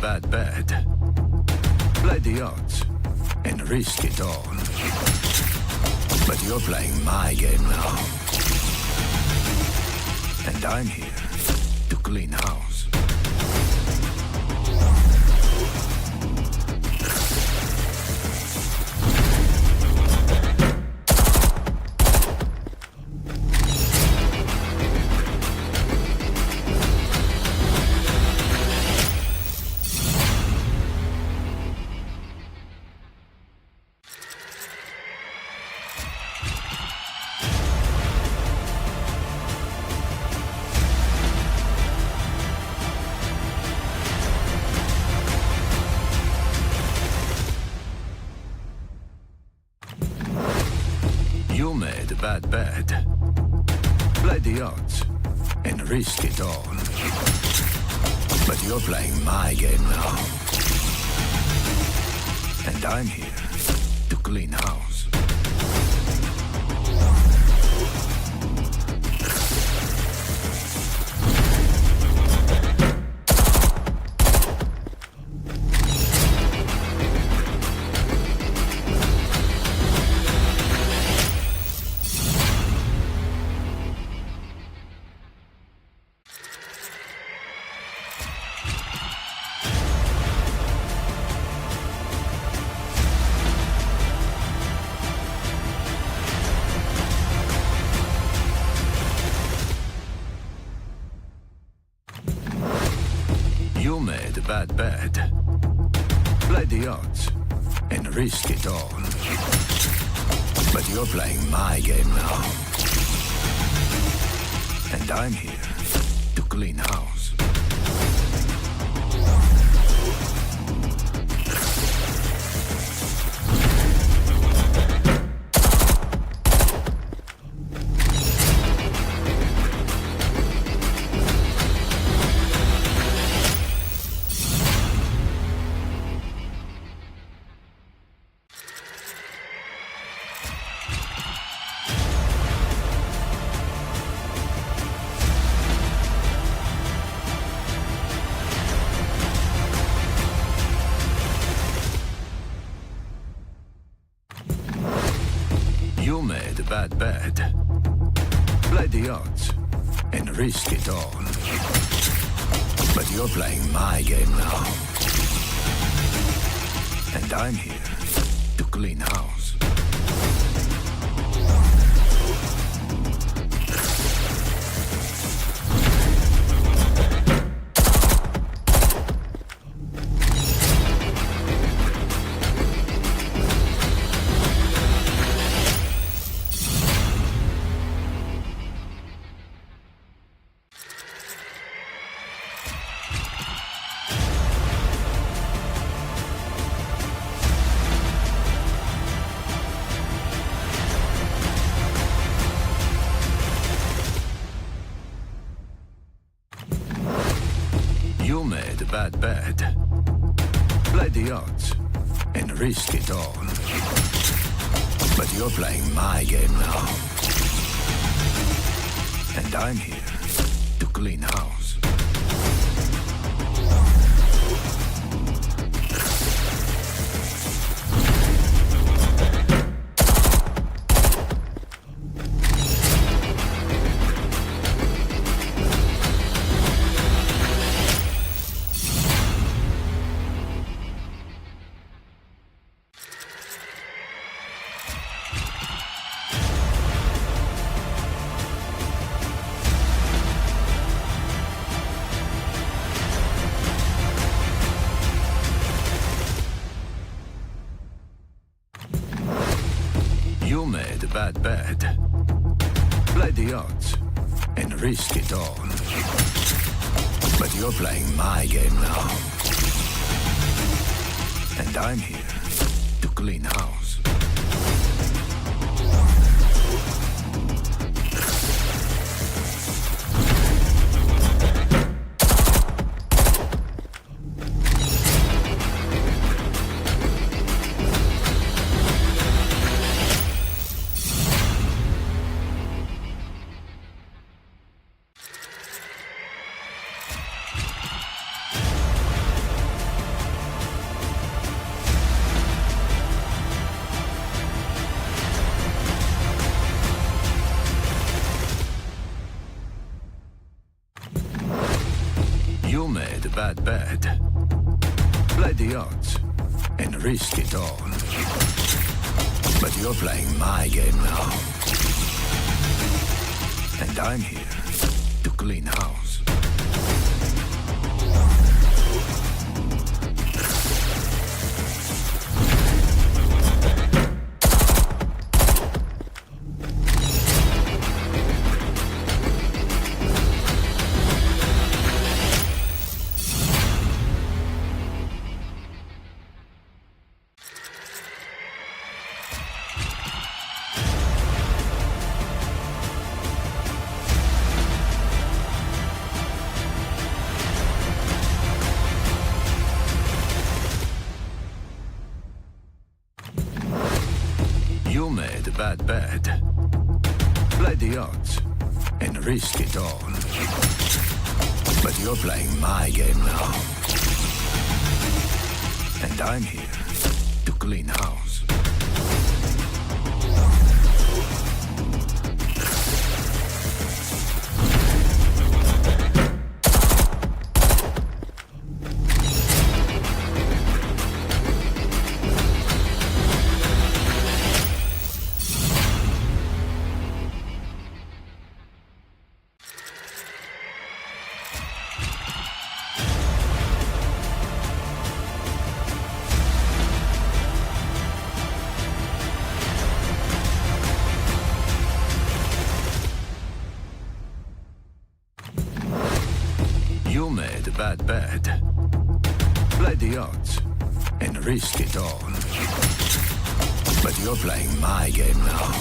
bad bet. Play the odds and risk it all. But you're playing my game now. And I'm here to clean house. You made a bad bet. Play the odds and risk it all. But you're playing my game now. And I'm here to clean house. You made a bad bet. Play the odds and risk it all. But you're playing my game now. And I'm here to clean house. You made a bad bet. Play the odds and risk it all. But you're playing my game now. And I'm here to clean house. You made a bad bet. Play the odds and risk it all. But you're playing my game now. And I'm here to clean house. You made a bad bet. Play the odds and risk it all. But you're playing my game now. And I'm here to clean house. bad. Play the odds and risk it all. But you're playing my game now. And I'm here to clean house. You made bad. Play the odds and risk it all. But you're playing my game now. And I'm here to clean house. You made bad. Play the odds and risk it all. But you're playing my game now.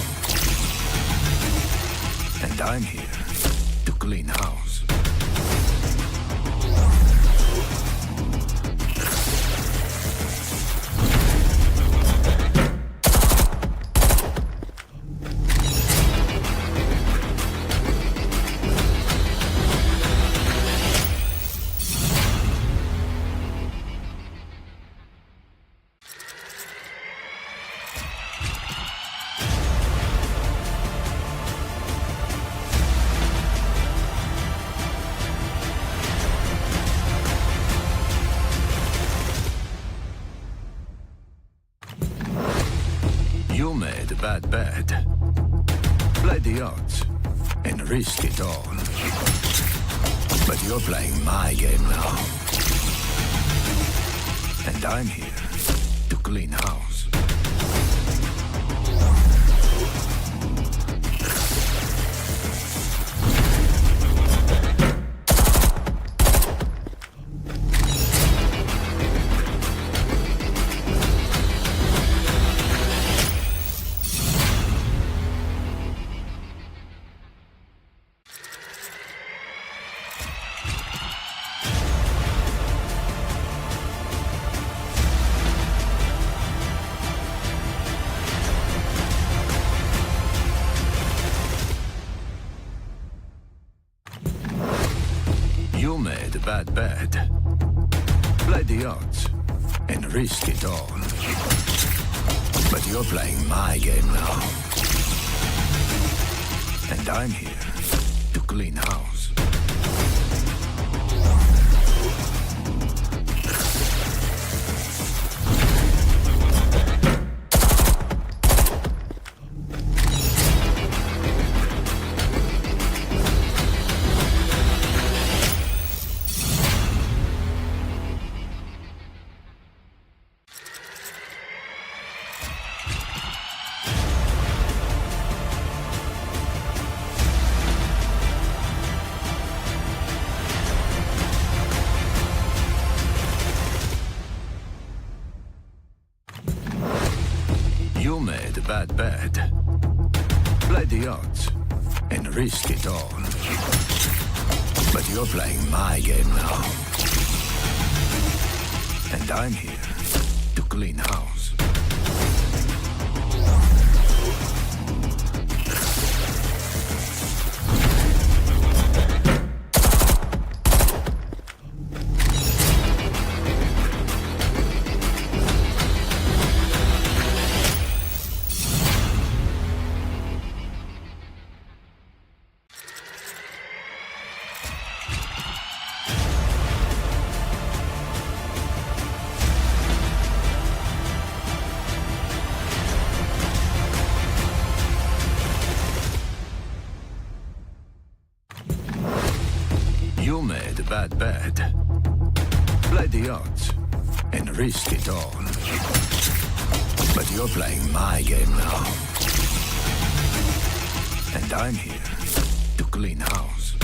And I'm here to clean house. You made bad. Play the odds and risk it all. But you're playing my game now. And I'm here to clean house. You made bad. Play the odds and risk it all. But you're playing my game now. And I'm here to clean house. You made bad. Play the odds and risk it all. But you're playing my game now. And I'm here to clean house. bad. Play the odds and risk it all. But you're playing my game now. And I'm here to clean house.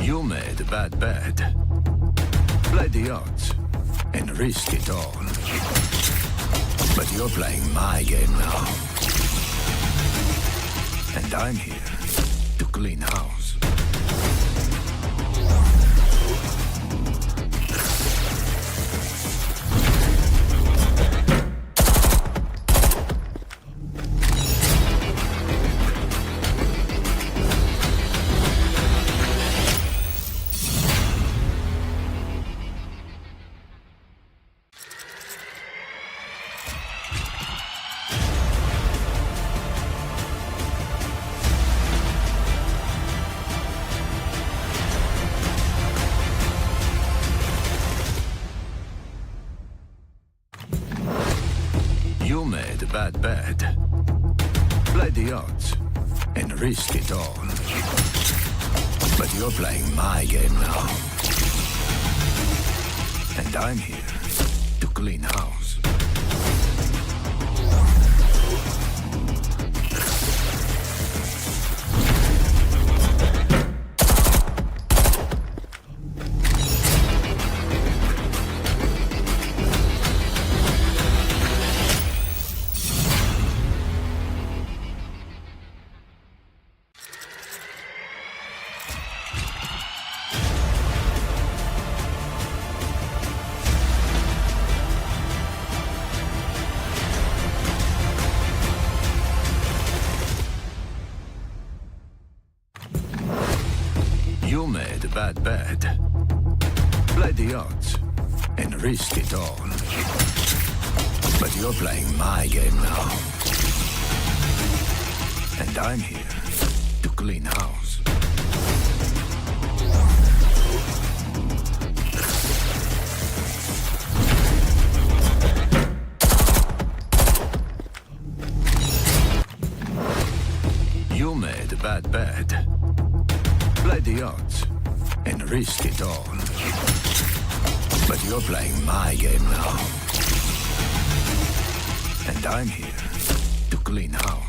You made a bad bet. Play the odds and risk it all. But you're playing my game now. And I'm here to clean house. You made a bad bet. Play the odds and risk it all. But you're playing my game now. And I'm here to clean house. You made a bad bet. Play the odds and risk it all. But you're playing my game now. And I'm here to clean house. You made a bad bet. Play the odds and risk it all. But you're playing my game now. And I'm here to clean house.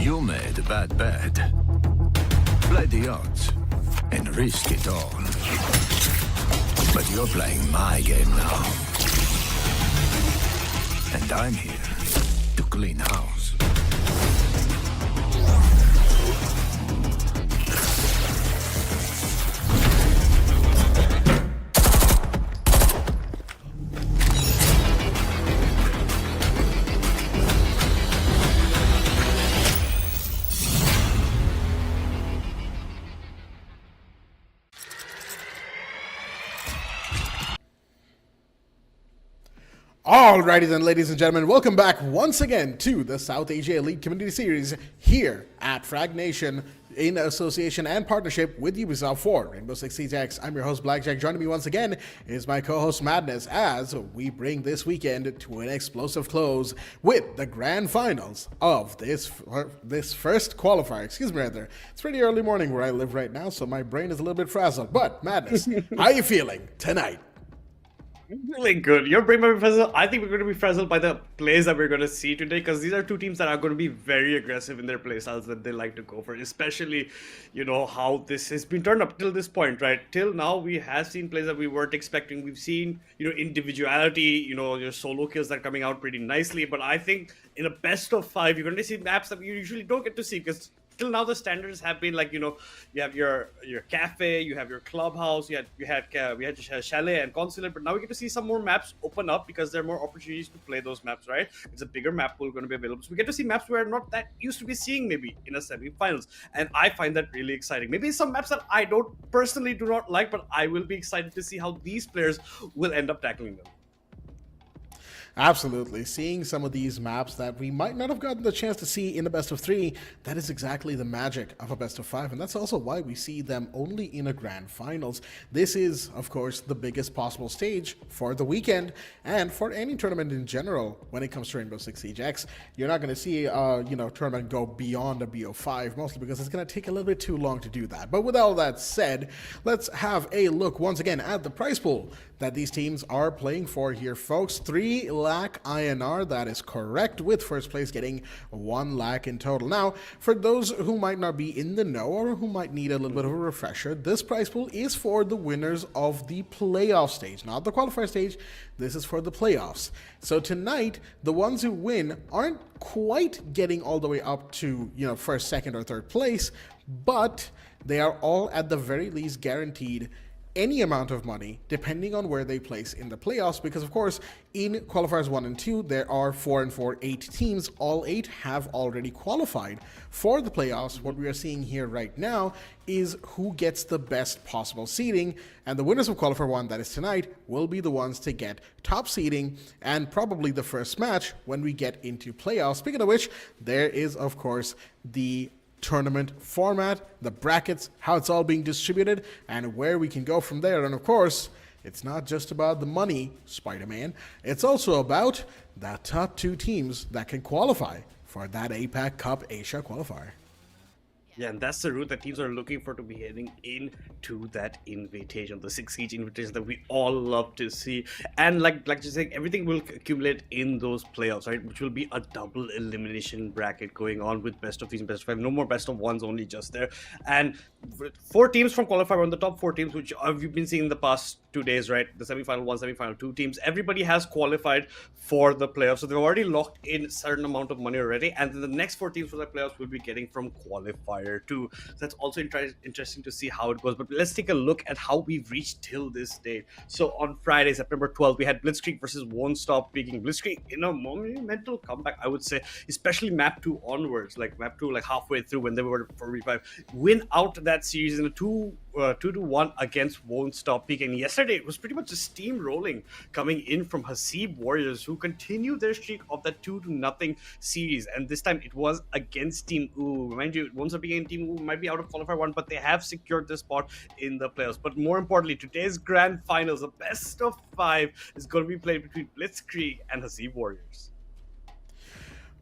You made a bad bet. Play the odds and risk it all. But you're playing my game now. And I'm here to clean house. Alrighty then, ladies and gentlemen, welcome back once again to the South Asia Elite Community Series here at Fragnation. in association and partnership with Ubisoft for Rainbow Six Siege X. I'm your host, Blackjack. Joining me once again is my co-host, Madness, as we bring this weekend to an explosive close with the grand finals of this first qualifier. Excuse me, rather. It's pretty early morning where I live right now, so my brain is a little bit frazzled. But, Madness, how are you feeling tonight? Feeling good. Your brain might be frazzled. I think we're going to be frazzled by the plays that we're going to see today, because these are two teams that are going to be very aggressive in their play styles that they like to go for, especially, how this has been turned up till this point, right? Till now, we have seen plays that we weren't expecting. We've seen, individuality, your solo kills that are coming out pretty nicely. But I think in a best of 5, you're going to see maps that you usually don't get to see, because till now the standards have been like, you have your cafe, you have your clubhouse, we had Chalet and Consulate, but now we get to see some more maps open up because there are more opportunities to play those maps, right? It's a bigger map pool going to be available, so we get to see maps we're not that used to be seeing maybe in a semi-finals, and I find that really exciting. Maybe some maps that I do not like, but I will be excited to see how these players will end up tackling them. Absolutely. Seeing some of these maps that we might not have gotten the chance to see in a best of 3, that is exactly the magic of a best of 5. And that's also why we see them only in a grand finals. This is, of course, the biggest possible stage for the weekend and for any tournament in general when it comes to Rainbow Six Siege X. You're not going to see a tournament go beyond a BO5, mostly because it's going to take a little bit too long to do that. But with all that said, let's have a look once again at the prize pool that these teams are playing for here, folks. 3 lakh INR, that is correct, with first place getting 1 lakh in total. Now, for those who might not be in the know or who might need a little bit of a refresher, this prize pool is for the winners of the playoff stage, not the qualifier stage. This is for the playoffs. So tonight, the ones who win aren't quite getting all the way up to, first, second, or third place, but they are all at the very least guaranteed any amount of money depending on where they place in the playoffs, because of course in qualifiers 1 and 2 there are 4 and 4 8 teams. All 8 have already qualified for the playoffs. What we are seeing here right now is who gets the best possible seeding, and the winners of qualifier 1, that is tonight, will be the ones to get top seeding and probably the first match when we get into playoffs. Speaking of which, there is of course the tournament format, the brackets, how it's all being distributed, and where we can go from there. And of course, it's not just about the money, Spider-Man. It's also about the top 2 teams that can qualify for that APAC Cup Asia qualifier. Yeah, and that's the route that teams are looking for to be heading into that invitation, the 6 Siege invitation that we all love to see. And like you're saying, everything will accumulate in those playoffs, right? Which will be a double elimination bracket going on with best of 3 and best of 5. No more best of 1s, only just there. And 4 teams from qualifier 1, the top 4 teams, which you've been seeing in the past 2 days, right? The semi-final 1, semi-final 2 teams. Everybody has qualified for the playoffs, so they've already locked in a certain amount of money already. And then the next 4 teams for the playoffs will be getting from qualifier 2. So that's also interesting to see how it goes. But let's take a look at how we've reached till this day. So on Friday, September 12th, we had Blitzkrieg versus Won't Stop Peaking. Blitzkrieg in a monumental comeback, I would say, especially map 2 onwards, like map 2, like halfway through when they were 4v5, win out that series in a 2-1 against Won't Stop Peaking. And yesterday it was pretty much a steamrolling coming in from Hasib Warriors, who continued their streak of that 2-0 series, and this time it was against Team Ooh. Mind you, Won't Stop Peaking and Team Ooh might be out of qualifier 1, but they have secured this spot in the playoffs. But more importantly, today's grand finals, the best of 5, is going to be played between Blitzkrieg and Hasib Warriors.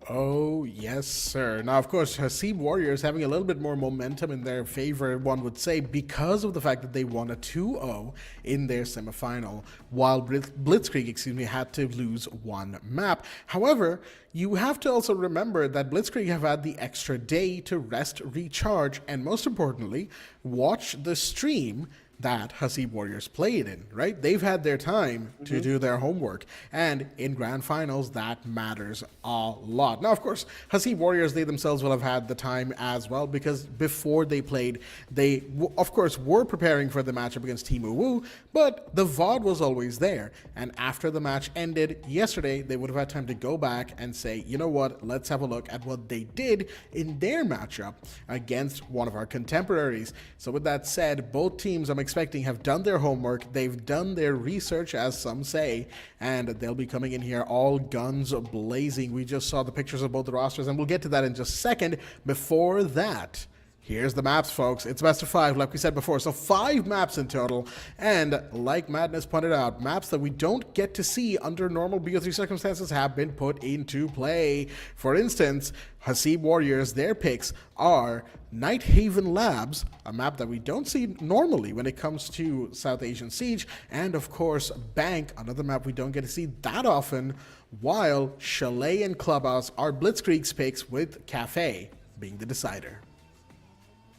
Oh, yes, sir. Now, of course, Hasib Warriors having a little bit more momentum in their favor, one would say, because of the fact that they won a 2-0 in their semifinal, while Blitzkrieg, had to lose 1 map. However, you have to also remember that Blitzkrieg have had the extra day to rest, recharge, and most importantly, watch the stream that Hasib Warriors played in, right? They've had their time to do their homework, and in grand finals, that matters a lot. Now, of course, Hasib Warriors, they themselves will have had the time as well, because before they played, they, of course, were preparing for the matchup against Team Uwu, but the VOD was always there, and after the match ended yesterday, they would have had time to go back and say, you know what, let's have a look at what they did in their matchup against one of our contemporaries. So with that said, both teams, I'm expecting, have done their homework, they've done their research, as some say, and they'll be coming in here all guns blazing. We just saw the pictures of both the rosters, and we'll get to that in just a second. Before that, Here's the maps, folks. It's best of 5, like we said before. So 5 maps in total. And like Madness pointed out, maps that we don't get to see under normal BO3 circumstances have been put into play. For instance, Hasib Warriors, their picks are Night Haven Labs, a map that we don't see normally when it comes to South Asian Siege, and of course Bank, another map we don't get to see that often, while Chalet and Clubhouse are Blitzkrieg's picks, with Cafe being the decider.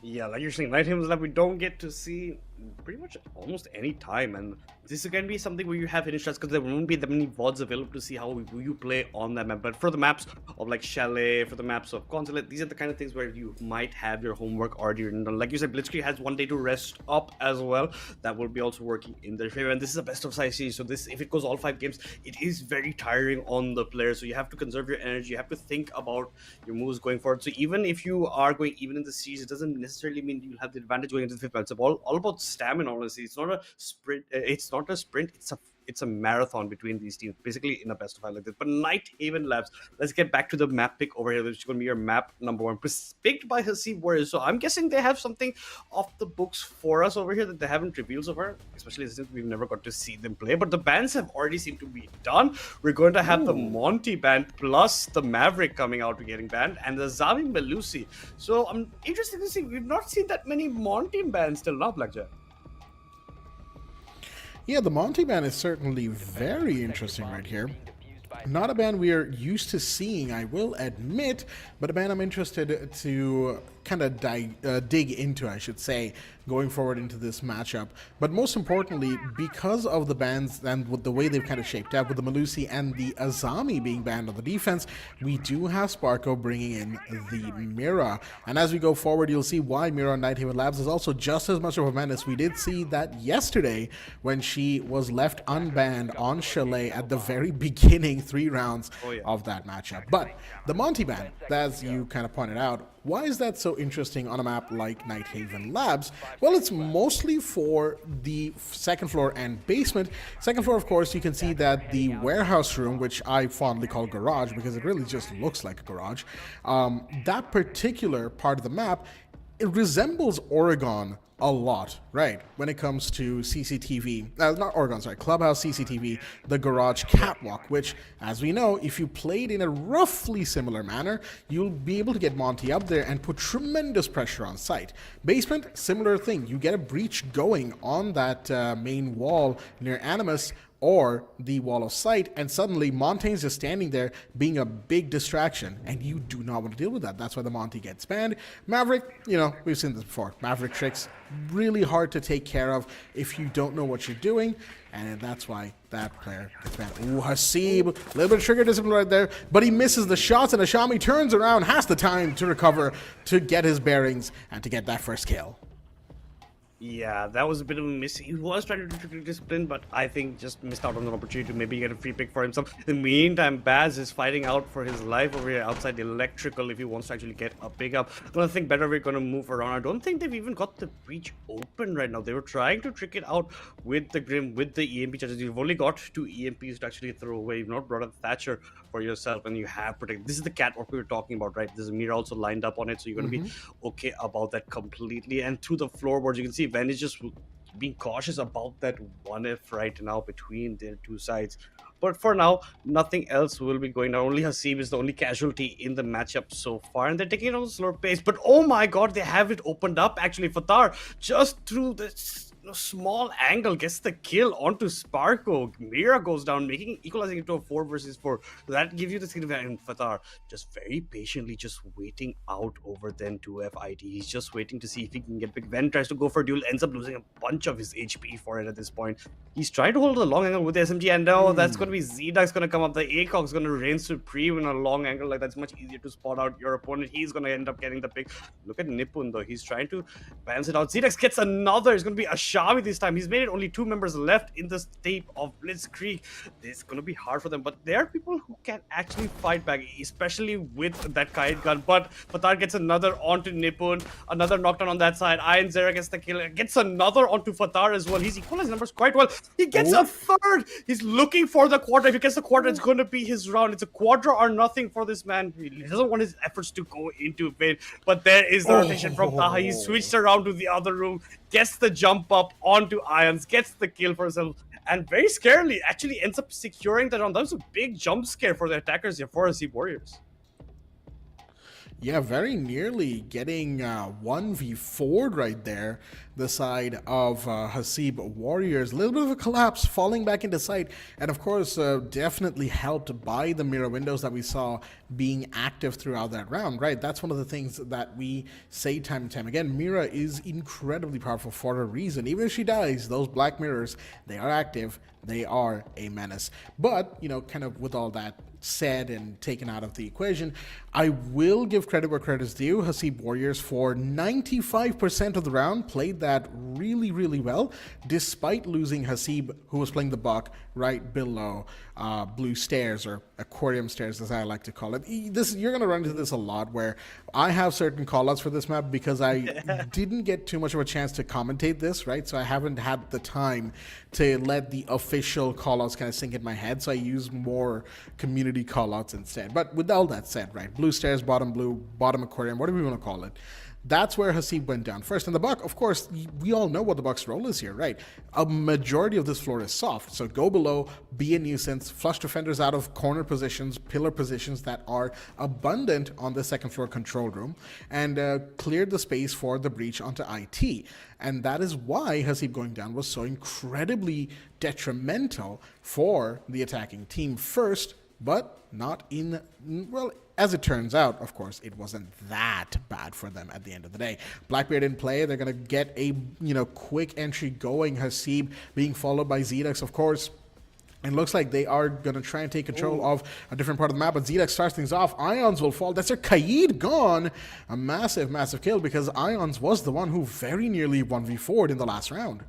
Yeah, like you're saying, Night Haven's Lab we don't get to see pretty much almost any time, and this is going to be something where you have hidden shots because there won't be that many VODs available to see how you play on that map. But for the maps of like Chalet, for the maps of Consulate, these are the kind of things where you might have your homework already written. Like you said, Blitzkrieg has 1 day to rest up as well. That will be also working in their favor. And this is a best of 5 series, so this, if it goes all 5 games, it is very tiring on the players. So you have to conserve your energy. You have to think about your moves going forward. So even if you are going even in the series, it doesn't necessarily mean you'll have the advantage going into the 5th round. It's all about stamina, honestly. It's not a sprint. It's a marathon between these teams, basically in a best of 5 like this. But Night Haven Labs, let's get back to the map pick over here, which is going to be your map number 1, picked by Hasib Warriors. So I'm guessing they have something off the books for us over here that they haven't revealed so far, especially since we've never got to see them play. But the bans have already seemed to be done. We're going to have the Monty ban plus the Maverick coming out to getting banned, and the Zami Melusi. So I'm interested to see. We've not seen that many Monty bans till now, Blackjack. Yeah, the Monty ban is certainly very interesting right here. Not a band we are used to seeing, I will admit, but a band I'm interested to kind of dig into, I should say, going forward into this matchup. But most importantly, because of the bans and with the way they've kind of shaped up, with the Melusi and the Azami being banned on the defense, we do have Sparko bringing in the Mira. And as we go forward, you'll see why Mira on Night Haven Labs is also just as much of a menace. We did see that yesterday when she was left unbanned on Chalet at the very beginning 3 rounds of that matchup. But the Monty ban, as you kind of pointed out, why is that so interesting on a map like Night Haven Labs? Well, it's mostly for the 2nd floor and basement. 2nd floor, of course, you can see that the warehouse room, which I fondly call garage because it really just looks like a garage, that particular part of the map, it resembles Oregon a lot, right? When it comes to CCTV, not Oregon, sorry, Clubhouse CCTV, the garage catwalk, which, as we know, if you played in a roughly similar manner, you'll be able to get Monty up there and put tremendous pressure on site. Basement, similar thing. You get a breach going on that main wall near Animus or the wall of sight, and suddenly Montaigne's just standing there being a big distraction, and you do not want to deal with that. That's why the Monty gets banned. Maverick, you know, we've seen this before. Maverick tricks, really hard to take care of if you don't know what you're doing, and that's why that player gets banned. Ooh, Hasib, a little bit of trigger discipline right there, but he misses the shots, and Ashami turns around, has the time to recover, to get his bearings, and to get that first kill. Yeah, that was a bit of a miss. He was trying to do discipline, but I think just missed out on an opportunity to maybe get a free pick for himself. In the meantime, Baz is fighting out for his life over here outside the electrical if he wants to actually get a pick up. I'm gonna think better, we're gonna move around. I don't think they've even got the breach open right now. They were trying to trick it out with the Grim, with the EMP charges. You've only got 2 EMPs to actually throw away. You've not brought a Thatcher for yourself, and you have protect. This is the catwalk we were talking about, right? There's a mirror also lined up on it, so you're gonna be okay about that completely. And through the floorboards, you can see Van is just being cautious about that 1F right now between their 2 sides. But for now, nothing else will be going down. Only Hasib is the only casualty in the matchup so far, and they're taking it on a slower pace. But oh my god, they have it opened up actually. Fatar just through this small angle gets the kill onto Sparko. Mira goes down, equalizing it to a 4 versus 4. So that gives you the skin of Fatar just very patiently just waiting out over then 2F ID. He's just waiting to see if he can get big. Ven tries to go for a duel, ends up losing a bunch of his HP for it at this point. He's trying to hold a long angle with the SMG, and now that's going to be Z-Duck's going to come up. The ACOG's going to reign supreme in a long angle like that's much easier to spot out your opponent. He's going to end up getting the pick. Look at Nipun though. He's trying to balance it out. Z-Duck gets another. It's going to be a shot Ashami this time. He's made it only 2 members left in the state of Blitzkrieg. This is going to be hard for them, but there are people who can actually fight back, especially with that kite gun. But Fatar gets another onto Nipun, another knockdown on that side. Iron Zera gets the kill, gets another onto Fatar as well. He's equalized numbers quite well. He gets a third. He's looking for the quarter. If he gets the quarter, it's going to be his round. It's a quarter or nothing for this man. He doesn't want his efforts to go into vain. But there is the rotation from Taha. He switched around to the other room, gets the jump up onto Ions, gets the kill for himself, and very scarily actually ends up securing that round. That was a big jump scare for the attackers here for Hasib Warriors. Yeah, very nearly getting 1v4'd right there, the side of Hasib Warriors. A little bit of a collapse, falling back into sight, and of course, definitely helped by the mirror windows that we saw being active throughout that round, right? That's one of the things that we say time and time again. Mira is incredibly powerful for a reason. Even if she dies, those black mirrors, they are active, they are a menace. But, you know, kind of with all that said and taken out of the equation, I will give credit where credit's due. Hasib Warriors for 95% of the round played that really, really well, despite losing Hasib, who was playing the buck right below blue stairs, or aquarium stairs as I like to call it. You're going to run into this a lot, where I have certain callouts for this map because I didn't get too much of a chance to commentate this, right? So I haven't had the time to let the official callouts kind of sink in my head, so I use more community callouts instead. But with all that said, right, blue stairs, bottom blue, bottom aquarium, whatever you want to call it, that's where Hasib went down first. And the buck, of course, we all know what the buck's role is here, right? A majority of this floor is soft, so go below, be a nuisance, flush defenders out of corner positions, pillar positions that are abundant on the second floor control room, and cleared the space for the breach onto IT. And that is why Hasib going down was so incredibly detrimental for the attacking team first, but not in, well, as it turns out, of course, it wasn't that bad for them at the end of the day. Blackbeard in play. They're going to get a, quick entry going. Hasib being followed by Zedex, of course. And looks like they are going to try and take control of a different part of the map. But Zedex starts things off. Ions will fall. That's their Kaid gone. A massive, massive kill, because Ions was the one who very nearly 1v4'd in the last round.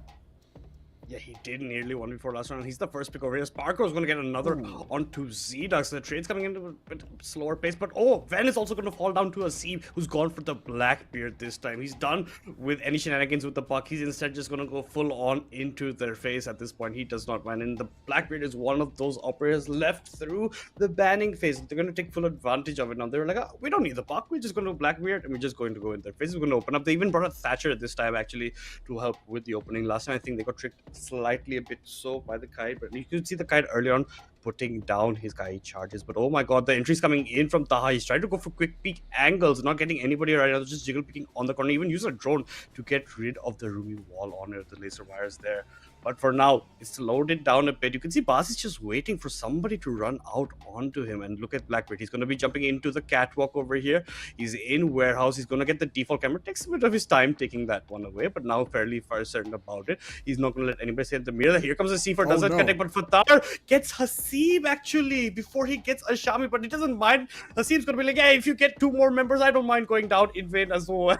Yeah, he did nearly 1v4 last round. He's the first pick over here. Sparko's going to get another onto Zedex. The trade's coming into a bit slower pace. But, Ven is also going to fall down to Hasib, who's gone for the Blackbeard this time. He's done with any shenanigans with the puck. He's instead just going to go full on into their face at this point. He does not mind. And the Blackbeard is one of those operators left through the banning phase. They're going to take full advantage of it now. They're like, we don't need the puck. We're just going to Blackbeard, and we're just going to go in their face. We're going to open up. They even brought a Thatcher this time, actually, to help with the opening. Last time, I think they got tricked slightly a bit so by the kite, but you could see the kite early on putting down his kite charges. But oh my god, the entry's coming in from Taha. He's trying to go for quick peek angles, not getting anybody right now, just jiggle peeking on the corner, even use a drone to get rid of the Ruby wall on it, the laser wires there. But for now, it's slowed it down a bit. You can see Bas is just waiting for somebody to run out onto him. And look at Blackbeard. He's going to be jumping into the catwalk over here. He's in warehouse. He's going to get the default camera. Takes a bit of his time taking that one away, but now fairly far certain about it. He's not going to let anybody say the mirror. Here comes the C4. Doesn't connect, but Fatar gets Hasib actually before he gets Ashami, but he doesn't mind. Hasib's going to be like, hey, if you get 2 more members, I don't mind going down in vain as well.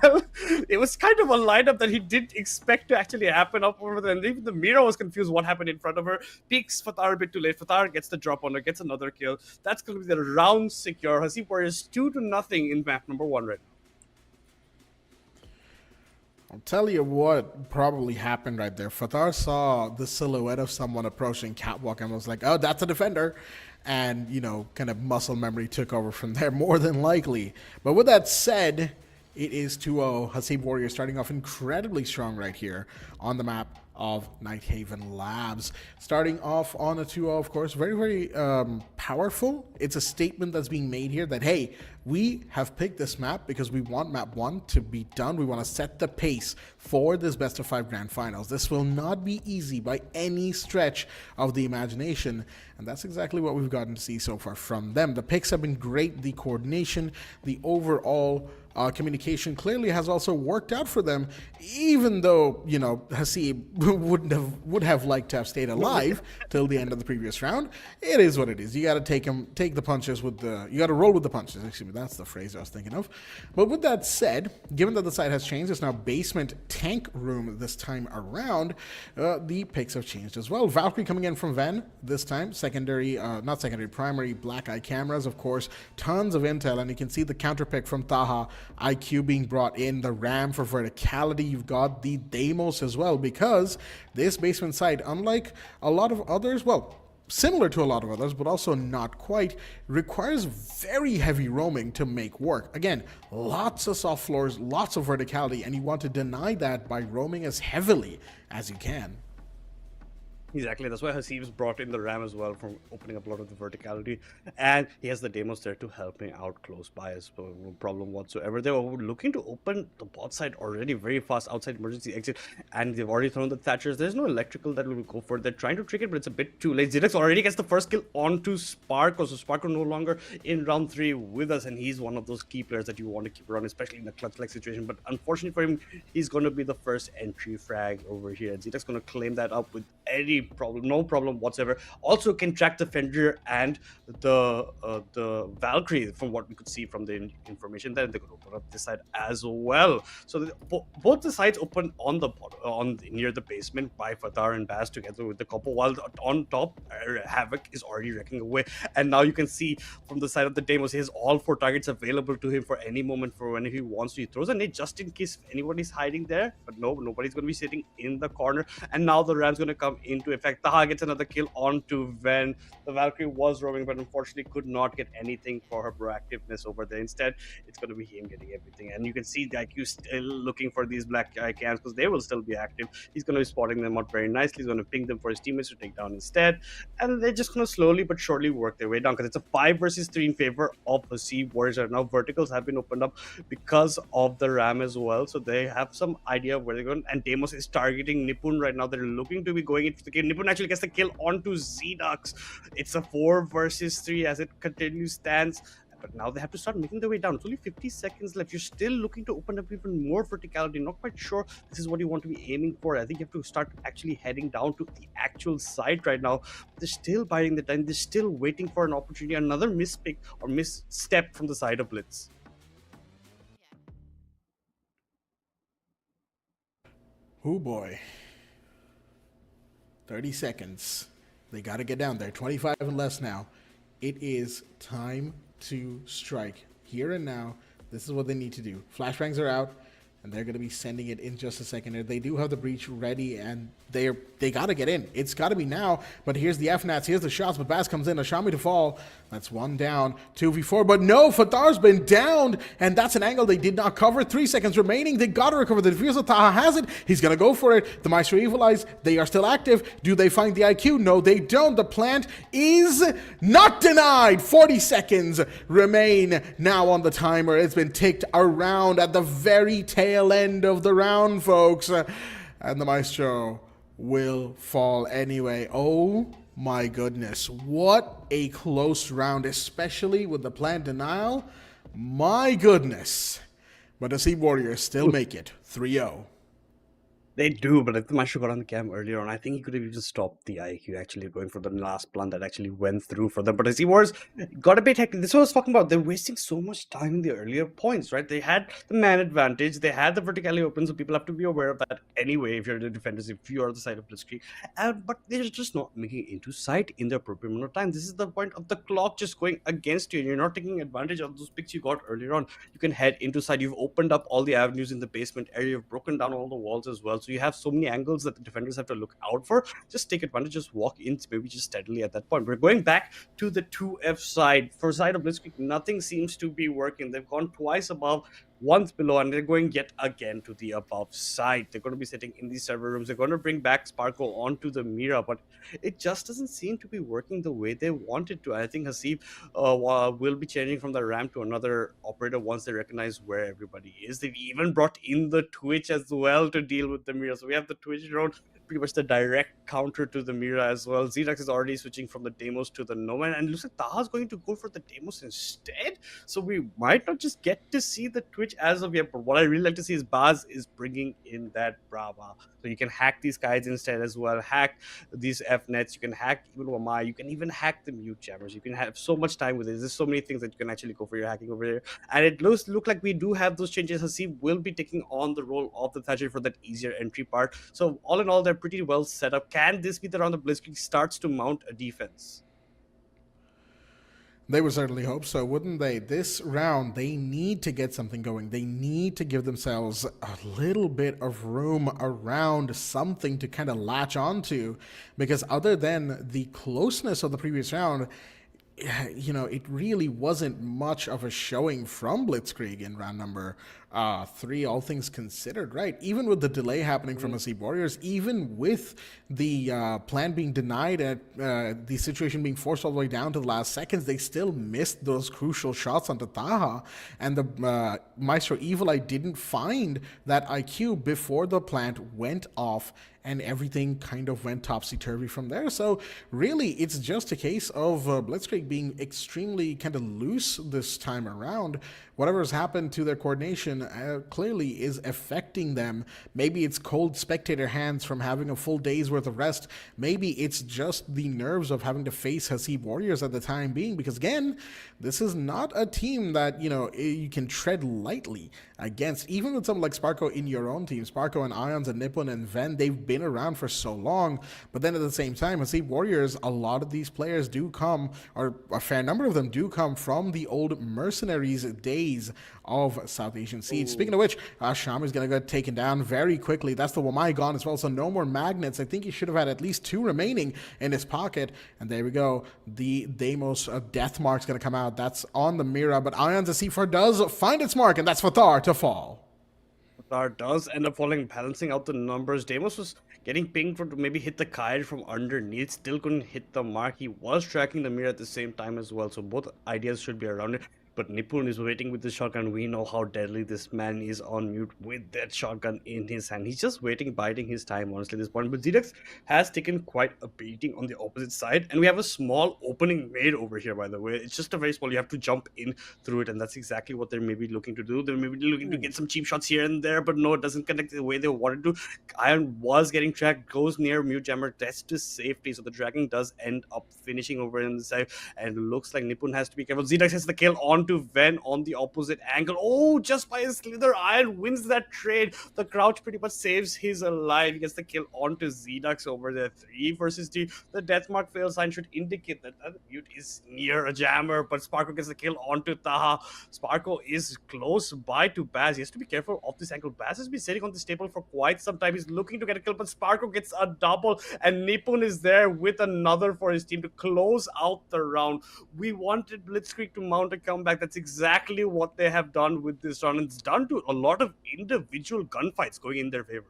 It was kind of a lineup that he didn't expect to actually happen up over there. And even the Mira was confused what happened in front of her. Peeks Fatar a bit too late. Fatar gets the drop on her, gets another kill. That's going to be the round secure. Hasib Warriors 2-0 in map number 1 right now. I'll tell you what probably happened right there. Fatar saw the silhouette of someone approaching catwalk and was like, oh, that's a defender. And, kind of muscle memory took over from there, more than likely. But with that said, it is 2-0. Hasib Warriors starting off incredibly strong right here on the map of Nighthaven Labs. Starting off on a 2-0, of course, very, very powerful. It's a statement that's being made here that, hey, we have picked this map because we want map 1 to be done. We want to set the pace for this best of 5 grand finals. This will not be easy by any stretch of the imagination, and that's exactly what we've gotten to see so far from them. The picks have been great. The coordination, the overall Communication clearly has also worked out for them, even though, you know, Hasib would have liked to have stayed alive till the end of the previous round. It is what it is. You got to take the punches with the, you got to roll with the punches. Excuse me, that's the phrase I was thinking of. But with that said, given that the site has changed, it's now basement tank room this time around. The picks have changed as well. Valkyrie coming in from Ven this time. Primary black eye cameras, of course. Tons of intel, and you can see the counter pick from Taha. IQ being brought in, the RAM for verticality. You've got the Deimos as well, because this basement site, unlike a lot of others, well, similar to a lot of others, but also not quite, requires very heavy roaming to make work. Again, lots of soft floors, lots of verticality, and you want to deny that by roaming as heavily as you can. Exactly, that's why Hasib's brought in the RAM as well, from opening up a lot of the verticality, and he has the demos there to help me out close by as well. No problem whatsoever. They were looking to open the bot side already very fast outside emergency exit, and they've already thrown the Thatchers. There's no electrical that will go for it. They're trying to trick it, but it's a bit too late. Zilex already gets the first kill onto Sparko, so Sparko no longer in round 3 with us, and he's one of those key players that you want to keep around, especially in a clutch-like situation. But unfortunately for him, he's going to be the first entry frag over here. Zilex going to claim that up with no problem whatsoever. Also can track the Fender and the Valkyrie, from what we could see from the information there. They could open up this side as well. So both the sides open near the basement by Fatar and Baz together with the couple, while on top Havoc is already wrecking away. And now you can see from the side of the Deimos, he has all 4 targets available to him for any moment, for when he wants to. He throws a nade just in case anybody's hiding there, but no, nobody's going to be sitting in the corner. And now the Ram's going to come into effect. Taha gets another kill onto Ven. The Valkyrie was roaming, but unfortunately could not get anything for her proactiveness over there. Instead, it's going to be him getting everything. And you can see the IQ still looking for these black eye cams, because they will still be active. He's going to be spotting them out very nicely. He's going to ping them for his teammates to take down instead. And they're just going to slowly but surely work their way down, because it's a 5 versus 3 in favor of Hasib. Warriors are now verticals have been opened up because of the RAM as well. So they have some idea of where they're going. And Deimos is targeting Nipun right now. They're looking to be going into the kill. Nipun actually gets the kill onto Zedux. It's a 4 versus 3 as it continues stands. But now they have to start making their way down. It's only 50 seconds left. You're still looking to open up even more verticality. Not quite sure this is what you want to be aiming for. I think you have to start actually heading down to the actual site right now. They're still biding the time. They're still waiting for an opportunity. Another mispick or misstep from the side of Blitz. Oh boy. 30 seconds. They got to get down there. 25 and less now. It is time to strike. Here and now. This is what they need to do. Flashbangs are out, and they're going to be sending it in just a second. They do have the breach ready, and they got to get in. It's got to be now. But here's the FNATs. Here's the shots. But Baz comes in. Ashami to fall. That's 1 down. 2v4. But no, Fatar's been downed, and that's an angle they did not cover. 3 seconds remaining. They got to recover the defusal. Taha has it. He's going to go for it. The Maestro Evilize. They are still active. Do they find the IQ? No, they don't. The plant is not denied. 40 seconds remain now on the timer. It's been ticked around at the very tail end of the round, folks. And the Maestro will fall anyway. Oh my goodness. What a close round, especially with the plant denial. My goodness. But the Hasib Warriors still make it 3-0. They do, but I think Maestro got on the cam earlier on. I think he could have even stopped the IQ actually going for the last plant that actually went through for them. But Hasib Wars got a bit hectic. This is what I was talking about. They're wasting so much time in the earlier points, right? They had the man advantage. They had the verticality open, so people have to be aware of that anyway if you're the defenders, if you are the side of Blitzkrieg. But they're just not making it into sight in the appropriate amount of time. This is the point of the clock just going against you, and you're not taking advantage of those picks you got earlier on. You can head into sight. You've opened up all the avenues in the basement area. You've broken down all the walls as well. So you have so many angles that the defenders have to look out for. Just take advantage, just walk in, maybe just steadily at that point. We're going back to the 2F side. For side of Blitzkrieg, nothing seems to be working. They've gone twice above, once below, and they're going yet again to the above side. They're going to be sitting in these server rooms. They're going to bring back Sparkle onto the Mira, but it just doesn't seem to be working the way they want it to. I think Hasib will be changing from the RAM to another operator once they recognize where everybody is. They've even brought in the Twitch as well to deal with the Mira. So we have the Twitch drone pretty much the direct counter to the Mira as well. Zdax is already switching from the Demos to the Nomad, and it looks like Taha's going to go for the Demos instead. So we might not just get to see the Twitch as of yet, but what I really like to see is Baz is bringing in that Brava. So you can hack these guys instead as well, hack these F nets, you can hack even Wamai, you can even hack the mute jammers. You can have so much time with it. There's so many things that you can actually go for your hacking over here. And it look like we do have those changes. Hasib will be taking on the role of the Thatcher for that easier entry part. So all in all, they're pretty well set up. Can this be the round the Blitzkrieg starts to mount a defense? They would certainly hope so, wouldn't they? This round, they need to get something going. They need to give themselves a little bit of room around something to kind of latch onto, because other than the closeness of the previous round, you know, it really wasn't much of a showing from Blitzkrieg in round number 3, all things considered, right? Even with the delay happening from Hasib Warriors, even with the plan being denied and the situation being forced all the way down to the last seconds, they still missed those crucial shots onto Taha. And the Maestro Evil Eye didn't find that IQ before the plant went off, and everything kind of went topsy-turvy from there. So really, it's just a case of Blitzkrieg being extremely kind of loose this time around. Whatever has happened to their coordination clearly is affecting them. Maybe it's cold spectator hands from having a full day's worth of rest. Maybe it's just the nerves of having to face Hasib Warriors at the time being, because again, this is not a team that, you know, you can tread lightly against. Even with someone like Sparko in your own team, Sparko and Ions and Nippon and Ven, they've been around for so long. But then at the same time, Hasib Warriors, a lot of these players do come, or a fair number of them do come from the old mercenaries days of South Asian Siege. Speaking of which, Sham is going to get taken down very quickly. That's the Wamai gone as well, so no more magnets. I think he should have had at least 2 remaining in his pocket. And there we go. The Deimos death mark's going to come out. That's on the Mira, but Ions C4 does find its mark, and that's for Thar to fall. Thar does end up falling, balancing out the numbers. Deimos was getting pinged to maybe hit the kite from underneath, still couldn't hit the mark. He was tracking the Mira at the same time as well, so both ideas should be around it. But Nipun is waiting with the shotgun. We know how deadly this man is on mute with that shotgun in his hand. He's just waiting, biding his time, honestly, at this point. But Zdax has taken quite a beating on the opposite side. And we have a small opening made over here, by the way. It's just a very small, you have to jump in through it. And that's exactly what they're maybe looking to do. They're maybe looking to get some cheap shots here and there. But no, it doesn't connect the way they wanted to. Iron was getting tracked, goes near Mute Jammer, that's to safety. So the dragging does end up finishing over in the side. And it looks like Nipun has to be careful. Zdax has the kill onto Ven on the opposite angle. Oh, just by a slither, Iron wins that trade. The crouch pretty much saves his alive. He gets the kill onto Zdax over there. 3 versus 3. The death mark fail sign should indicate that the mute is near a jammer, but Sparko gets the kill onto Taha. Sparko is close by to Baz. He has to be careful of this angle. Baz has been sitting on this table for quite some time. He's looking to get a kill, but Sparko gets a double, and Nipun is there with another for his team to close out the round. We wanted Blitzkrieg to mount a comeback. That's exactly what they have done with this round. It's done to a lot of individual gunfights going in their favor.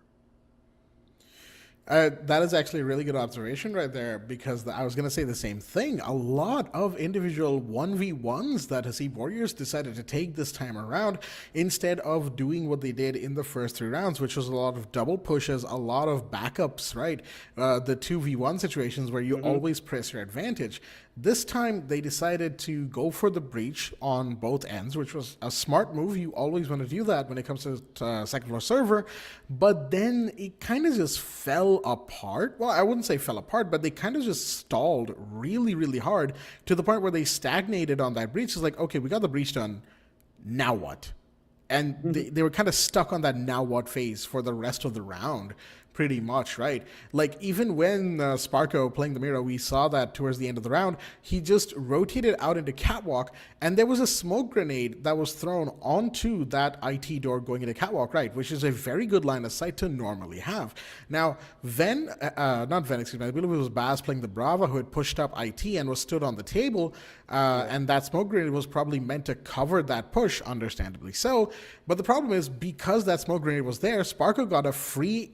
That is actually a really good observation right there, because I was going to say the same thing. A lot of individual 1v1s that Hasib Warriors decided to take this time around, instead of doing what they did in the first 3 rounds, which was a lot of double pushes, a lot of backups, right? The 2v1 situations where you always press your advantage. This time, they decided to go for the breach on both ends, which was a smart move. You always want to do that when it comes to second floor server. But then it kind of just fell apart. Well, I wouldn't say fell apart, but they kind of just stalled really, really hard to the point where they stagnated on that breach. It's like, okay, we got the breach done. Now what? And they were kind of stuck on that now what phase for the rest of the round. Pretty much, right? Like, even when Sparko playing the Mira, we saw that towards the end of the round, he just rotated out into Catwalk, and there was a smoke grenade that was thrown onto that IT door going into Catwalk, right? Which is a very good line of sight to normally have. Now, not Ven, excuse me, I believe it was Baz playing the Brava who had pushed up IT and was stood on the table, and that smoke grenade was probably meant to cover that push, understandably so. But the problem is, because that smoke grenade was there, Sparko got a free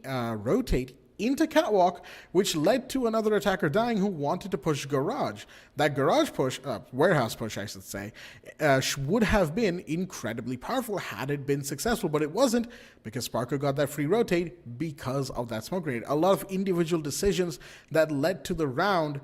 rotate into Catwalk, which led to another attacker dying who wanted to push Garage. That Garage push, Warehouse push, I should say, would have been incredibly powerful had it been successful, but it wasn't because Sparko got that free rotate because of that smoke grenade. A lot of individual decisions that led to the round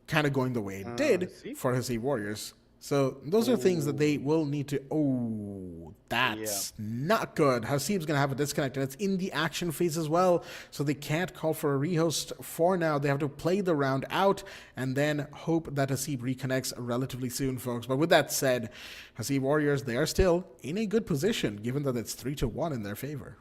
kind of going the way it did for Hasib Warriors. So those are things that they will need to... Oh, that's not good. Hasib's going to have a disconnect, and it's in the action phase as well, so they can't call for a rehost for now. They have to play the round out and then hope that Hasib reconnects relatively soon, folks. But with that said, Hasib Warriors, they are still in a good position, given that it's 3-1 in their favor.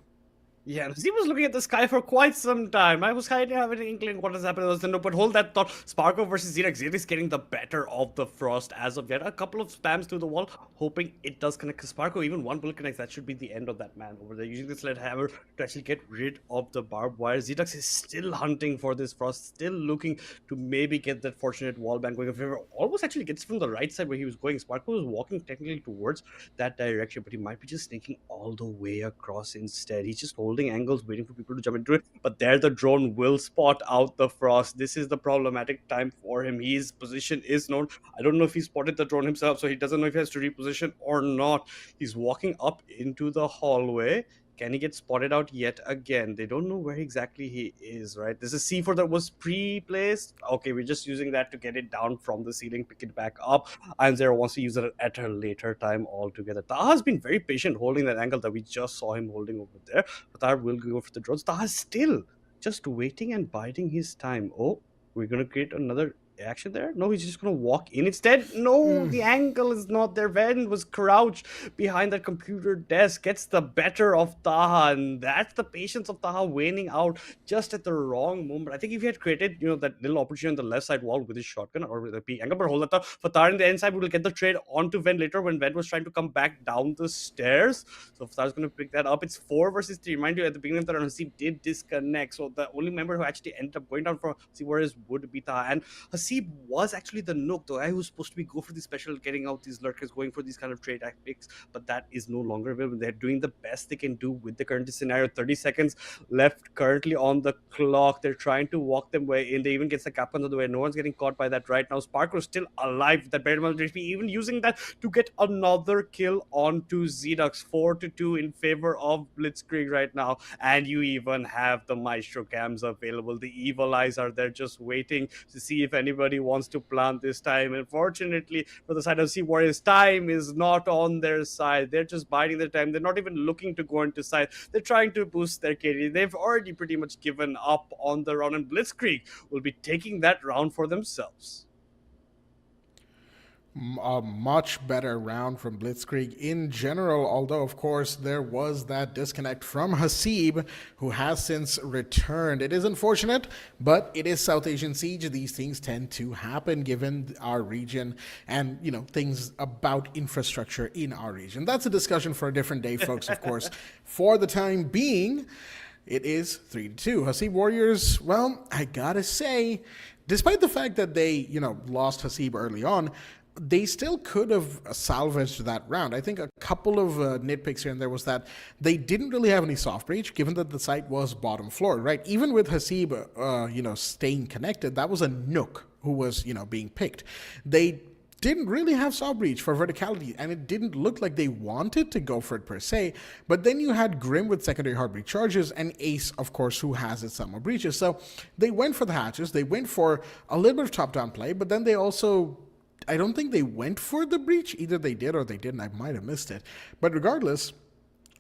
Yeah, he was looking at the sky for quite some time. I was kind of having an inkling what has happened. I was no, but hold that thought. Sparko versus Xerax. Xerax getting the better of the Frost as of yet. A couple of spams through the wall, hoping it does connect. Because Sparko, even one bullet connects, that should be the end of that man over there. Using the sled hammer to actually get rid of the barbed wire. Xerax is still hunting for this Frost, still looking to maybe get that fortunate wall bang going. Almost actually gets from the right side where he was going. Sparko was walking technically towards that direction, but he might be just sneaking all the way across instead. He's just holding angles, waiting for people to jump into it, but there the drone will spot out the Frost. This is the problematic time for him. His position is known. I don't know if he spotted the drone himself, so he doesn't know if he has to reposition or not. He's walking up into the hallway. Can he get spotted out yet again? They don't know where exactly he is, right? This is C4 that was pre-placed. Okay, we're just using that to get it down from the ceiling, pick it back up. And Zero wants to use it at a later time altogether. Taha has been very patient holding that angle that we just saw him holding over there. But Taha will go for the drones. Taha's still just waiting and biding his time. Oh, we're going to create another action there? No, he's just gonna walk in instead. No, the angle is not there. Ven was crouched behind that computer desk, gets the better of Taha, and that's the patience of Taha waning out just at the wrong moment. I think if he had created, that little opportunity on the left side wall with his shotgun or with a peak angle, but hold that thought. Fatar in the inside will get the trade onto Ven later when Ven was trying to come back down the stairs. So Fatar's gonna pick that up. It's 4 versus 3. Mind you, at the beginning of the round, Hasib did disconnect. So the only member who actually ended up going down for Hasib Warriors would be Taha. And Hasib was actually the Nook, the guy who's supposed to be go for the special, getting out these lurkers, going for these kind of trade tactics, but that is no longer available. They're doing the best they can do with the current scenario. 30 seconds left currently on the clock. They're trying to walk them way in. They even get the cap under the way. No one's getting caught by that right now. Sparkle's still alive. That better HP, even using that to get another kill onto Zedux. 4-2 in favor of Blitzkrieg right now. And you even have the Maestro cams available. The evil eyes are there just waiting to see if anybody wants to plant this time. Unfortunately, for the side of Sea Warriors, time is not on their side. They're just biding their time. They're not even looking to go into side. They're trying to boost their KD. They've already pretty much given up on the round, and Blitzkrieg will be taking that round for themselves. A much better round from Blitzkrieg in general, although of course there was that disconnect from Hasib, who has since returned. It is unfortunate, but it is South Asian Siege. These things tend to happen given our region and things about infrastructure in our region. That's a discussion for a different day, folks, of course. For the time being, it is 3-2. Hasib Warriors, well, I gotta say, despite the fact that they lost Hasib early on, they still could have salvaged that round. I think a couple of nitpicks here and there was that they didn't really have any soft breach, given that the site was bottom floor, right? Even with Hasib, staying connected, that was a Nook who was, being picked. They didn't really have soft breach for verticality, and it didn't look like they wanted to go for it per se. But then you had Grim with secondary hard breach charges, and Ace, of course, who has its summer breaches. So they went for the hatches. They went for a little bit of top-down play, but then they also... I don't think they went for the breach. Either they did or they didn't. I might have missed it. But regardless,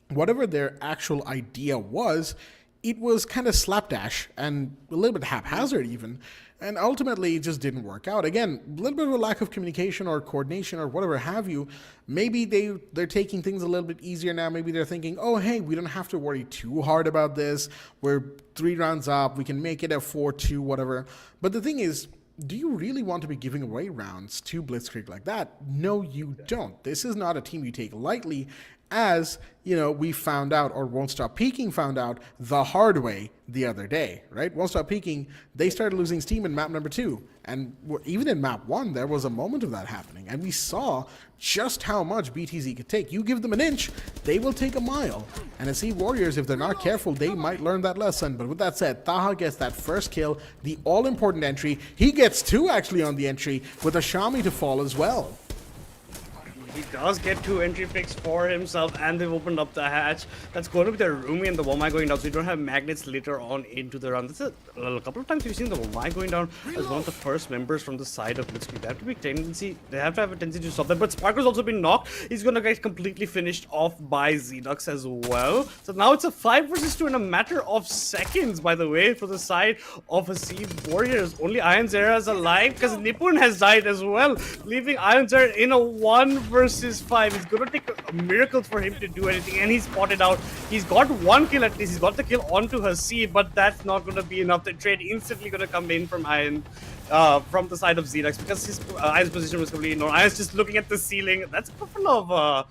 whatever their actual idea was, it was kind of slapdash and a little bit haphazard even. And ultimately, it just didn't work out. Again, a little bit of a lack of communication or coordination or whatever have you. Maybe they're taking things a little bit easier now. Maybe they're thinking, oh, hey, we don't have to worry too hard about this. We're 3 rounds up. We can make it a 4-2, whatever. But the thing is, do you really want to be giving away rounds to Blitzkrieg like that? No, you don't. This is not a team you take lightly, as we found out, or Won't Stop Peaking found out the hard way the other day, right? Won't Stop Peaking, they started losing steam in map number 2. And even in map 1, there was a moment of that happening. And we saw just how much BTZ could take. You give them an inch, they will take a mile. And Hasib Warriors, if they're not careful, they might learn that lesson. But with that said, Taha gets that first kill, the all-important entry. He gets 2 actually on the entry, with a Shami to fall as well. He does get 2 entry picks for himself, and they've opened up the hatch. That's going to be the Rumi and the Womai going down, so you don't have magnets later on into the round. That's a couple of times we've seen the Womai going down as one of the first members from the side of Blitzkrieg. They have to have a tendency to stop that, but Sparko's also been knocked. He's going to get completely finished off by Zedux as well. So now it's a 5 versus 2 in a matter of seconds, by the way, for the side of Hasib Warriors. Only Iron Zera is alive because Nipun has died as well, leaving Iron Zera in a 1 versus 5. It's going to take a miracle for him to do anything, and he's spotted out. He's got 1 kill at least. He's got the kill onto Hasib, but that's not going to be enough. The trade instantly going to come in from Iron, from the side of Zedux, because his Iron's position was completely ignored. Iron's just looking at the ceiling. That's a couple of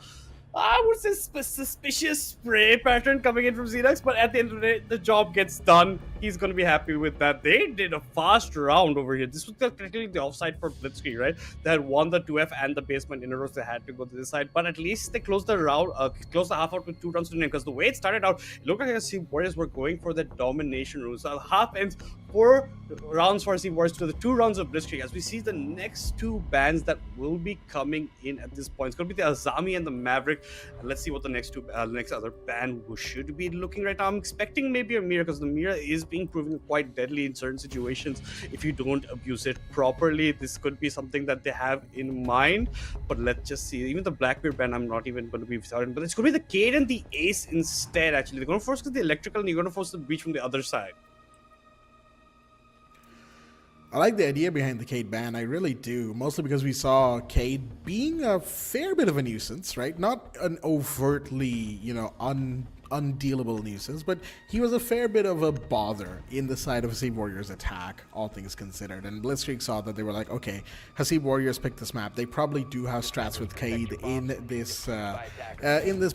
I would say suspicious spray pattern coming in from Zedux, but at the end of the day, the job gets done. He's going to be happy with that. They did a fast round over here. This was technically the offside for Blitzkrieg, right? They had won the 2F and the basement in a row, so they had to go to this side. But at least they closed the round, closed the half out with 2 rounds to name, because the way it started out, it looked like Hasib Warriors were going for the domination rule. So half ends 4 rounds for Hasib Warriors to the 2 rounds of Blitzkrieg, as we see the next 2 bans that will be coming in at this point. It's going to be the Azami and the Maverick. And let's see what the next other ban should be looking right now. I'm expecting maybe a Mira, because the Mira is being proven quite deadly in certain situations if you don't abuse it properly. This could be something that they have in mind, but let's just see. Even the Blackbeard ban, I'm not even going to be certain, but it's going to be the Cade and the Ace instead. Actually, they're going to force the electrical, and you're going to force the breach from the other side. I like the idea behind the Cade ban, I really do, mostly because we saw Cade being a fair bit of a nuisance, right? Not an overtly, undealable nuisance, but he was a fair bit of a bother in the side of Hasib Warriors attack, all things considered. And Blitzkrieg saw that. They were like, okay, Hasib Warriors picked this map. They probably do have strats with Cade in this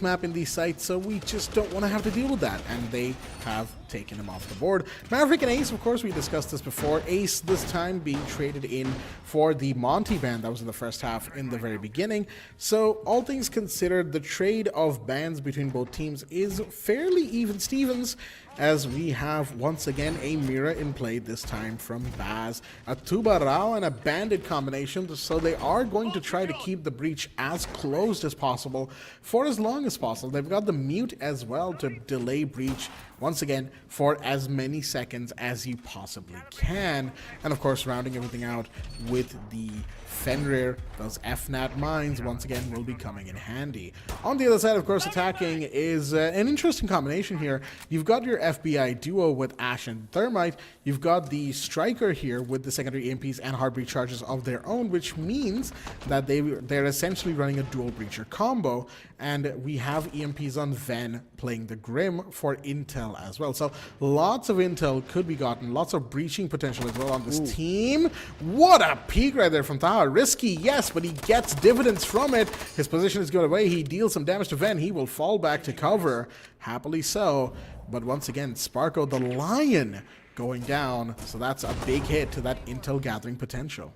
map, in these sites, so we just don't want to have to deal with that. And they have taken him off the board. Maverick and Ace, of course, we discussed this before. Ace this time being traded in for the Monty ban that was in the first half in the very beginning. So all things considered, the trade of bans between both teams is fairly even Stevens, as we have once again a Mira in play, this time from Baz. A Tubarao and a Bandit combination, so they are going to try to keep the breach as closed as possible for as long as possible. They've got the mute as well to delay breach once again for as many seconds as you possibly can. And of course, rounding everything out with the Fenrir, those FNAT mines once again will be coming in handy. On the other side, of course, attacking is an interesting combination here. You've got your FBI duo with Ash and Thermite. You've got the Striker here with the secondary EMPs and hard breach charges of their own, which means that they're essentially running a dual breacher combo. And we have EMPs on Ven playing the Grim for intel as well. So lots of intel could be gotten, lots of breaching potential as well on this team. What a peek right there from Taha. Risky, yes, but he gets dividends from it. His position is good away. He deals some damage to Ven. He will fall back to cover. Happily so. But once again, Sparko the Lion going down. So that's a big hit to that intel gathering potential.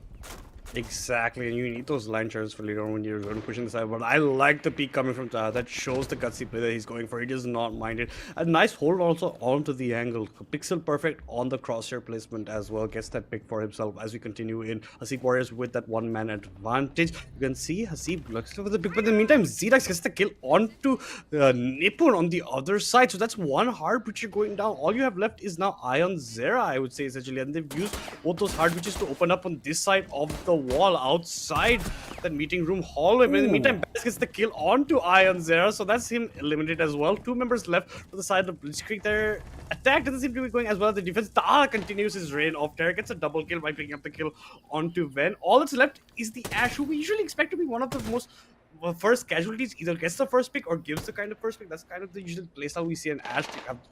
Exactly, and you need those line charges for later on when you're pushing the side. But I like the peak coming from Taha. That shows the gutsy play that he's going for. He does not mind it. A nice hold also onto the angle. Pixel perfect on the crosshair placement as well. Gets that pick for himself as we continue in. Hasib Warriors with that one-man advantage. You can see Hasib looks over the pick, but in the meantime, Zedux gets the kill onto Nipun on the other side. So that's one hard breacher going down. All you have left is now Ion Zera, I would say, essentially. And they've used both those hard breaches to open up on this side of the wall outside that meeting room hallway. But in the meantime, Baz gets the kill onto Ion Zera, so that's him eliminated as well. 2 members left for the side of Blitzkrieg. Their attack doesn't seem to be going as well as the defense. Taha continues his reign of terror, gets a double kill by picking up the kill onto Ven. All that's left is the Ash, who we usually expect to be one of the most first casualties, either gets the first pick or gives the kind of first pick. That's kind of the usual playstyle we see in Ash.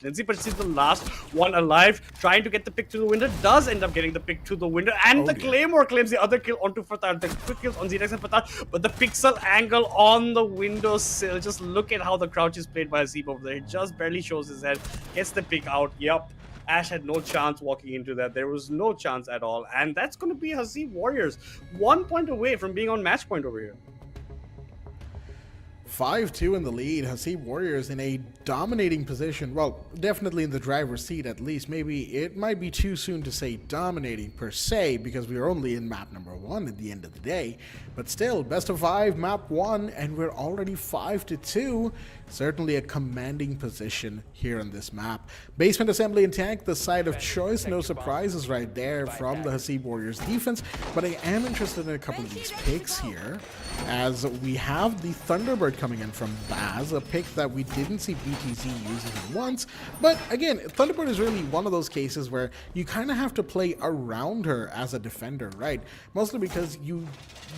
Lindsay, but she's the last one alive, trying to get the pick to the window, does end up getting the pick to the window, and the Claymore claims the other kill onto Fatar. The quick kills on Zdax and Fatar, but the pixel angle on the windowsill, just look at how the crouch is played by Hasib over there. It just barely shows his head, gets the pick out. Yep. Ash had no chance walking into that. There was no chance at all. And that's going to be Hasib Warriors 1 point away from being on match point over here. 5-2 in the lead. Hasib Warriors in a dominating position. Well, definitely in the driver's seat at least. Maybe it might be too soon to say dominating per se, because we are only in map number 1 at the end of the day. But still, best of 5, map 1, and we're already 5-2. Certainly a commanding position here on this map. Basement assembly and tank, the side of choice. No surprises right there from the Hasib Warriors defense. But I am interested in a couple of these picks here, as we have the Thunderbird coming in from Baz, a pick that we didn't see BTZ using once. But again, Thunderbird is really one of those cases where you kind of have to play around her as a defender, right? Mostly because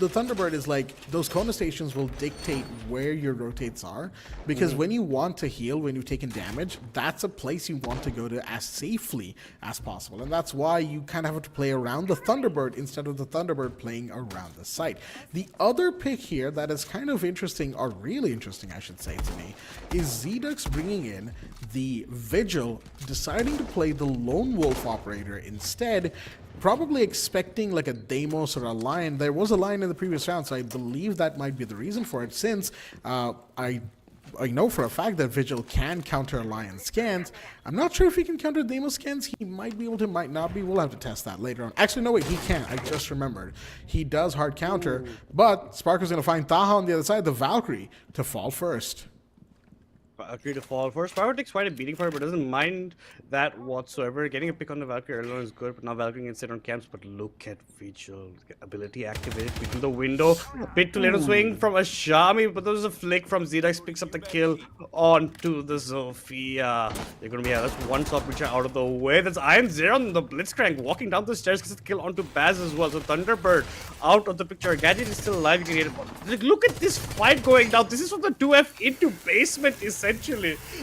the Thunderbird is like, those Kona stations will dictate where your rotates are, because when you want to heal, when you've taken damage, that's a place you want to go to as safely as possible. And that's why you kind of have to play around the Thunderbird instead of the Thunderbird playing around the site. The other pick here that is kind of interesting, or really interesting I should say to me, is Zdax bringing in the Vigil, deciding to play the Lone Wolf Operator instead, probably expecting like a Deimos or a Lion. There was a Lion in the previous round, so I believe that might be the reason for it, since I know for a fact that Vigil can counter Lion scans. I'm not sure if he can counter Deimos scans. He might be able to, might not be. We'll have to test that later on. Actually, no, wait, he can. I just remembered. He does hard counter, but Sparker's going to find Taha on the other side, the Valkyrie, to fall first. Valkyrie to fall first. Power takes quite a beating for it, but doesn't mind that whatsoever. Getting a pick on the Valkyrie earlier is good, but now Valkyrie can sit on camps. But look at Vigil. Ability activated between the window. Bit too late swing from a Shami, but there was a flick from Zdax. Picks up the kill onto the Zofia. They're going to be, that's one stop breacher out of the way. That's Iron Zero on the Blitzkrieg walking down the stairs. Gets the kill onto Baz as well. So Thunderbird out of the picture. Gadget is still alive. You can hit it. Look at this fight going down. This is from the 2F into basement, essentially.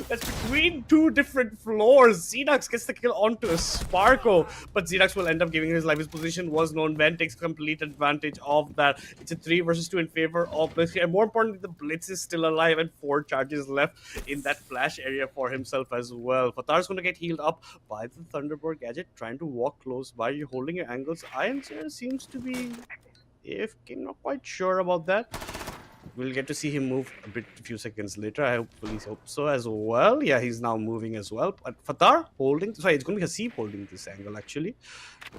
That's between two different floors. Zdax gets the kill onto a Sparko, but Zdax will end up giving his life. His position was known. Ben takes complete advantage of that. It's a 3 versus 2 in favor of Blitzkrieg, and more importantly, the Blitz is still alive and 4 charges left in that flash area for himself as well. Fatar's going to get healed up by the Thunderbird Gadget, trying to walk close by. You holding your angles. Iron Zero seems to be, if I'm not quite sure about that. We'll get to see him move a few seconds later. I hopefully hope so as well. Yeah, he's now moving as well. But Fatar holding, sorry, it's going to be Hasib holding this angle actually.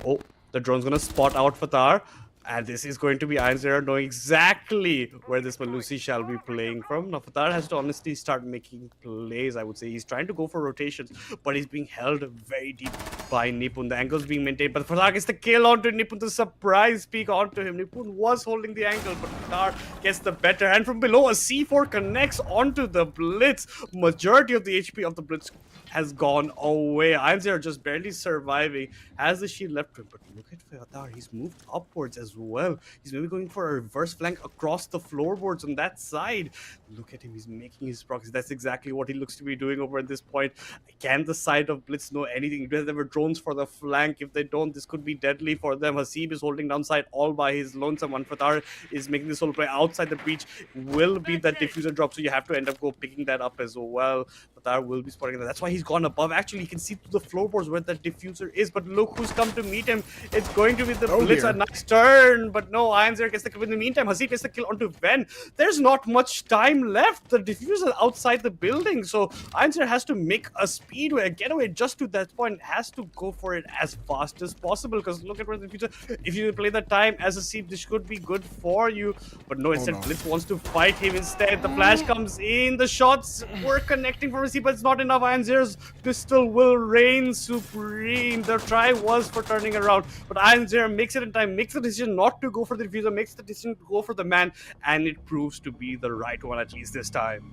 Oh, the drone's going to spot out Fatar. And this is going to be Iron Zero knowing exactly where this Malusi shall be playing from. Now, Fatar has to honestly start making plays, I would say. He's trying to go for rotations, but he's being held very deep by Nipun. The angle's being maintained, but Fatar gets the kill onto Nipun. The surprise peek onto him. Nipun was holding the angle, but Fatar gets the better. And from below, a C4 connects onto the Blitz. Majority of the HP of the Blitz has gone away. Iron Zero just barely surviving. Has the shield left to him, but look at Fatar. He's moved upwards as well. He's maybe going for a reverse flank across the floorboards on that side. Look at him. He's making his proxy. That's exactly what he looks to be doing over at this point. Can the side of Blitz know anything? Do they have drones for the flank? If they don't, this could be deadly for them. Hasib is holding down side all by his lonesome one. Fatar is making this whole play outside the breach. Will be that diffuser drop, so you have to end up picking that up as well. Fatar will be spotting that. That's why he's gone above. Actually, you can see through the floorboards where that diffuser is, but look who's come to meet him. It's going to be the Blitz. A nice turn, but no, Iron Zero gets the kill. In the meantime, Hasib gets the kill onto Ven. There's not much time left. The diffuser is outside the building, so Iron Zero has to make a speedway, a getaway just to that point. Has to go for it as fast as possible, because look at where the diffuser, if you play the time as Hasib, this could be good for you, but no, instead Blitz wants to fight him instead. The flash comes in, the shots were connecting from Hasib, but it's not enough. Iron Zero's pistol will reign supreme. The try was for turning around, but Iron Zero makes it in time, makes the decision not to go for the diffuser, makes the decision to go for the man, and it proves to be the right one, at least this time.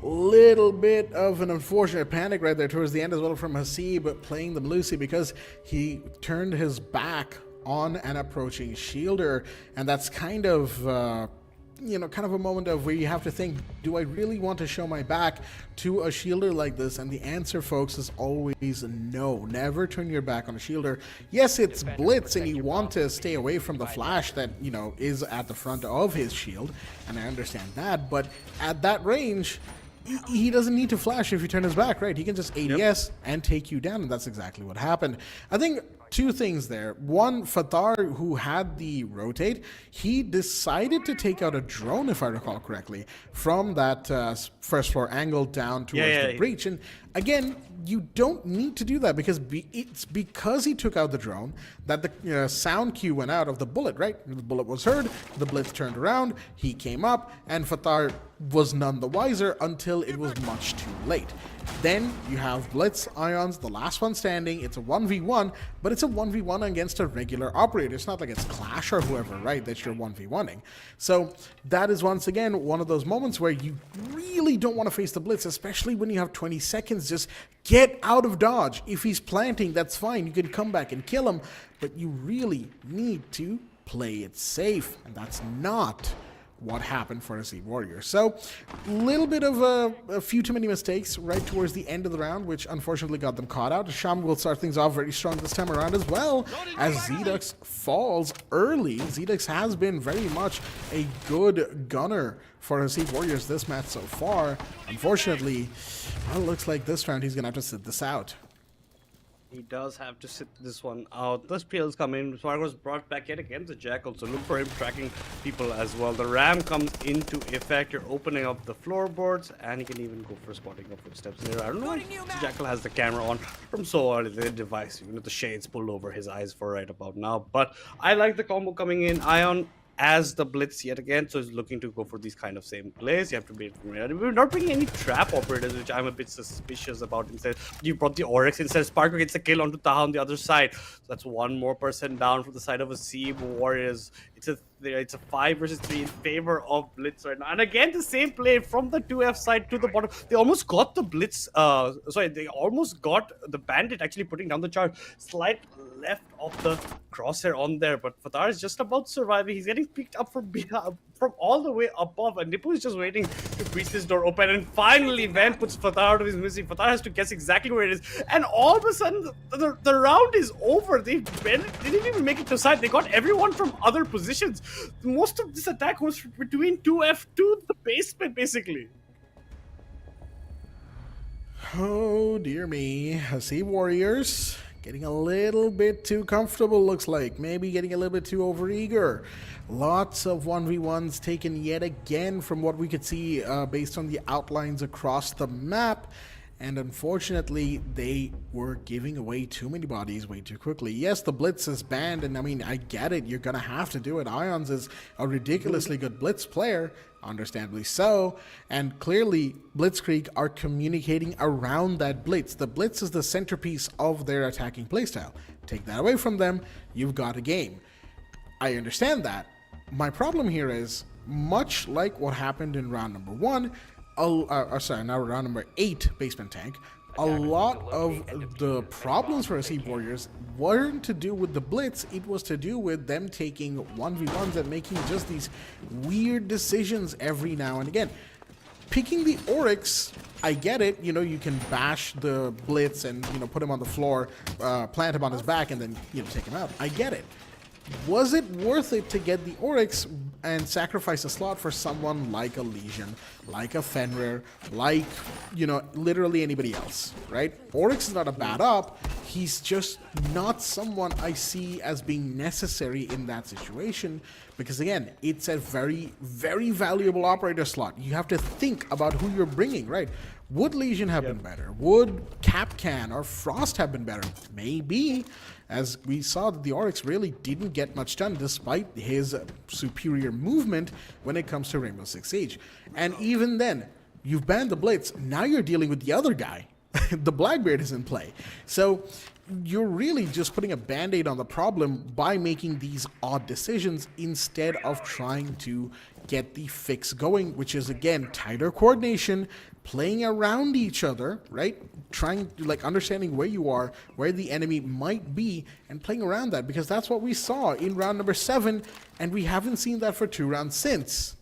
Little bit of an unfortunate panic right there towards the end as well from Hasib playing the Malusi, because he turned his back on an approaching shielder, and that's kind of kind of a moment of where you have to think, do I really want to show my back to a shielder like this? And the answer, folks, is always no. Never turn your back on a shielder. Yes, it's Blitz, and you want to stay away from the flash that, is at the front of his shield, and I understand that, but at that range, he doesn't need to flash if you turn his back, right? He can just ADS and take you down, and that's exactly what happened. I think two things there. One, Fatar, who had the rotate, he decided to take out a drone, if I recall correctly, from that first floor angle down towards the breach. And again, you don't need to do that because it's because he took out the drone that the sound cue went out of the bullet, right? The bullet was heard, the Blitz turned around, he came up, and Fatar was none the wiser until it was much too late. Then you have Blitz, Ions, the last one standing. It's a 1v1, but it's a 1v1 against a regular operator. It's not like it's Clash or whoever, right, that you're 1v1ing. So that is once again one of those moments where you really don't want to face the Blitz, especially when you have 20 seconds. Just get out of dodge. If he's planting, that's fine. You can come back and kill him, but you really need to play it safe, and that's not what happened for Hasib Warriors. So, a little bit of a few too many mistakes right towards the end of the round, which unfortunately got them caught out. Sham will start things off very strong this time around as well, as Zedux falls early. Zedux has been very much a good gunner for Hasib Warriors this match so far. Unfortunately, well, it looks like this round he's going to have to sit this out. He does have to sit this one out. The spells come in. Swargo's brought back yet again. The Jackal, so look for him tracking people as well. The Ram comes into effect. You're opening up the floorboards, and he can even go for spotting of footsteps in there. I don't know if the Jackal has the camera on from so early. The device, even with the shades pulled over his eyes for right about now. But I like the combo coming in. Ion as the Blitz yet again, so he's looking to go for these kind of same plays. You have to be ready. We're not bringing any trap operators, which I'm a bit suspicious about. Instead, you brought the Oryx instead. Sparker gets a kill onto Taha on the other side. So that's one more person down from the side of Hasib Warriors. It's a 5 versus 3 in favor of Blitz right now. And again, the same play from the 2F side to the bottom. They almost got the Blitz, they almost got the Bandit actually putting down the charge. Slight left of the crosshair on there, but Fatar is just about surviving. He's getting picked up from all the way above, and Nipu is just waiting to breach this door open, and finally Van puts Fatar out of his misery. Fatar has to guess exactly where it is, and all of a sudden the round is over. They didn't even make it to side. They got everyone from other positions. Most of this attack was between 2F to the basement, basically. Oh dear me, Hasib Warriors getting a little bit too comfortable, looks like. Maybe getting a little bit too overeager. Lots of 1v1s taken yet again from what we could see based on the outlines across the map. And unfortunately, they were giving away too many bodies way too quickly. Yes, the Blitz is banned, and I mean, I get it. You're going to have to do it. Ions is a ridiculously good Blitz player, understandably so. And clearly, Blitzkrieg are communicating around that Blitz. The Blitz is the centerpiece of their attacking playstyle. Take that away from them, you've got a game. I understand that. My problem here is, much like what happened in round number 1, now round number 8 basement tank, a lot of the problems for Hasib Warriors weren't to do with the Blitz, it was to do with them taking 1v1s and making just these weird decisions every now and again. Picking the Oryx, I get it, you can bash the Blitz and, put him on the floor, plant him on his back and then, take him out. I get it. Was it worth it to get the Oryx and sacrifice a slot for someone like a Legion, like a Fenrir, like, literally anybody else, right? Oryx is not a bad up. He's just not someone I see as being necessary in that situation because, again, it's a very, very valuable operator slot. You have to think about who you're bringing, right? Would Legion have been better? Would Capcan or Frost have been better? Maybe, as we saw that the Oryx really didn't get much done despite his superior movement when it comes to Rainbow Six Siege. And even then, you've banned the Blitz, now you're dealing with the other guy. The Blackbeard is in play. So you're really just putting a band-aid on the problem by making these odd decisions instead of trying to get the fix going, which is, again, tighter coordination, playing around each other, right? Trying to, understanding where you are, where the enemy might be, and playing around that, because that's what we saw in round number 7, and we haven't seen that for 2 rounds since.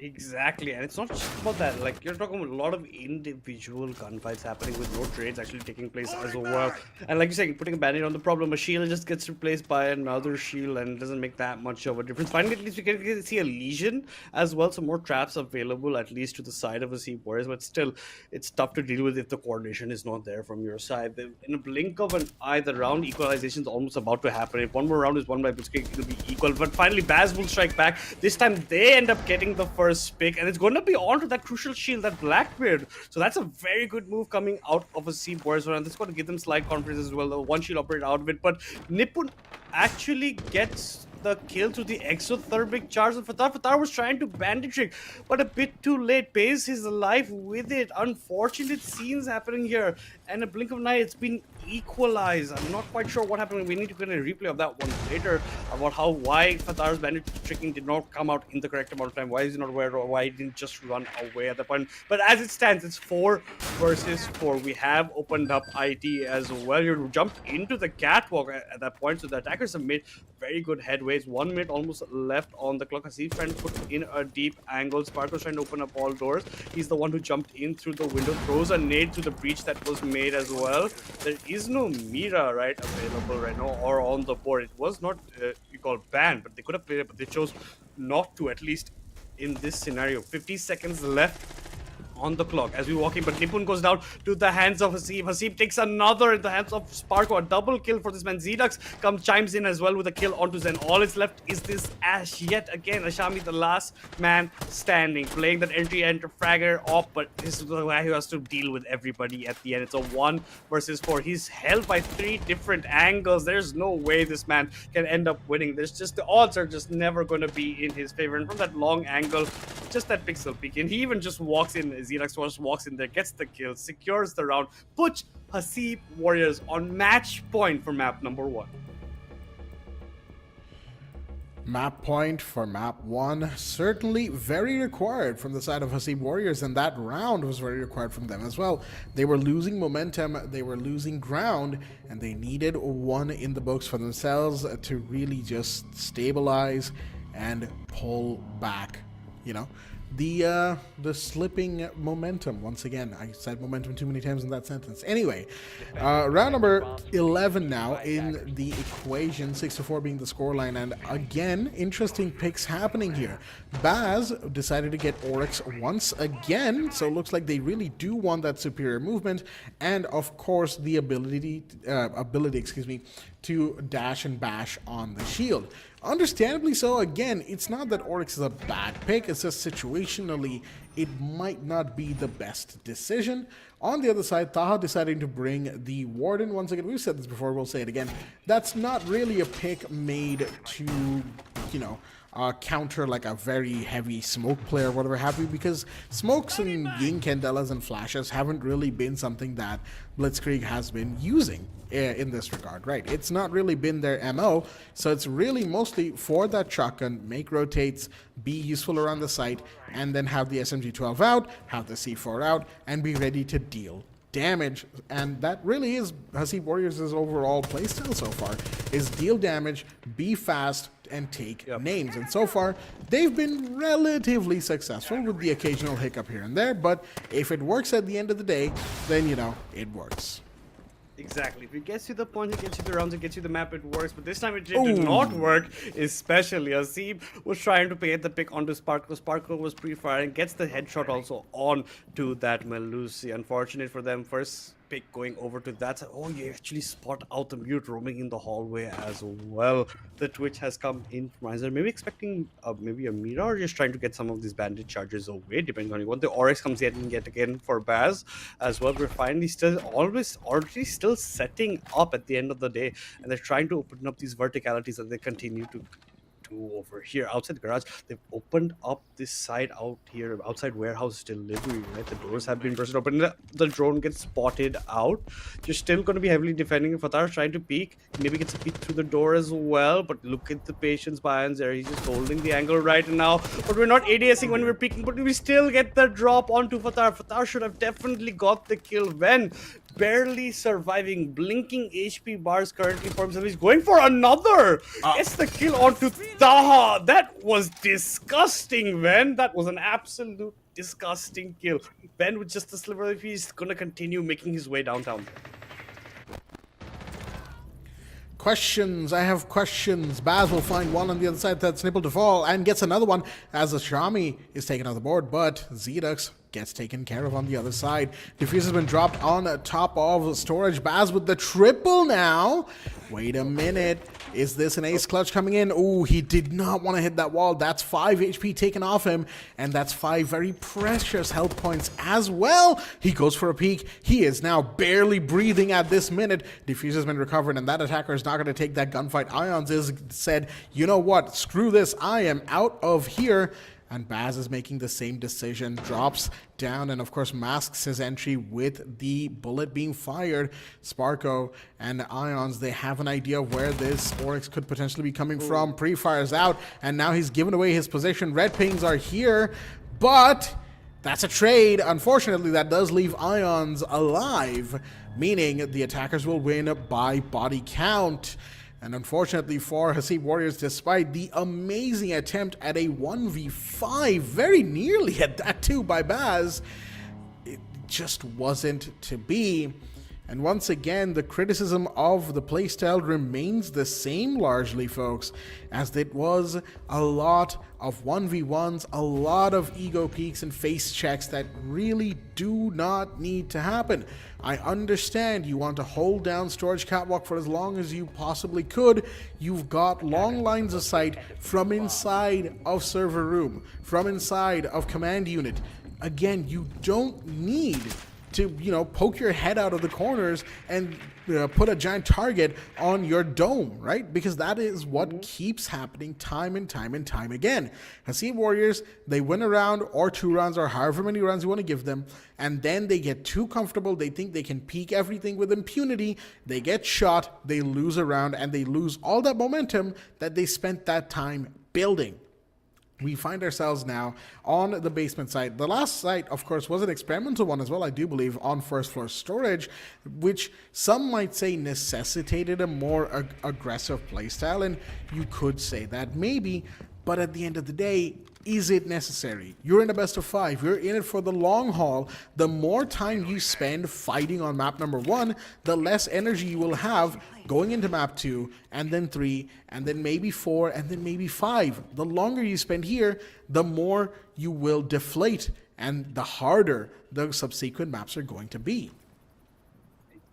Exactly, and it's not just about that. Like, you're talking about a lot of individual gunfights happening with no trades actually taking place as well. And like you're saying, putting a bandit on the problem, a shield just gets replaced by another shield and it doesn't make that much of a difference. Finally, at least we can see a Legion as well, some more traps available at least to the side of a Sea Warriors, but still, it's tough to deal with if the coordination is not there from your side. In a blink of an eye, the round equalization is almost about to happen. If one more round is won by Blitzkrieg, it'll be equal. But finally, Baz will strike back. This time, they end up getting the first pick, and it's going to be onto that crucial shield, that Blackbeard. So that's a very good move coming out of a Sea Warriors, and that's going to give them slight confidence as well. The one shield operate out of it, but Nippon actually gets the kill through the exothermic charge of Fatar. Fatar was trying to bandit trick, but a bit too late. Pays his life with it. Unfortunate scenes happening here, and a blink of an eye, it's been equalized. I'm not quite sure what happened. We need to get a replay of that one later about why Fatar's bandit tricking did not come out in the correct amount of time. Why is he not aware, or why he didn't just run away at the point? But as it stands, it's 4 versus 4. We have opened up IT as well. You jumped into the catwalk at that point, so the attackers have made very good headways. 1 minute almost left on the clock. Hasib trying to put in a deep angle. Sparkle's trying to open up all doors. He's the one who jumped in through the window, throws a nade through the breach that was made as well. There is no Mira, right, available right now or on the board. It was not, you call banned, but they could have played it, but they chose not to, at least in this scenario. 50 seconds left on the clock as we walk in, but Nippon goes down to the hands of Hasib. Hasib takes another in the hands of Sparko. A double kill for this man. Zedux chimes in as well with a kill onto Zen. All is left is this Ash yet again. Ashami, the last man standing, playing that enter fragger off, but this is the guy who has to deal with everybody at the end. It's a 1 versus 4. He's held by 3 different angles. There's no way this man can end up winning. There's just, the odds are just never going to be in his favor. And from that long angle, just that pixel peek, and he even just walks in. Xerox walks in there, gets the kill, secures the round, puts Hasib Warriors on match point for map number 1. Map point for map 1, certainly very required from the side of Hasib Warriors, and that round was very required from them as well. They were losing momentum, they were losing ground, and they needed 1 in the books for themselves to really just stabilize and pull back, you know. The slipping momentum. Once again, I said momentum too many times in that sentence. Anyway, round number 11 now in the equation, 6-4 being the scoreline, and again, interesting picks happening here. Baz decided to get Oryx once again, so it looks like they really do want that superior movement, and of course the ability, to dash and bash on the shield. Understandably so. Again, it's not that Oryx is a bad pick, it's just situationally it might not be the best decision. On the other side, Taha deciding to bring the Warden. Once again, we've said this before, we'll say it again. That's not really a pick made to, you know, counter like a very heavy smoke player or whatever have you, because smokes and Ying Candelas and flashes haven't really been something that Blitzkrieg has been using in this regard, right? It's not really been their MO, so it's really mostly for that shotgun, make rotates, be useful around the site, and then have the SMG-12 out, have the C4 out, and be ready to deal damage. And that really is Hasib Warriors' overall playstyle so far, is deal damage, be fast, and take names. And so far, they've been relatively successful with the occasional hiccup here and there, but if it works at the end of the day, then, you know, it works. Exactly. If it gets you the point, it gets you the rounds, it gets you the map, it works. But this time it did not work, especially Hasib was trying to pay the pick onto Sparkle. Sparkle was pre-firing, gets the headshot also on to that Melusi. Unfortunate for them. First pick going over to that side. Oh, you actually spot out the mute roaming in the hallway as well. The Twitch has come in from Heiser. Maybe expecting maybe a Mira, or just trying to get some of these bandit charges away, depending on what the Oryx comes in and get again for Baz as well. We're finally still already still setting up at the end of the day, and they're trying to open up these verticalities that they continue to over here outside the garage. They've opened up this side out here, outside warehouse delivery, right? The doors have been burst open. The drone gets spotted out. You're still going to be heavily defending. Fatar's trying to peek, maybe gets a peek through the door as well, but look at the patience by there. He's just holding the angle right now, but we're not ADSing when we're peeking, but we still get the drop onto Fatar. Fatar should have definitely got the kill when barely surviving, blinking HP bars currently for himself. He's going for another. Gets the kill onto Taha, that was disgusting, man. That was an absolute disgusting kill. Ben with just a sliver of he's gonna continue making his way downtown. Questions. I have questions. Baz will find one on the other side that's nibbled to fall and gets another one as Ashami is taken off the board, but Zedux gets taken care of on the other side. Diffuse has been dropped on top of storage. Baz with the triple now. Wait a minute. Is this an ace clutch coming in? Ooh, he did not want to hit that wall. That's 5 HP taken off him, and that's 5 very precious health points as well. He goes for a peek. He is now barely breathing at this minute. Diffuse has been recovered, and that attacker is not going to take that gunfight. Ions is said, you know what? Screw this. I am out of here. And Baz is making the same decision, drops down, and of course masks his entry with the bullet being fired. Sparko and Ions, they have an idea of where this Oryx could potentially be coming from. Pre-fires out, and now he's given away his position. Red pings are here, but that's a trade. Unfortunately, that does leave Ions alive, meaning the attackers will win by body count. And unfortunately for Hasib Warriors, despite the amazing attempt at a 1v5, very nearly at that too by Baz, it just wasn't to be. And once again, the criticism of the playstyle remains the same largely, folks, as it was a lot of 1v1s, a lot of ego peaks and face checks that really do not need to happen. I understand you want to hold down Storage Catwalk for as long as you possibly could. You've got long lines of sight from inside of server room, from inside of command unit. Again, you don't need to, poke your head out of the corners and put a giant target on your dome, right? Because that is what keeps happening time and time and time again. Hasib Warriors, they win a round or 2 rounds or however many rounds you want to give them, and then they get too comfortable. They think they can peek everything with impunity. They get shot, they lose a round, and they lose all that momentum that they spent that time building. We find ourselves now on the basement site. The last site, of course, was an experimental one as well, I do believe, on first floor storage, which some might say necessitated a more aggressive playstyle, and you could say that maybe, but at the end of the day, is it necessary? You're in a best of 5. You're in it for the long haul. The more time you spend fighting on map number 1, the less energy you will have going into map 2, and then 3, and then maybe 4, and then maybe 5. The longer you spend here, the more you will deflate, and the harder the subsequent maps are going to be.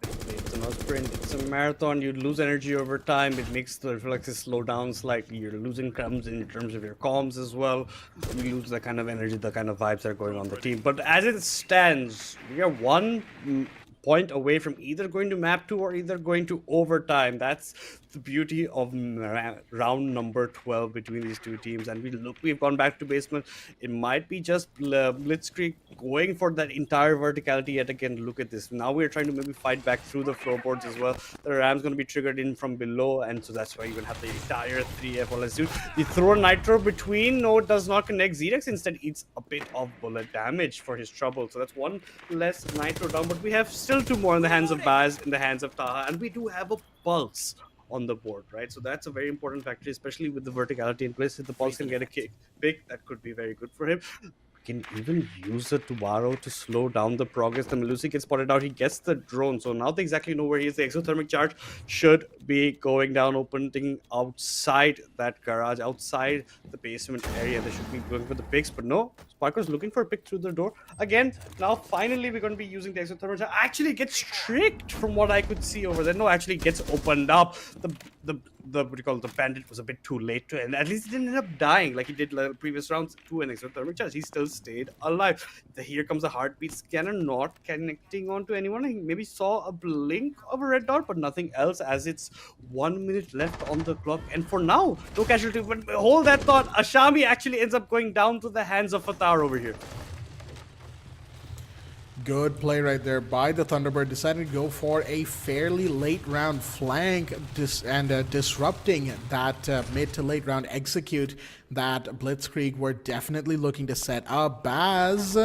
It's not a sprint, it's a marathon. You lose energy over time. It makes the reflexes slow down slightly. You're losing comms in terms of your comms as well. You lose the kind of energy, the kind of vibes that are going on the team. But as it stands, we are 1 point away from either going to map 2 or either going to overtime. That's the beauty of round number 12 between these two teams. And we've gone back to basement. It might be just Blitzkrieg going for that entire verticality yet again. Look at this. Now we're trying to maybe fight back through the floorboards as well. The ram's going to be triggered in from below, and so that's why you're going to have the entire 3F. Well, let's do. You throw a nitro between. No, it does not connect. Zedex instead eats a bit of bullet damage for his trouble. So that's 1 less nitro down, but we have still 2 more in the hands of Baz, in the hands of Taha, and we do have a pulse on the board, right? So that's a very important factor, especially with the verticality in place. If the pulse can get a pick, that could be very good for him. Can even use the Tubarro to slow down the progress. The Melusi gets spotted out. He gets the drone. So now they exactly know where he is. The exothermic charge should be going down, opening outside that garage, outside the basement area. They should be going for the picks, but no. Sparko's looking for a pick through the door. Again, now finally we're going to be using the exothermic charge. Actually gets tricked from what I could see over there. No, actually gets opened up. The bandit was a bit too late to end. At least he didn't end up dying like he did like previous rounds to an exothermic charge. He still stayed alive. Here comes a heartbeat scanner, not connecting onto anyone. He maybe saw a blink of a red dot, but nothing else, as it's 1 minute left on the clock. And for now, no casualty. But hold that thought. Ashami actually ends up going down to the hands of Fatar over here. Good play right there by the Thunderbird. Decided to go for a fairly late round flank and disrupting that mid to late round execute that Blitzkrieg were definitely looking to set up. Baz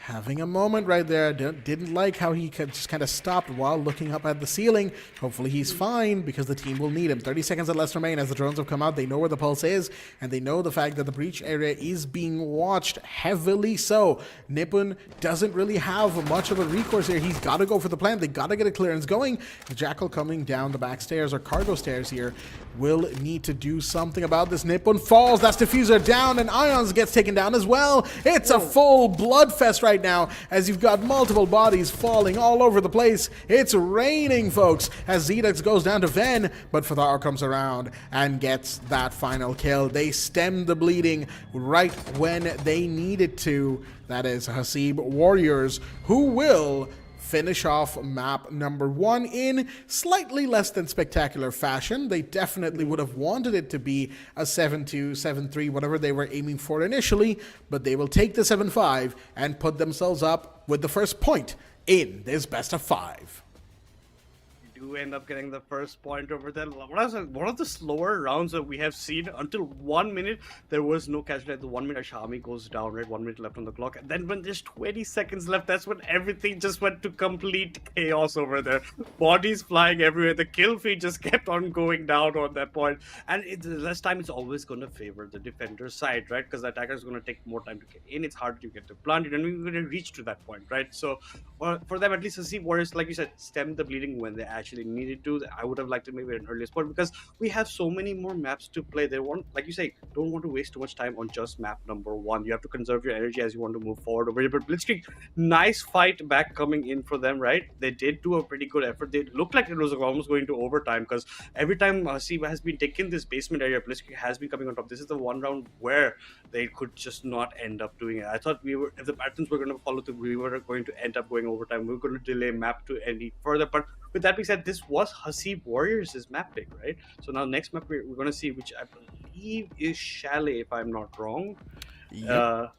having a moment right there. Didn't like how he just kind of stopped while looking up at the ceiling. Hopefully he's fine because the team will need him. 30 seconds or less remain as the drones have come out. They know where the pulse is, and they know the fact that the breach area is being watched heavily so. Nippon doesn't really have much of a recourse here. He's got to go for the plant. They got to get a clearance going. The Jackal coming down the back stairs or cargo stairs here will need to do something about this. Nippon falls. That's Diffuser down, and Ions gets taken down as well. It's a full bloodfest right now as you've got multiple bodies falling all over the place. It's raining, folks, as Zedex goes down to Ven, but Fadar comes around and gets that final kill. They stem the bleeding right when they needed to. That is Hasib Warriors, who will finish off map number 1 in slightly less than spectacular fashion. They definitely would have wanted it to be a 7-2, 7-3, whatever they were aiming for initially, but they will take the 7-5 and put themselves up with the first point in this best of 5. Do end up getting the first point over there. One of the slower rounds that we have seen. Until 1 minute, there was no casualty. At the 1 minute, Shami goes down, right? 1 minute left on the clock. And then when there's 20 seconds left, that's when everything just went to complete chaos over there. Bodies flying everywhere. The kill feed just kept on going down on that point. And the less time, it's always going to favor the defender's side, right? Because the attacker is going to take more time to get in. It's harder to get to plant it, and we're going to reach to that point, right? So for them, at least, to see Warriors, like you said, stem the bleeding when they actually needed to. I would have liked it maybe at an earlier spot because we have so many more maps to play. They want, like you say, don't want to waste too much time on just map number 1. You have to conserve your energy as you want to move forward over here. But Blitzkrieg, nice fight back coming in for them, right? They did do a pretty good effort. They looked like it was almost going to overtime because every time Hasib has been taking this basement area, Blitzkrieg has been coming on top. This is the one round where they could just not end up doing it. I thought if the patterns were going to follow through, we were going to end up going overtime. We were going to delay map to any further. But with that being said, this was Hasib Warriors' map pick, right? So now next map we're going to see, which I believe is Chalet, if I'm not wrong. Yep.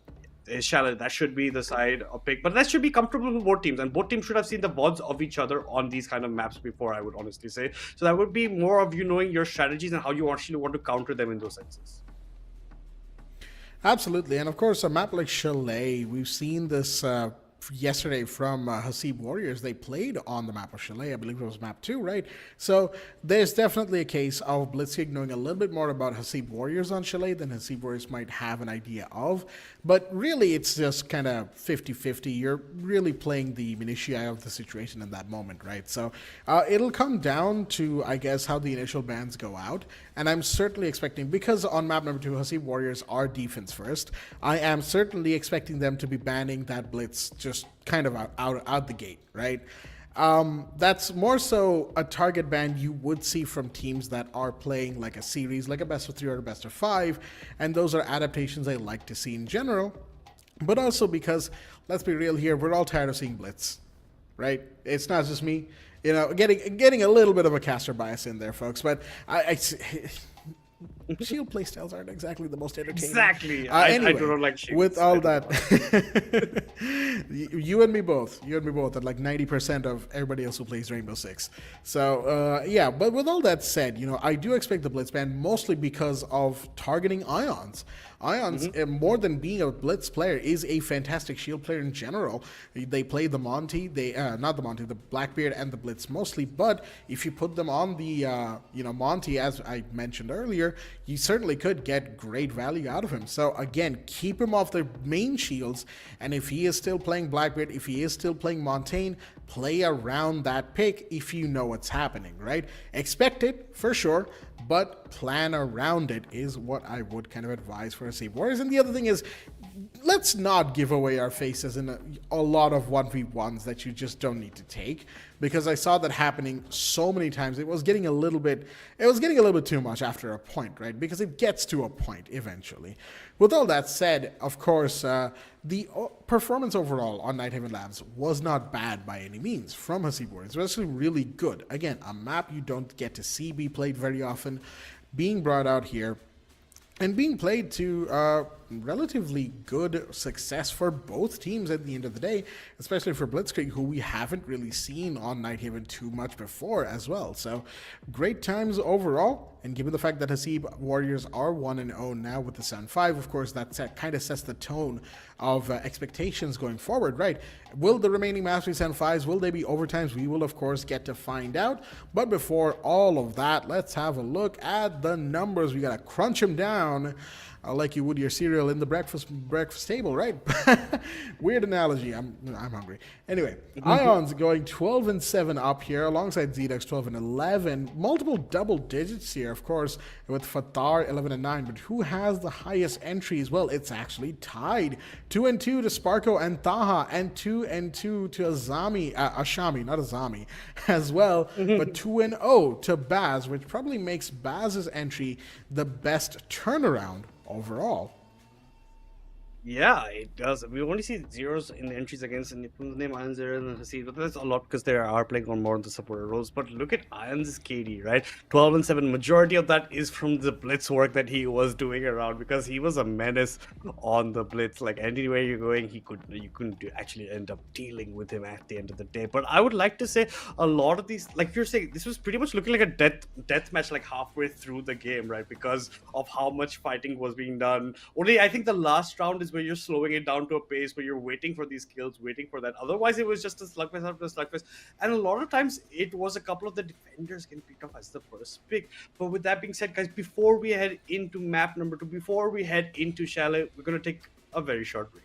Chalet, that should be the side of pick, but that should be comfortable with both teams, and both teams should have seen the VODs of each other on these kind of maps before, I would honestly say. So that would be more of you knowing your strategies and how you actually want to counter them in those senses. Absolutely, and of course a map like Chalet, we've seen this yesterday from Hasib Warriors. They played on the map of Chalet. I believe it was map 2, right? So there's definitely a case of Blitzkrieg knowing a little bit more about Hasib Warriors on Chalet than Hasib Warriors might have an idea of. But really, it's just kind of 50-50. You're really playing the minutiae of the situation in that moment, right? So it'll come down to, I guess, how the initial bans go out. And I'm certainly expecting, because on map number 2, Hasib Warriors are defense first, I am certainly expecting them to be banning that Blitz just kind of out the gate, right? That's more so a target ban you would see from teams that are playing like a series, like a best of 3 or a best of 5, and those are adaptations I like to see in general, but also because, let's be real here, we're all tired of seeing Blitz, right? It's not just me, you know, getting a little bit of a caster bias in there, folks, but shield playstyles aren't exactly the most entertaining. Exactly. Anyway, I do not like shields. with all that, you and me both at like 90% of everybody else who plays Rainbow Six. So yeah, but with all that said, you know, I do expect the Blitz ban mostly because of targeting Ions. Ions, more than being a Blitz player, is a fantastic shield player in general. They play the Monty, not the Monty, the Blackbeard and the Blitz mostly, but if you put them on the, Monty, as I mentioned earlier, you certainly could get great value out of him. So again, keep him off the main shields, and if he is still playing Blackbeard, if he is still playing Montaigne, play around that pick if you know what's happening, right? Expect it, for sure, but plan around it is what I would kind of advise for Hasib Warriors. And the other thing is, let's not give away our faces in a lot of 1v1s that you just don't need to take, because I saw that happening so many times. It was getting a little bit too much after a point, right? Because it gets to a point eventually. With all that said, of course, the performance overall on Nighthaven Labs was not bad by any means from Hasib Warriors. It was actually really good. Again, a map you don't get to see be played very often, being brought out here and being played to relatively good success for both teams at the end of the day, especially for Blitzkrieg, who we haven't really seen on Nighthaven too much before as well. So great times overall. And given the fact that Hasib Warriors are 1-0 now with the 7-5, of course, that kind of sets the tone of expectations going forward, right? Will the remaining maps be 7-5s? Will they be overtimes? We will, of course, get to find out. But before all of that, let's have a look at the numbers. We got to crunch them down like you would your cereal in the breakfast table, right? Weird analogy. I'm hungry. Anyway, Ions going 12-7 up here, alongside Zedux 12-11. Multiple double digits here, of course, with Fatar 11-9. But who has the highest entries? Well, it's actually tied. 2-2 to Sparko and Taha, and 2-2 to Ashami, not Azami, as well. But 2-0 to Baz, which probably makes Baz's entry the best turnaround overall. Yeah, it does. We only see zeros in the entries against Nipun's name, Iron Zero and Hasib, but that's a lot because they are playing on more of the supporter roles. But look at Iron's KD, right? 12-7. Majority of that is from the blitz work that he was doing around, because he was a menace on the blitz. Like anywhere you're going, you couldn't actually end up dealing with him at the end of the day. But I would like to say a lot of these, like you're saying, this was pretty much looking like a death match like halfway through the game, right? Because of how much fighting was being done. Only I think the last round is where you're slowing it down to a pace where you're waiting for these kills, waiting for that. Otherwise, it was just a slugfest after a slugfest. And a lot of times, it was a couple of the defenders getting picked off as the first pick. But with that being said, guys, before we head into map number 2, before we head into Chalet, we're going to take a very short break.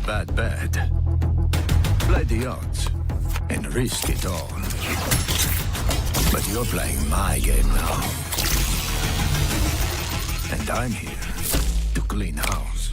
bad. Play the odds and risk it all. But you're playing my game now. And I'm here to clean house.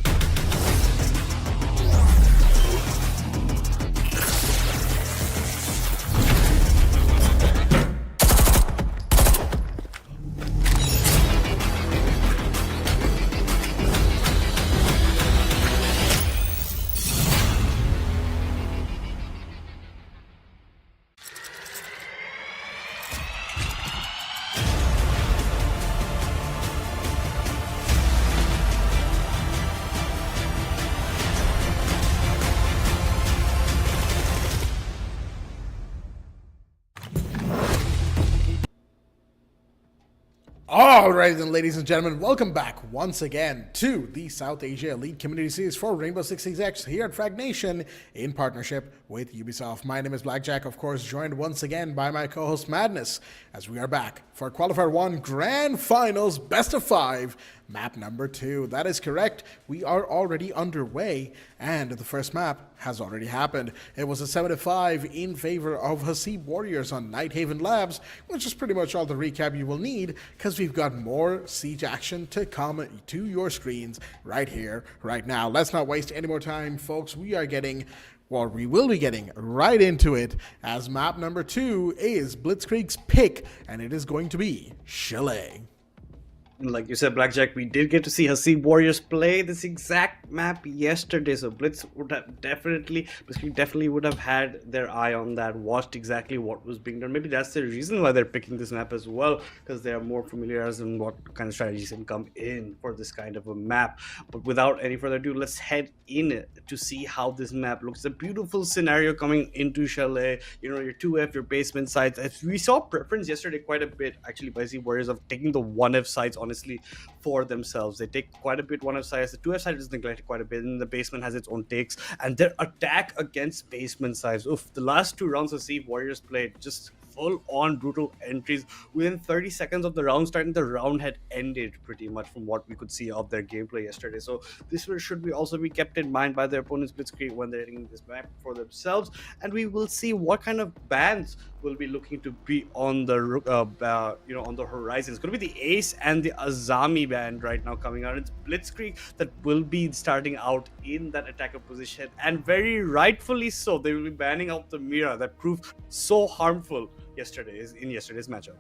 Alright then, ladies and gentlemen, welcome back once again to the South Asia Elite Community Series for Rainbow Six Siege X here at Fragnation in partnership with Ubisoft. My name is Blackjack, of course, joined once again by my co-host Madness as we are back for Qualifier 1 Grand Finals Best of 5 map number 2. That is correct. We are already underway and the first map has already happened. It was a 7-5 in favor of Hasib Warriors on Nighthaven Labs, which is pretty much all the recap you will need because we've got more siege action to come to your screens right here, right now. Let's not waste any more time, folks. We will be getting right into it as map number 2 is Blitzkrieg's pick, and it is going to be Chalet. Like you said, Blackjack, we did get to see Hasib Warriors play this exact map yesterday, so Blitzkrieg definitely would have had their eye on that, watched exactly what was being done. Maybe that's the reason why they're picking this map as well, because they are more familiar as in what kind of strategies can come in for this kind of a map. But without any further ado, let's head in to see how this map looks. It's a beautiful scenario coming into Chalet. You know, your 2F, your basement sites. We saw preference yesterday quite a bit, actually, by Hasib Warriors of taking the 1F sites honestly for themselves. They take quite a bit 1F sides. The 2F side is neglected quite a bit, and the basement has its own takes, and their attack against basement sides, oof, the last 2 rounds Hasib Warriors played, just full-on brutal entries. Within 30 seconds of the round starting, the round had ended pretty much from what we could see of their gameplay yesterday. So this should also be kept in mind by their opponents Blitzkrieg when they're hitting this map for themselves, and we will see what kind of bans will be looking to be on the on the horizon. It's going to be the Ace and the Azami band right now coming out. It's Blitzkrieg that will be starting out in that attacker position, and very rightfully so. They will be banning out the Mira that proved so harmful in yesterday's matchup.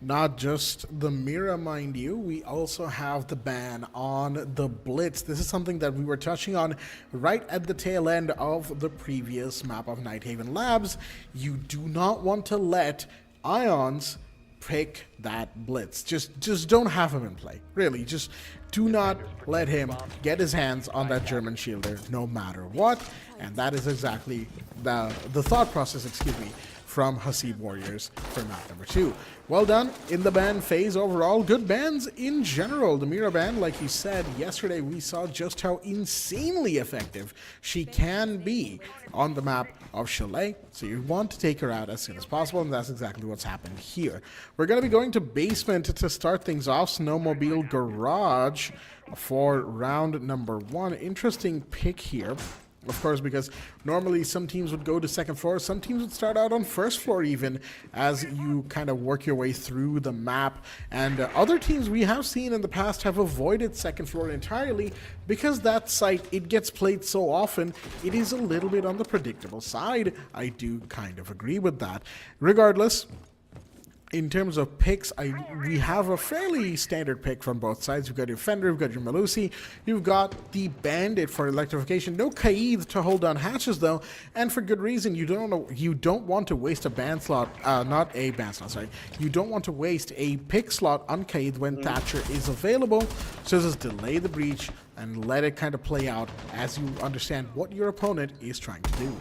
Not just the Mira, mind you, we also have the ban on the Blitz. This is something that we were touching on right at the tail end of the previous map of Nighthaven Labs. You do not want to let Ions pick that Blitz. Just don't have him in play. Really, just do not let him get his hands on that German shielder no matter what. And that is exactly the thought process, from Hasib Warriors for map number 2. Well done in the ban phase overall. Good bans in general. The Mira ban, like you said, yesterday we saw just how insanely effective she can be on the map of Chalet. So you want to take her out as soon as possible, and that's exactly what's happened here. We're going to be going to basement to start things off. Snowmobile Garage for round number 1. Interesting pick here. Of course, because normally some teams would go to second floor, some teams would start out on first floor even as you kind of work your way through the map. And other teams we have seen in the past have avoided second floor entirely because that site, it gets played so often, it is a little bit on the predictable side. I do kind of agree with that. Regardless, in terms of picks, we have a fairly standard pick from both sides. You've got your Fender, you've got your Malusi, you've got the Bandit for electrification. No Kaid to hold down hatches though, and for good reason. You don't want to waste a band slot, You don't want to waste a pick slot on Kaid when Thatcher is available. So just delay the breach and let it kind of play out as you understand what your opponent is trying to do.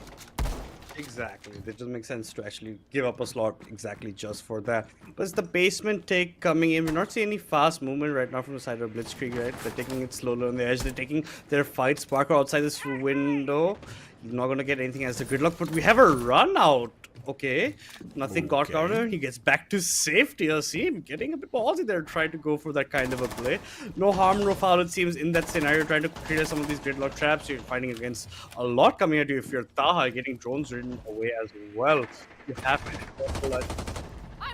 Exactly. It doesn't make sense to actually give up a slot exactly just for that. But it's the basement take coming in. We're not seeing any fast movement right now from the side of Blitzkrieg, right? They're taking it slowly on the edge. They're taking their fight. Sparker outside this window. You're not going to get anything as a gridlock, but we have a run out Okay, nothing got Okay. counter. He gets back to safety. Hasib getting a bit ballsy there, trying to go for that kind of a play. No harm, no foul. It seems in that scenario, trying to clear some of these gridlock traps. You're fighting against a lot coming at you. If you're Taha, getting drones ridden away as well. You have to be careful.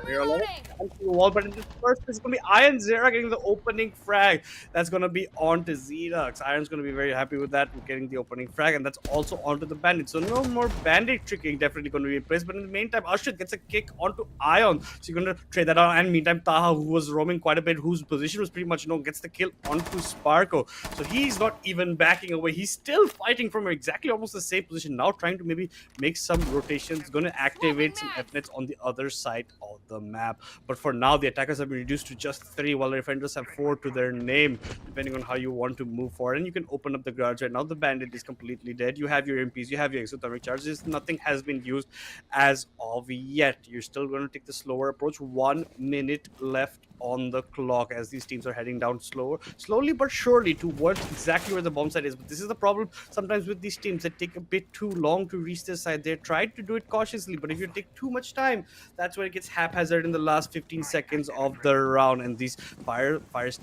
You're a lot of the wall, but in this first, it's going to be Iron Zera getting the opening frag. That's going to be onto Zedux. Iron's going to be very happy with that, with getting the opening frag, and that's also onto the Bandit. So no more Bandit tricking, definitely going to be in place. But in the meantime, Ashit gets a kick onto Ion. So you're going to trade that out. And meantime, Taha, who was roaming quite a bit, whose position was pretty much known, gets the kill onto Sparko. So he's not even backing away. He's still fighting from exactly almost the same position. Now trying to maybe make some rotations, going to activate some F-nets on the other side of the map. But for now, the attackers have been reduced to just 3, while the defenders have 4 to their name, depending on how you want to move forward. And you can open up the garage. Right now, the Bandit is completely dead. You have your MPs, you have your exothermic charges. Nothing has been used as of yet. You're still going to take the slower approach. 1 minute left on the clock as these teams are heading down slowly but surely towards exactly where the bomb site is. But this is the problem sometimes with these teams that take a bit too long to reach this side. They tried to do it cautiously, but if you take too much time, that's when it gets haphazard in the last 15 seconds of the round. And these fireplace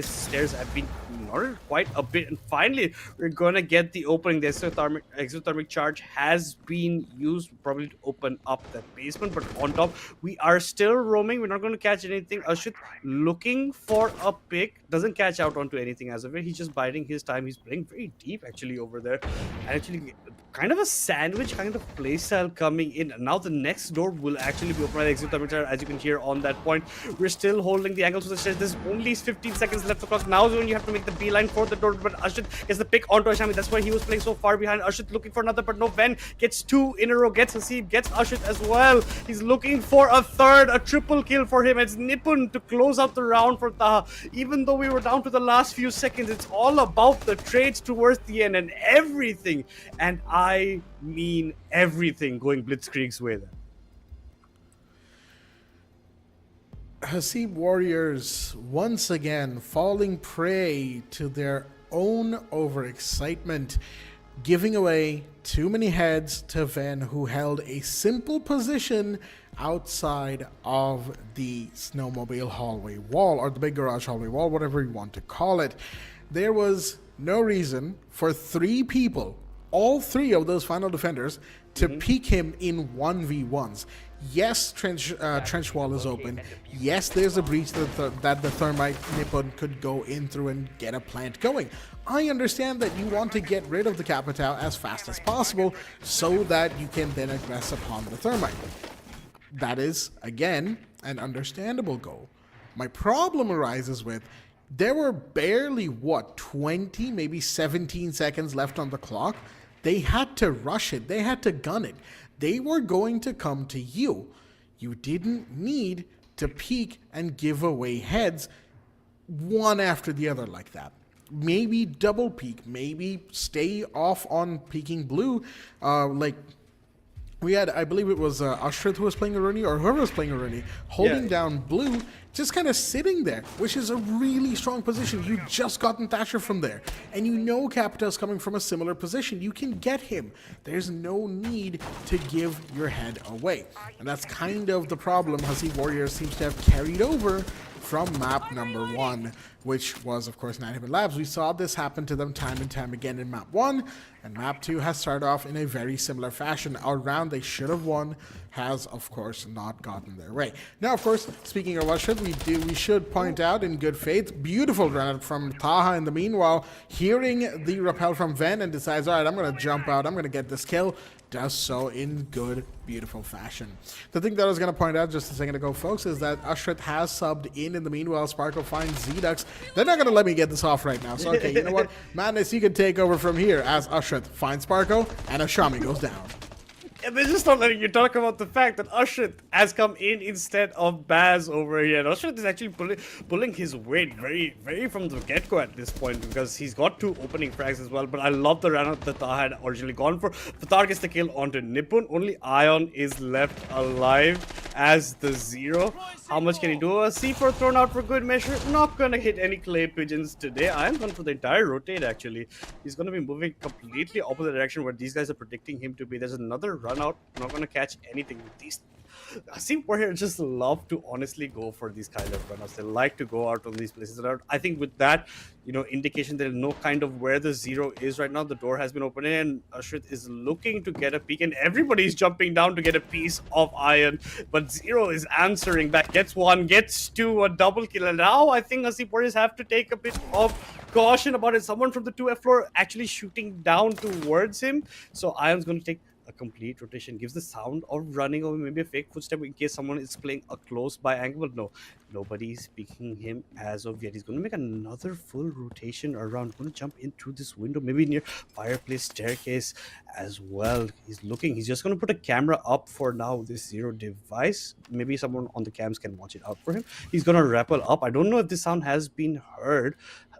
stairs have been ignored quite a bit, and finally we're gonna get the opening. The exothermic charge has been used probably to open up that basement, but on top we are still roaming. We're not going to catch anything. Ashit looking for a pick, doesn't catch out onto anything as of it. He's just biding his time. He's playing very deep actually over there, and actually kind of a sandwich kind of playstyle coming in. Now the next door will actually be opened by the exothermic charge, as you can hear on that point. We're still holding the angle to the stairs. There's only 15 seconds left across. Now is when you have to make the beeline for the door, but Ashit gets the pick onto Ashami. That's why he was playing so far behind. Ashit looking for another, but no. Ven gets 2 in a row, gets Hasib, gets Ashit as well. He's looking for a third, a triple kill for him. It's Nipun to close out the round for Taha. Even though we were down to the last few seconds, it's all about the trades towards the end and everything. And I mean everything going Blitzkrieg's way there. Hasib Warriors once again falling prey to their own overexcitement, giving away too many heads to Ven, who held a simple position outside of the snowmobile hallway wall, or the big garage hallway wall, whatever you want to call it. There was no reason for 3 people, all 3 of those final defenders, to peek him in 1v1s. Yes, trench wall is open. Yes, there's a breach that the thermite Nippon could go in through and get a plant going. I understand that you want to get rid of the Capital as fast as possible so that you can then aggress upon the thermite. That is, again, an understandable goal. My problem arises with, there were barely, 20, maybe 17 seconds left on the clock. They had to rush it. They had to gun it. They were going to come to you. You didn't need to peek and give away heads one after the other like that. Maybe double peek. Maybe stay off on peeking blue. We had, I believe it was Ashrit who was playing Aruni, or whoever was playing Aruni, holding down blue, just kind of sitting there, which is a really strong position. You just gotten Thatcher from there, and you know Capita's coming from a similar position. You can get him. There's no need to give your head away. And that's kind of the problem Hasib Warriors seems to have carried over from map number 1, which was, of course, 9 Labs. We saw this happen to them time and time again in map 1, and map 2 has started off in a very similar fashion. Our round they should have won has, of course, not gotten their way. Now, of course, speaking of what we should point out in good faith, beautiful granite from Taha in the meanwhile, hearing the rappel from Ven and decides, all right, I'm going to jump out, I'm going to get this kill. Does so in good, beautiful fashion. The thing that I was going to point out just a second ago, folks, is that Ashrit has subbed in the meanwhile. Sparkle finds Zedux. They're not going to let me get this off right now. So, okay, you know what? Madness, you can take over from here as Ashrit finds Sparkle and Ashami goes down. And they're just not letting you talk about the fact that Ashrit has come in instead of Baz over here. And Ashrit is actually pulling his weight very, very from the get-go at this point, because he's got 2 opening frags as well. But I love the run that Taha had originally gone for. Fatar gets the kill onto Nipun. Only Ion is left alive as the 0. How much can he do? A C4 thrown out for good measure. Not gonna hit any clay pigeons today. Ion's gone for the entire rotate actually. He's gonna be moving completely opposite direction where these guys are predicting him to be. There's another run run out, not gonna catch anything. These Hasib Warrior just love to honestly go for these kind of runnouts. They like to go out on these places. And I think with that, indication there is no kind of where the zero is right now. The door has been opened and Ashrit is looking to get a peek, and everybody's jumping down to get a piece of iron. But Zero is answering back, gets one, gets two, a double kill. And now I think Hasib Warriors have to take a bit of caution about it. Someone from the 2F floor actually shooting down towards him. So Ion's going to take a complete rotation, gives the sound of running or maybe a fake footstep in case someone is playing a close by angle. But no, nobody's picking him as of yet. He's going to make another full rotation around, going to jump in through this window, maybe near fireplace staircase as well. He's just going to put a camera up for now, this Zero device. Maybe someone on the cams can watch it out for him. He's going to rappel up. I don't know if this sound has been heard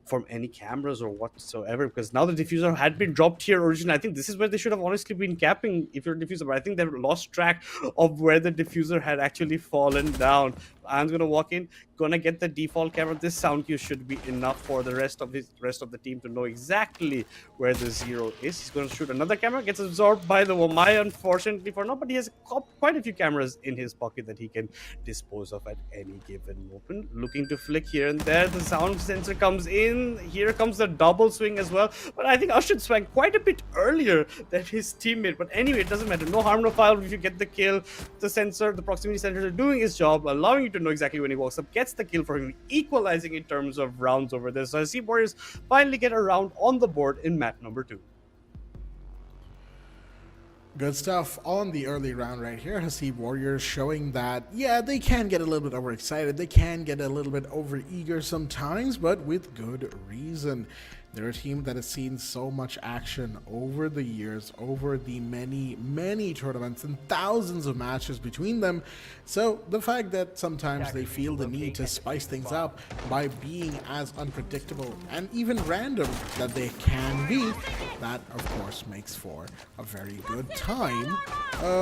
from any cameras or whatsoever, because now the diffuser had been dropped here originally. I think this is where they should have honestly been capping if you're a diffuser, but I think they've lost track of where the diffuser had actually fallen down. I'm gonna walk in, gonna get the default camera. This sound cue should be enough for the rest of the team to know exactly where the Zero is. He's gonna shoot another camera, gets absorbed by the Wamai, unfortunately for now, but he has quite a few cameras in his pocket that he can dispose of at any given moment. Looking to flick here and there. The sound sensor comes in. Here comes the double swing as well, but I think Ashid swung quite a bit earlier than his teammate. But anyway, it doesn't matter. No harm, no foul if you get the kill. The proximity sensor is doing his job, allowing you to know exactly when he walks up, gets the kill for him, equalizing in terms of rounds over there. So I see Warriors finally get a round on the board in map number 2. Good stuff on the early round right here. Hasib Warriors showing that, yeah, they can get a little bit overexcited. They can get a little bit overeager sometimes, but with good reason. They're a team that has seen so much action over the years, over the many, many tournaments and thousands of matches between them. So the fact that sometimes they feel the need to spice things up by being as unpredictable and even random that they can be, that of course makes for a very good time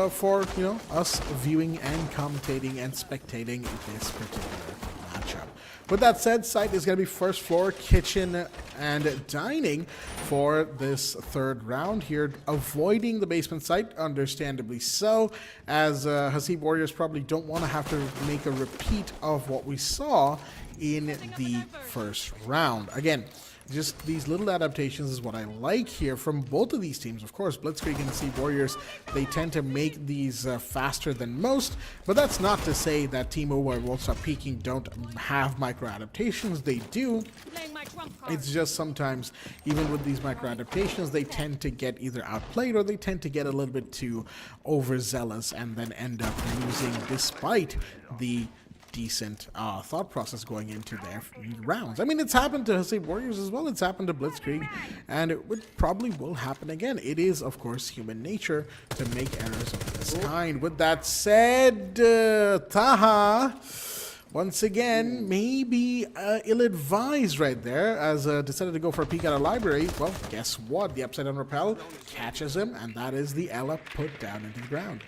for us viewing and commentating and spectating this particular matchup. With that said, site is going to be first floor, kitchen, and dining for this third round here, avoiding the basement site, understandably so, as Hasib Warriors probably don't want to have to make a repeat of what we saw in the first round. Again, just these little adaptations is what I like here from both of these teams. Of course, Blitzkrieg and Hasib Warriors, they tend to make these faster than most, but that's not to say that Team O, where Won't Stop Peaking, don't have micro adaptations. They do. It's just sometimes, even with these micro adaptations, they tend to get either outplayed or they tend to get a little bit too overzealous and then end up losing despite the decent thought process going into their rounds. I mean, it's happened to Hasib Warriors as well. It's happened to Blitzkrieg, and it probably will happen again. It is, of course, human nature to make errors of this kind. With that said, Taha, once again, maybe ill-advised right there, as decided to go for a peek at a library. Well, guess what? The upside down rappel catches him, and that is the Ella put down into the ground.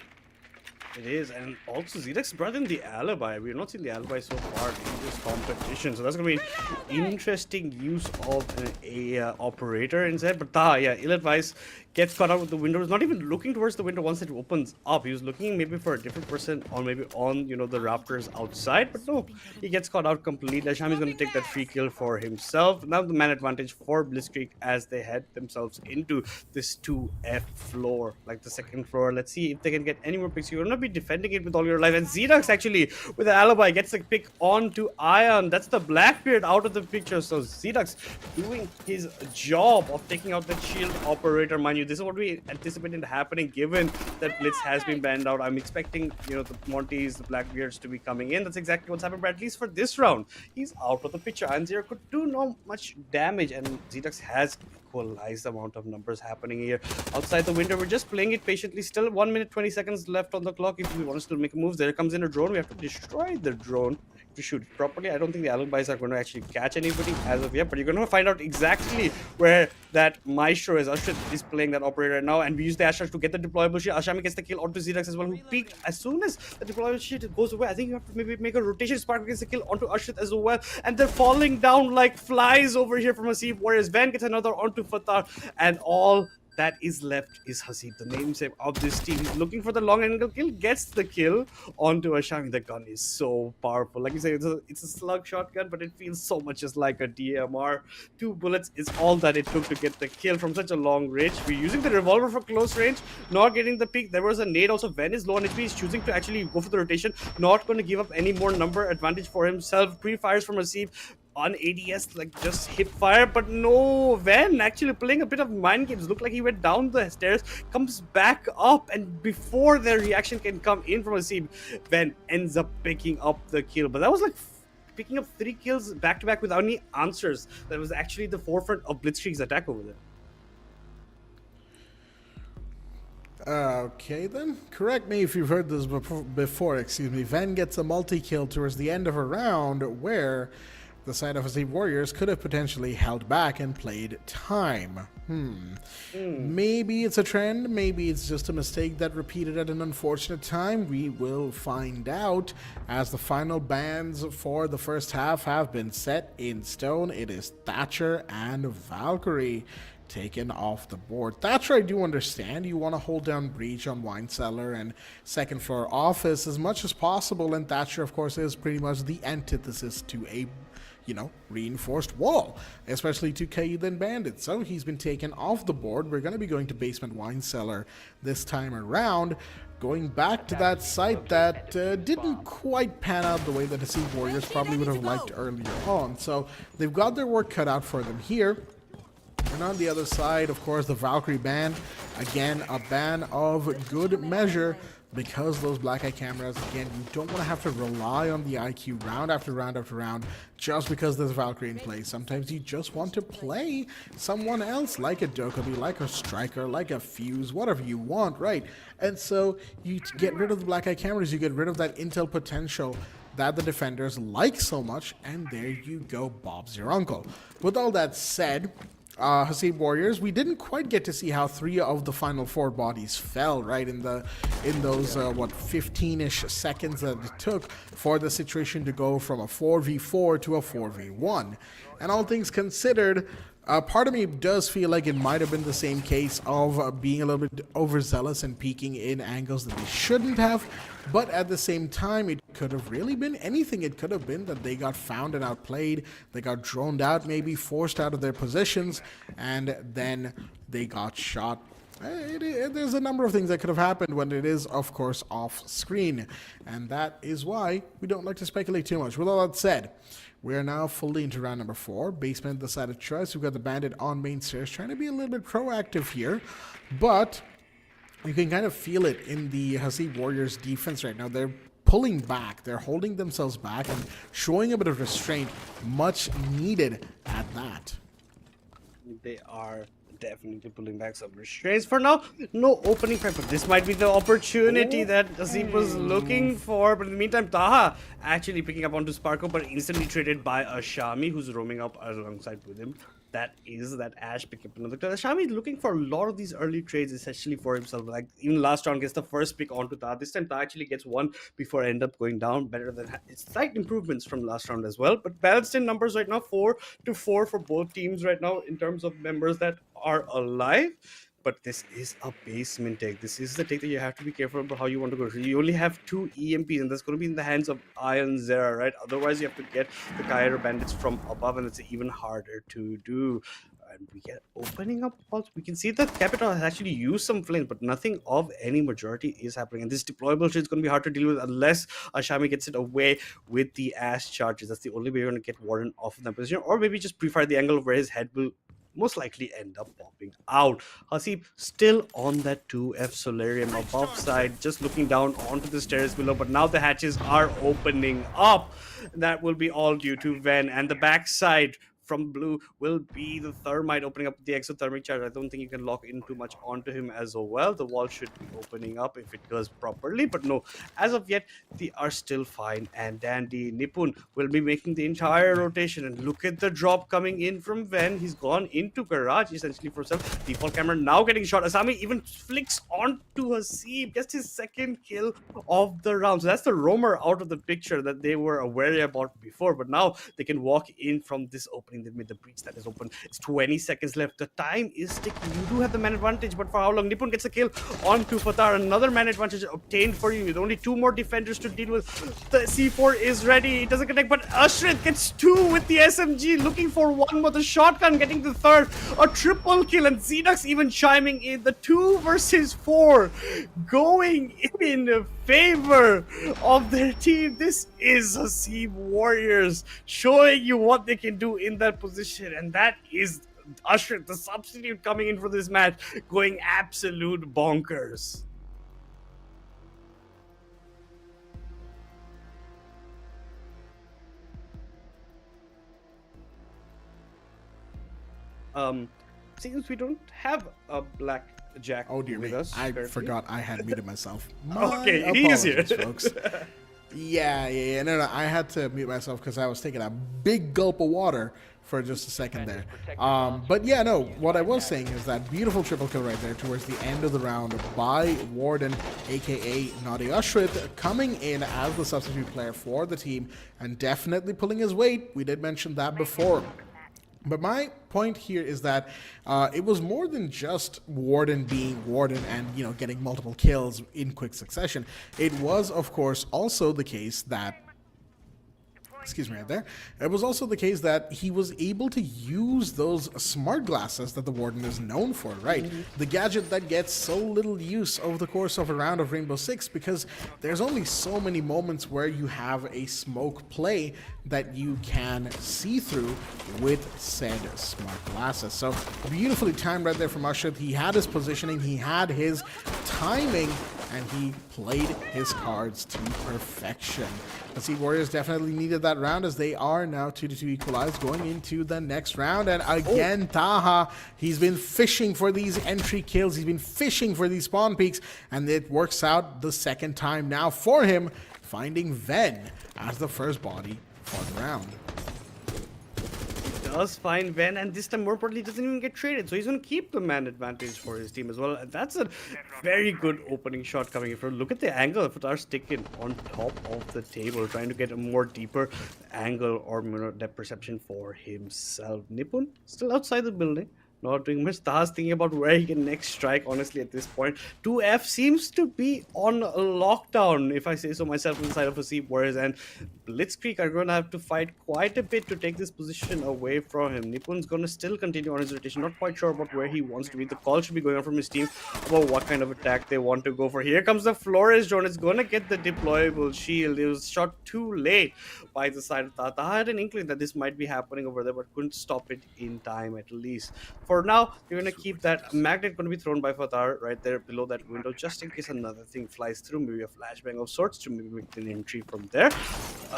It is, and also Zedek's brought in the alibi. We're not seeing the alibi so far in this competition, so that's going to be an interesting use of an operator inside. But yeah, ill-advised gets caught out with the window. He's not even looking towards the window once it opens up. He was looking maybe for a different person or maybe on, the Raptors outside. But no, he gets caught out completely. Shami is going to take that free kill for himself. Now the man advantage for Blitzkrieg as they head themselves into this 2F floor, like the second floor. Let's see if they can get any more picks. You're going to be defending it with all your life. And Zedux actually, with the alibi, gets the pick onto Ion. That's the Blackbeard out of the picture. So Zedux doing his job of taking out the shield operator. Mind you, this is what we anticipated happening given that Blitz has been banned out. I'm expecting, the Montys, the Blackbeards to be coming in. That's exactly what's happened, but at least for this round, he's out of the picture. And Zero could do not much damage, and Zedux has equalized the amount of numbers happening here. Outside the window, we're just playing it patiently. Still 1 minute 20 seconds left on the clock. If we want to still make moves, there comes in a drone. We have to destroy the drone to shoot it properly. I don't think the alibis are going to actually catch anybody as of yet, but you're going to find out exactly where that Maestro is. Ashrit is playing that operator right now, and we use the Asher to get the deployable shield. Ashami gets the kill onto Zedux as well, who peeked. As soon as the deployable shield goes away, I think you have to maybe make a rotation. Spark gets the kill onto Ashrit as well, and they're falling down like flies over here from Hasib Warriors. Van gets another onto Fatar, and all that is left is Hasib, the namesake of this team. He's looking for the long angle kill, gets the kill onto Ashami. The gun is so powerful. Like you say, it's a slug shotgun, but it feels so much just like a DMR. 2 bullets is all that it took to get the kill from such a long range. We're using the revolver for close range, not getting the peak. There was a nade also. Ven is low on HP. He's choosing to actually go for the rotation, not going to give up any more number advantage for himself. Pre-fires from Hasib on ADS, like just hip fire, but no. Ven actually playing a bit of mind games. Looked like he went down the stairs, comes back up, and before their reaction can come in from Hasib, Ven ends up picking up the kill. But that was like picking up 3 kills back to back without any answers. That was actually the forefront of Blitzkrieg's attack over there. Okay then, correct me if you've heard this before, excuse me. Ven gets a multi-kill towards the end of a round where the side of Hasib Warriors could have potentially held back and played time. Maybe it's a trend, maybe it's just a mistake that repeated at an unfortunate time. We will find out as the final bans for the first half have been set in stone. It is Thatcher and Valkyrie taken off the board. Thatcher, I do understand. You want to hold down Breach on Wine Cellar and second floor office as much as possible, and Thatcher, of course, is pretty much the antithesis to a reinforced wall, especially to Kaiden Bandit. So he's been taken off the board. We're going to be going to basement Wine Cellar this time around, going back to that site that didn't quite pan out the way that the Sea Warriors probably would have liked earlier on. So they've got their work cut out for them here. And on the other side, of course, the Valkyrie ban. Again, a ban of good measure, because those black eye cameras, again, you don't want to have to rely on the IQ round after round after round just because there's Valkyrie in play. Sometimes you just want to play someone else, like a Dokkaebi, like a Striker, like a Fuse, whatever you want, right? And so you get rid of the black eye cameras, you get rid of that intel potential that the defenders like so much, and there you go, Bob's your uncle. With all that said, Hasib Warriors, we didn't quite get to see how 3 of the final 4 bodies fell, right, in those 15-ish seconds that it took for the situation to go from a 4v4 to a 4v1. And all things considered, part of me does feel like it might have been the same case of being a little bit overzealous and peeking in angles that they shouldn't have, but at the same time, it could have really been anything. It could have been that they got found and outplayed, they got droned out, maybe forced out of their positions, and then they got shot. There's a number of things that could have happened when it is, of course, off screen, and that is why we don't like to speculate too much. With all that said, we are now fully into round number 4. Basement the side of choice. We've got the Bandit on main stairs, trying to be a little bit proactive here, but you can kind of feel it in the Hasib Warriors defense right now. They're pulling back, they're holding themselves back and showing a bit of restraint, much needed at that. They are definitely pulling back some restraints for now. No opening fight, but this might be the opportunity that Hasib was looking for. But in the meantime, Taha actually picking up onto Sparko, but instantly traded by Ashami, who's roaming up alongside with him. That is that Ash picking up another kill. Ashami is looking for a lot of these early trades, essentially for himself. Like even last round gets the first pick onto Taha. This time Taha actually gets one before I end up going down. Better than it's slight improvements from last round as well. But balanced in numbers right now, 4-4 for both teams right now in terms of members that are alive. But this is a basement take. This is the take that you have to be careful about how you want to go. So you only have 2 EMPs, and that's going to be in the hands of Iron Zera, right? Otherwise, you have to get the Cairo bandits from above, and it's even harder to do. And we get opening up pulse. We can see that Capital has actually used some flames, but nothing of any majority is happening. And this deployable shit is going to be hard to deal with unless Ashami gets it away with the Ash charges. That's the only way you're going to get Warden off of that position, or maybe just pre-fire the angle of where his head will most likely end up popping out. Hasib still on that 2F Solarium above side, just looking down onto the stairs below, but now the hatches are opening up. That will be all due to Ven, and the backside from blue will be the thermite opening up the exothermic charge. I don't think you can lock in too much onto him as well. The wall should be opening up if it goes properly, but no, as of yet they are still fine and dandy. Nipun will be making the entire rotation, and look at the drop coming in from Ven. He's gone into garage essentially for himself. Default camera now getting shot. Asami even flicks onto Hasib, gets his second kill of the round. So that's the roamer out of the picture that they were wary about before, but now they can walk in from this opening opening the mid, the breach that is open. It's 20 seconds left. The time is ticking. You do have the man advantage, but for how long? Nippon gets a kill onto Fatar. Another man advantage obtained for you with only 2 more defenders to deal with. The C4 is ready. It doesn't connect, but Ashrit gets 2 with the SMG, looking for 1 more. The shotgun getting the 3rd. A triple kill, and Xenox even chiming in. The 2 versus 4 going in favor of their team. This is Hasib Warriors showing you what they can do in that position, and that is Usher, the substitute, coming in for this match, going absolute bonkers. Since we don't have a black Jack Oh dear with me, us, I currently. forgot I had muted myself. Okay, My he's here. apologies, folks. Yeah. No, I had to mute myself because I was taking a big gulp of water for just a second there. But yeah, no, what I was saying is that beautiful triple kill right there towards the end of the round by Warden, aka Nadi Ashrit, coming in as the substitute player for the team and definitely pulling his weight. We did mention that before. But my point here is that it was more than just Warden being Warden and, you know, getting multiple kills in quick succession. It was, of course, also the case that excuse me right there. It was also the case that he was able to use those smart glasses that the Warden is known for, right? The gadget that gets so little use over the course of a round of Rainbow Six because there's only so many moments where you have a smoke play that you can see through with said smart glasses. So beautifully timed right there from Ashit. He had his positioning, he had his timing, and he played his cards to perfection. The Sea Warriors definitely needed that round as they are now 2-2 equalized going into the next round. And again, Taha, he's been fishing for these entry kills. He's been fishing for these spawn peaks, and it works out the second time now for him, finding Ven as the first body for the round. Does find Ven, and this time more importantly doesn't even get traded, so he's going to keep the man advantage for his team as well. And that's a very good opening shot coming in. For look at the angle of Fatar sticking on top of the table, trying to get a more deeper angle or depth perception for himself. Nippon still outside the building, not doing much. Taha's thinking about where he can next strike, honestly, at this point. 2F seems to be on lockdown, if I say so myself, on the side of Hasib Warriors, and Blitzkrieg are going to have to fight quite a bit to take this position away from him. Nippon's going to still continue on his rotation, not quite sure about where he wants to be. The call should be going on from his team about what kind of attack they want to go for. Here comes the Flores drone. It's going to get the deployable shield. It was shot too late by the side of Taha. Taha had an inkling that this might be happening over there, but couldn't stop it in time at least. For now, you're going to keep that magnet going to be thrown by Fatar right there below that window, just in case another thing flies through, maybe a flashbang of sorts to maybe make an entry from there.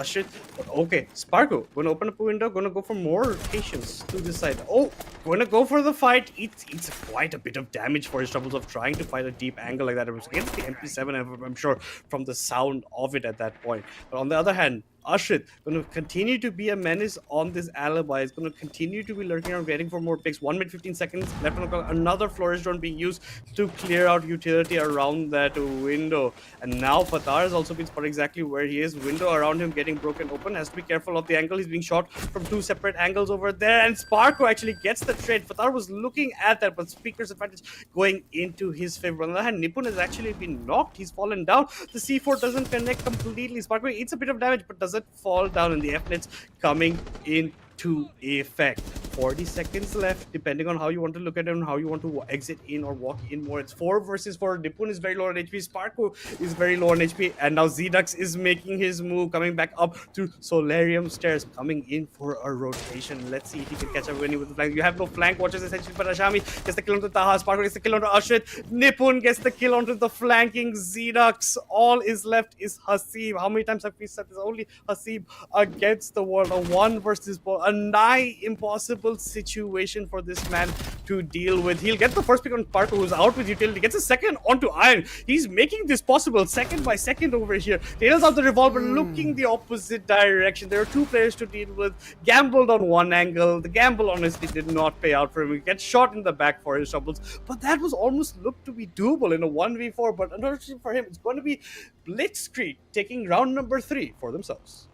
Shit. Okay, Sparko, going to open up a window, going to go for more rotations to this side. Oh, going to go for the fight. It's quite a bit of damage for his troubles of trying to fight a deep angle like that. It was against the MP7, I'm sure, from the sound of it at that point. But on the other hand, Ashrit going to continue to be a menace on this alibi. It's going to continue to be lurking around, waiting for more picks. 1 minute 15 seconds left on the clock. Another Flores drone being used to clear out utility around that window. And now Fatar has also been spotted exactly where he is. Window around him getting broken open. Has to be careful of the angle. He's being shot from 2 separate angles over there. And Sparko actually gets the trade. Fatar was looking at that, but Speaker's advantage going into his favor. On the other hand, Nippon has actually been knocked. He's fallen down. The C4 doesn't connect completely. Sparko eats a bit of damage, but doesn't fall down, and the F-nets coming into effect. 40 seconds left, depending on how you want to look at it and how you want to exit in or walk in more. It's 4 versus 4. Nippon is very low on HP. Sparko is very low on HP. And now Zedux is making his move, coming back up through Solarium stairs, coming in for a rotation. Let's see if he can catch up with the flank. You have no flank watches essentially, but Ashami gets the kill onto Taha. Sparko gets the kill onto Ashrit. Nippon gets the kill onto the flanking Zedux. All is left is Hasib. How many times have we said this? Only Hasib against the world. A 1 versus 4. A nigh impossible situation for this man to deal with. He'll get the first pick on Sparko, who's out with utility, gets a second onto Iron. He's making this possible second by second over here. Tails out the revolver, looking the opposite direction. There are 2 players to deal with. Gambled on one angle. The gamble honestly did not pay out for him. He gets shot in the back for his troubles, but that was almost looked to be doable in a 1v4. But unfortunately for him, it's going to be Blitzkrieg taking round number 3 for themselves.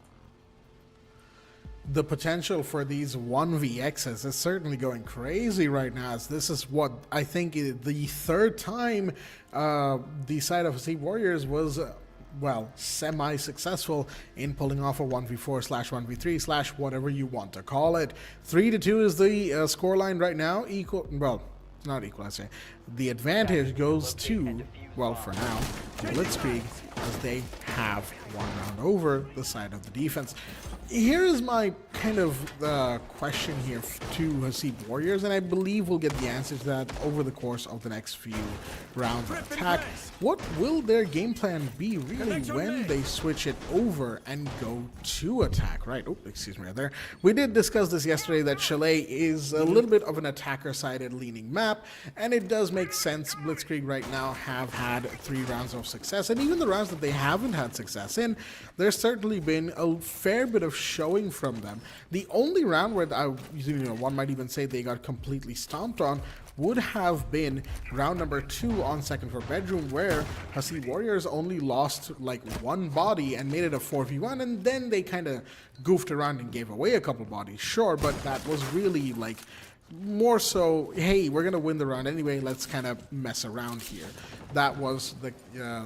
the potential for these 1vx's is certainly going crazy right now, as this is what I think is the third time the side of Hasib Warriors was well, semi-successful in pulling off a 1v4/1v3/ whatever you want to call it. 3-2 is the scoreline right now. Well, not equal, I say. The advantage goes to, well, for now, Blitzkrieg, as they have one round over the side of the defense. Here is my kind of question here to Hasib Warriors, and I believe we'll get the answer to that over the course of the next few rounds of attack. What will their game plan be really when they switch it over and go to attack, right? Oh, excuse me right there. We did discuss this yesterday, that Chalet is a little bit of an attacker-sided leaning map, and it does make sense. Blitzkrieg right now have had 3 rounds of success, and even the rounds that they haven't had success in, there's certainly been a fair bit of showing from them. The only round where one might even say they got completely stomped on would have been round number 2 on second floor bedroom, where Hasib Warriors only lost like 1 body and made it a 4v1, and then they kind of goofed around and gave away a couple bodies, sure, but that was really like more so, hey, we're gonna win the round anyway, let's kind of mess around here. That was the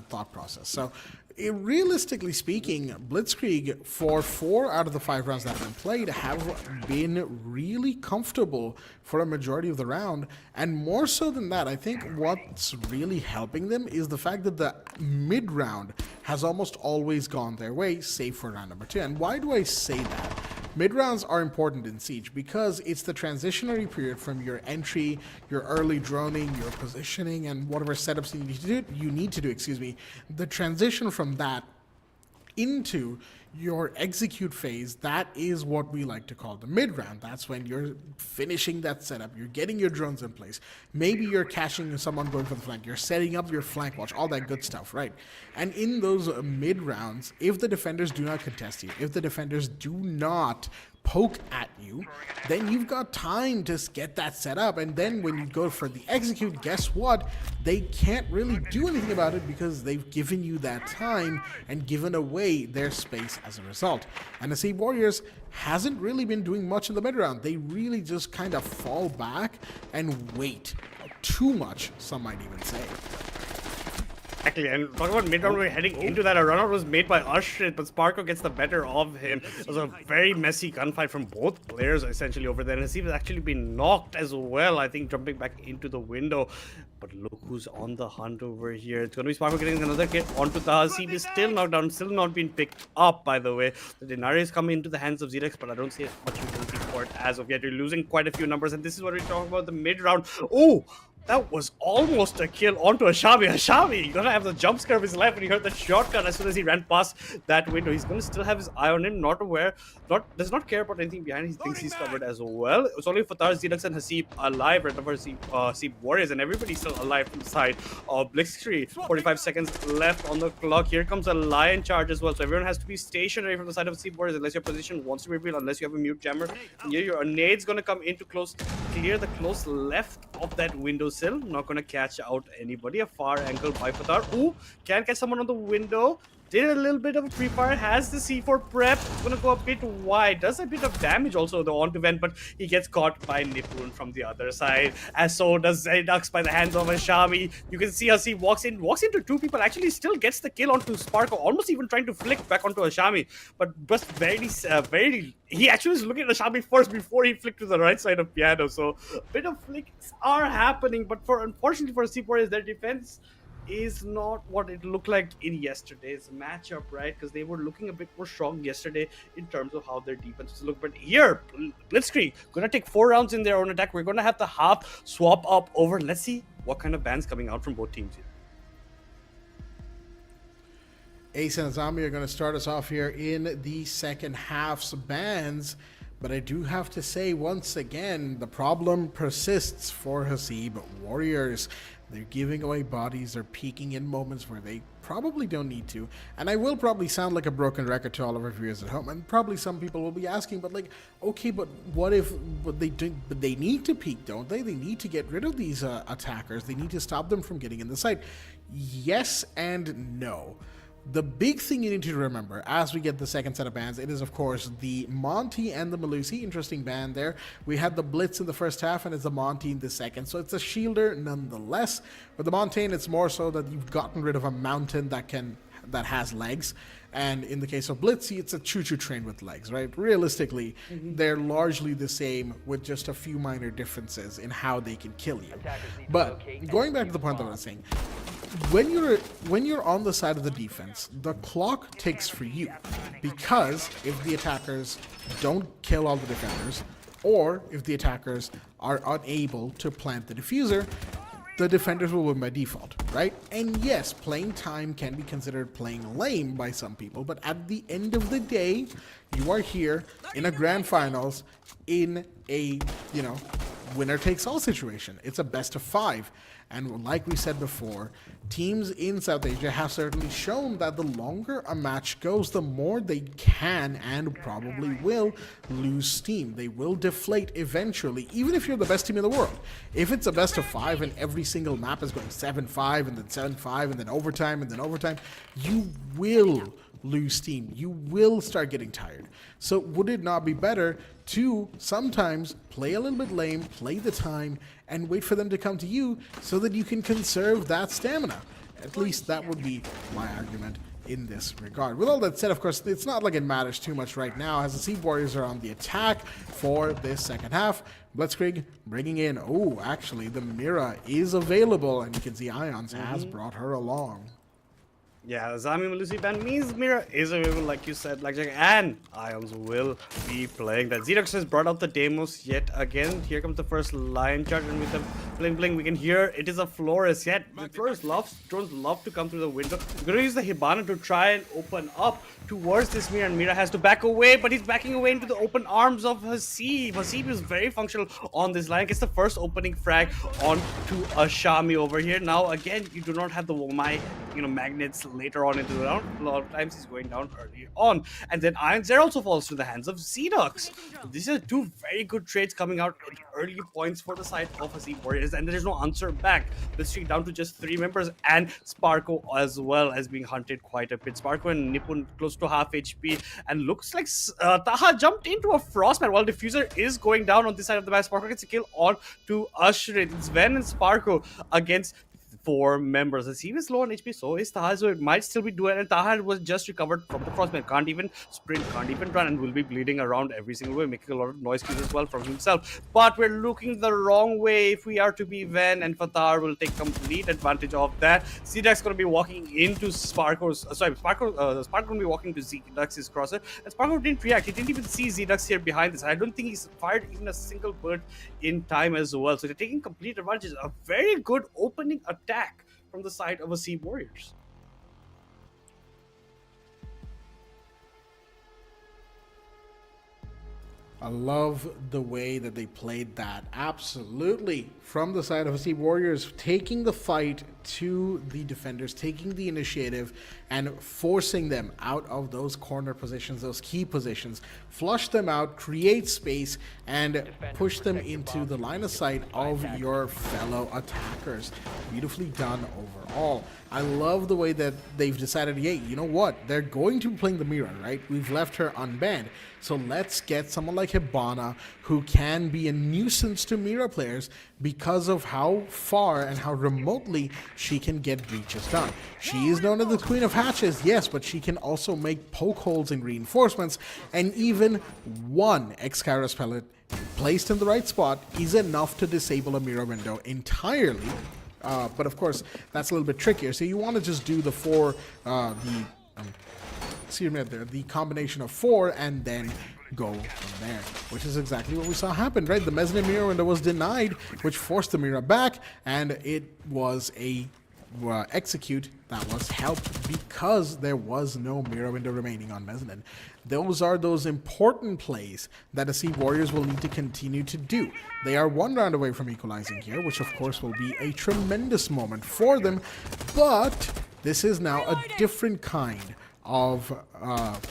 thought process. So realistically speaking, Blitzkrieg, for 4 out of the 5 rounds that have been played, have been really comfortable for a majority of the round. And more so than that, I think what's really helping them is the fact that the mid round has almost always gone their way, save for round number 2. And why do I say that? Mid-rounds are important in Siege because it's the transitionary period from your entry, your early droning, your positioning, and whatever setups you need to do, the transition from that into your execute phase, that is what we like to call the mid-round. That's when you're finishing that setup, you're getting your drones in place, maybe you're catching someone going for the flank, you're setting up your flank watch, all that good stuff, right? And in those mid-rounds, if the defenders do not contest you, if the defenders do not poke at you, then you've got time to get that set up, and then when you go for the execute, guess what? They can't really do anything about it because they've given you that time and given away their space as a result. And the Hasib Warriors hasn't really been doing much in the mid round. They really just kind of fall back and wait. Too much, some might even say. Exactly, and talking about mid-round, we're heading into that. A run-out was made by Ashrit, but Sparko gets the better of him. It was a very messy gunfight from both players, essentially, over there. And Hasib has actually been knocked as well, I think, jumping back into the window. But look who's on the hunt over here. It's going to be Sparko getting another hit onto the Hasib. Is still knocked down, still not been picked up, by the way. The Denari is coming into the hands of Zrex, but I don't see much utility for it as of yet. You're losing quite a few numbers, and this is what we're talking about, the mid-round. Oh! That was almost a kill onto Ashami. Ashami, you're gonna have the jump scare of his life when he heard that shotgun as soon as he ran past that window. He's gonna still have his eye on him, not aware, does not care about anything behind. He thinks he's covered as well. It's only Fatar, Zrex, and Hasib alive, right over Hasib Warriors, and everybody's still alive from the side of Blitzkrieg. 45 seconds left on the clock. Here comes a lion charge as well, so everyone has to be stationary from the side of Hasib Warriors unless your position wants to be revealed, unless you have a mute jammer. And here your nade's gonna come into close, clear the close left of that window sill. Not gonna catch out anybody. A far angle by Fatar. Ooh, can catch someone on the window. Did a little bit of a pre-fire, has the C4 prep. It's gonna go a bit wide. Does a bit of damage also the onto vent, but he gets caught by Nipun from the other side. As so does Zedux by the hands of Ashami. You can see as he walks into 2 people, actually still gets the kill onto Sparko, almost even trying to flick back onto Ashami. But just very, he actually is looking at Ashami first before he flicked to the right side of Piano. So a bit of flicks are happening, but unfortunately for Hasib Warriors, their defense is not what it looked like in yesterday's matchup, right? Because they were looking a bit more strong yesterday in terms of how their defenses look. But here, Blitzkrieg gonna take 4 rounds in their own attack. We're gonna have the half swap up over. Let's see what kind of bans coming out from both teams here. Ace and Zombie are going to start us off here in the second half's bans. But I do have to say, once again, the problem persists for Hasib Warriors. They're giving away bodies, they're peeking in moments where they probably don't need to. And I will probably sound like a broken record to all of our viewers at home, and probably some people will be asking, but like, okay, but what if they need to peek, don't they? They need to get rid of these attackers. They need to stop them from getting in the site. Yes and no. The big thing you need to remember as we get the second set of bans, it is of course the Monty and the Melusi. Interesting ban there. We had the Blitz in the first half and it's the Monty in the second. So it's a shielder nonetheless. With the Montane, it's more so that you've gotten rid of a mountain that has legs. And in the case of Blitzy, it's a choo-choo train with legs, right? Realistically, they're largely the same with just a few minor differences in how they can kill you. But going back to the point that I was saying, when you're on the side of the defense, the clock ticks for you, because if the attackers don't kill all the defenders, or if the attackers are unable to plant the diffuser, the defenders will win by default, right? And yes, playing time can be considered playing lame by some people, but at the end of the day, you are here in a grand finals in a, winner takes all situation. It's a best of 5. And like we said before, teams in South Asia have certainly shown that the longer a match goes, the more they can and probably will lose steam. They will deflate eventually, even if you're the best team in the world. If it's a best of 5 and every single map is going 7-5 and then 7-5 and then overtime, you will lose steam. You will start getting tired. So would it not be better to sometimes play a little bit lame, play the time, and wait for them to come to you so that you can conserve that stamina? At least that would be my argument in this regard. With all that said, of course, it's not like it matters too much right now as the Sea Warriors are on the attack for this second half. Blitzkrieg bringing in, actually the Mira is available, and you can see Ions has brought her along. Yeah, Zami Melusi ban means Mira is available, like you said, and Ions will be playing that. Xerox has brought out the demos yet again. Here comes the first lion charge, and with the bling, we can hear it is a Flores. Yet the Flores drones love to come through the window. We're going to use the Hibana to try and open up towards this Mira, and Mira has to back away, but he's backing away into the open arms of Hasib. Hasib is very functional on this line. Gets the first opening frag onto a Shami over here. Now, again, you do not have the magnets later on into the round. A lot of times he's going down early on. And then Iron Zero also falls to the hands of Xerox. These are two very good trades coming out at early points for the side of Hasib Warriors, and there is no answer back. Blitzkrieg down to just 3 members, and Sparko as well as being hunted quite a bit. Sparko and Nipun close to half HP, and looks like Taha jumped into a Frostman while Diffuser is going down on this side of the map. Sparko gets a kill on to Ashrit. It's Ven and Sparko against 4 members. Hasib is low on HP, so is Taha, so it might still be doable. And Taha was just recovered from the Frostman, can't even sprint, can't even run, and will be bleeding around every single way, making a lot of noise cues as well from himself. But we're looking the wrong way if we are to be Ven, and Fatar will take complete advantage of that. Zedak's going to be walking into Sparko's, Sparko going to be walking to Zedax's crosser, and Sparko didn't react. He didn't even see Zedax here behind this. I don't think he's fired even a single bullet in time as well. So they're taking complete advantage. A very good opening attack from the side of Hasib Warriors. I love the way that they played that. Absolutely. From the side of Hasib Warriors, taking the fight to the defenders, taking the initiative, and forcing them out of those corner positions, those key positions. Flush them out, create space, and push them into the line of sight of your fellow attackers. Beautifully done overall. I love the way that they've decided, hey, you know what? They're going to be playing the Mira, right? We've left her unbanned. So let's get someone like Hibana, who can be a nuisance to Mira players because of how far and how remotely she can get breaches done. She is known as the Queen of Hatches, yes, but she can also make poke holes in reinforcements, and even one Excalibur pellet placed in the right spot is enough to disable a Mira window entirely. But of course, that's a little bit trickier. So you want to just do the the combination of 4 and then go from there, which is exactly what we saw happen, right? The mezzanine Mira window was denied, which forced the Mira back, and it was a execute that was helped because there was no Mira window remaining on mezzanine. Those are those important plays that the Sea Warriors will need to continue to do. They are 1 round away from equalizing here, which of course will be a tremendous moment for them, but this is now a different kind of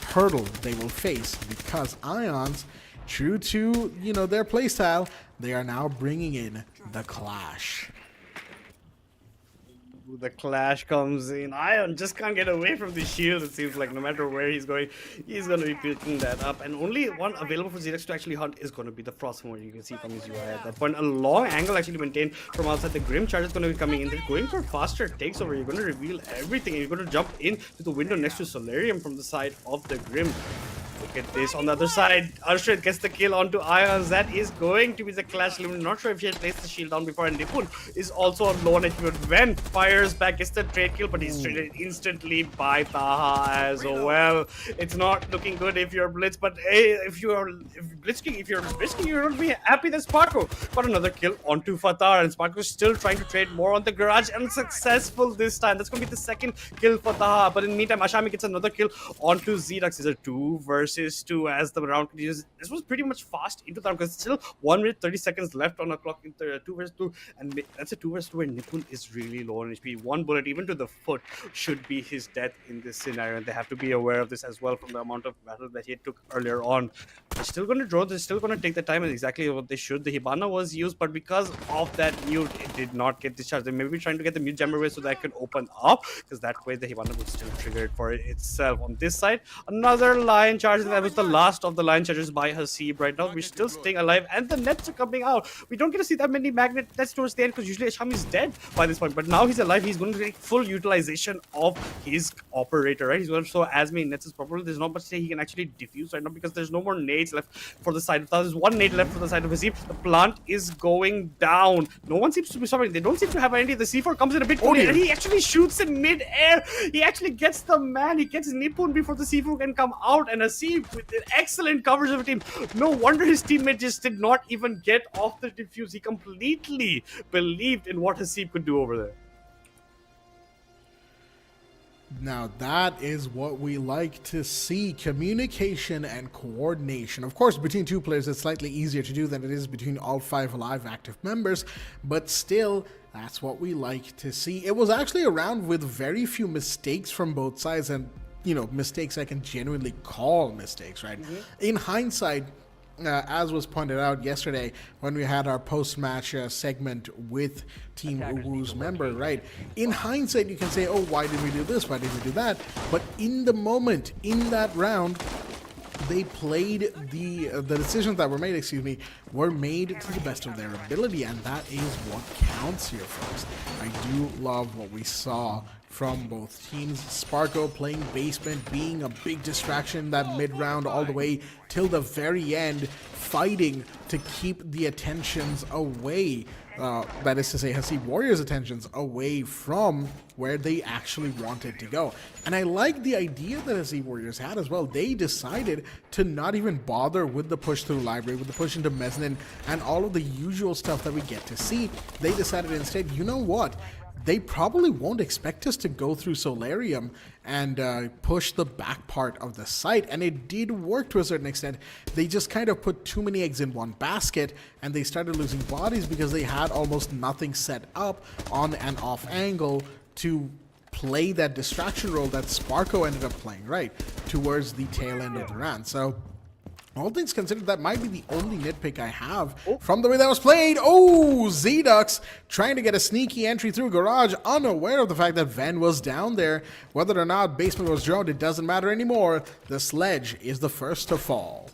hurdle they will face because Ions, true to their playstyle, they are now bringing in the clash. The clash comes in. Ion just can't get away from the shield. It seems like no matter where he's going, he's going to be picking that up. And only one available for Xerax to actually hunt is going to be the Frostmourne. You can see from his UI at that point. A long angle actually maintained from outside. The Grim Charge is going to be coming in. They're going for faster takes over. You're going to reveal everything. And you're going to jump in to the window next to Solarium from the side of the Grim. Look at this on the other side. Urshed gets the kill onto Ions. That is going to be the clash limit. Not sure if he had placed the shield down before. And Nipun is also on low on HP. But Ven fires back, gets the trade kill, but he's traded instantly by Taha as well. It's not looking good if you're Blitz, but hey, if you're Blitzkrieg, you're going to be happy that Sparko got another kill onto Fatar. And Sparko is still trying to trade more on the garage. Unsuccessful this time. That's going to be the second kill for Taha. But in the meantime, Ashami gets another kill onto Xerax. Is a 2 versus 2 as the round continues. This was pretty much fast into the round because it's still 1 minute 30 seconds left on the clock in the 2 versus 2, and that's a 2 versus 2 where Nipun is really low on HP. One bullet even to the foot should be his death in this scenario, and they have to be aware of this as well from the amount of battle that he took earlier on. They're still going to draw, they're still going to take the time, and exactly what they should. The Hibana was used, but because of that mute, it did not get discharged. They may be trying to get the mute jammer away so that it can open up, because that way the Hibana would still trigger it for itself. On this side, another lion charge. That was the last of the line charges by Hasib. Right now, we're still staying alive, and the nets are coming out. We don't get to see that many magnet nets towards the end because usually Ashami is dead by this point. But now he's alive. He's going to take full utilization of his operator. Right? He's going to show as many nets as possible. There's not much he can actually defuse right now because there's no more nades left for the side of Taha. There's one nade left for the side of Hasib. The plant is going down. No one seems to be suffering. They don't seem to have any. The C4 comes in a bit early, and he actually shoots in mid-air. He actually gets the man. He gets Nipun before the C4 can come out, and Hasib with excellent coverage of the team. No wonder his teammate just did not even get off the defuse. He completely believed in what Hasib could do over there. Now that is what we like to see, communication and coordination. Of course, between two players it's slightly easier to do than it is between all 5 live active members, but still, that's what we like to see. It was actually a round with very few mistakes from both sides, and mistakes I can genuinely call mistakes, right? In hindsight, as was pointed out yesterday when we had our post-match segment with Team Uwu's member, right? In hindsight, you can say, oh, why did we do this? Why did we do that? But in the moment, in that round, they played the decisions that were made, were made to the best of their ability, and that is what counts here, folks. I do love what we saw from both teams. Sparko playing basement, being a big distraction that mid-round all the way till the very end, fighting to keep the attentions away. That is to say, Hasib Warriors' attentions away from where they actually wanted to go. And I like the idea that Hasib Warriors had as well. They decided to not even bother with the push through library, with the push into mezzanine, and all of the usual stuff that we get to see. They decided instead, you know what? They probably won't expect us to go through Solarium and push the back part of the site, and it did work to a certain extent. They just kind of put too many eggs in one basket, and they started losing bodies because they had almost nothing set up on and off angle to play that distraction role that Sparko ended up playing, right, towards the tail end of the round. So all things considered, that might be the only nitpick I have from the way that was played. Oh, Z-Dux trying to get a sneaky entry through garage, unaware of the fact that Ven was down there. Whether or not basement was droned, it doesn't matter anymore. The sledge is the first to fall.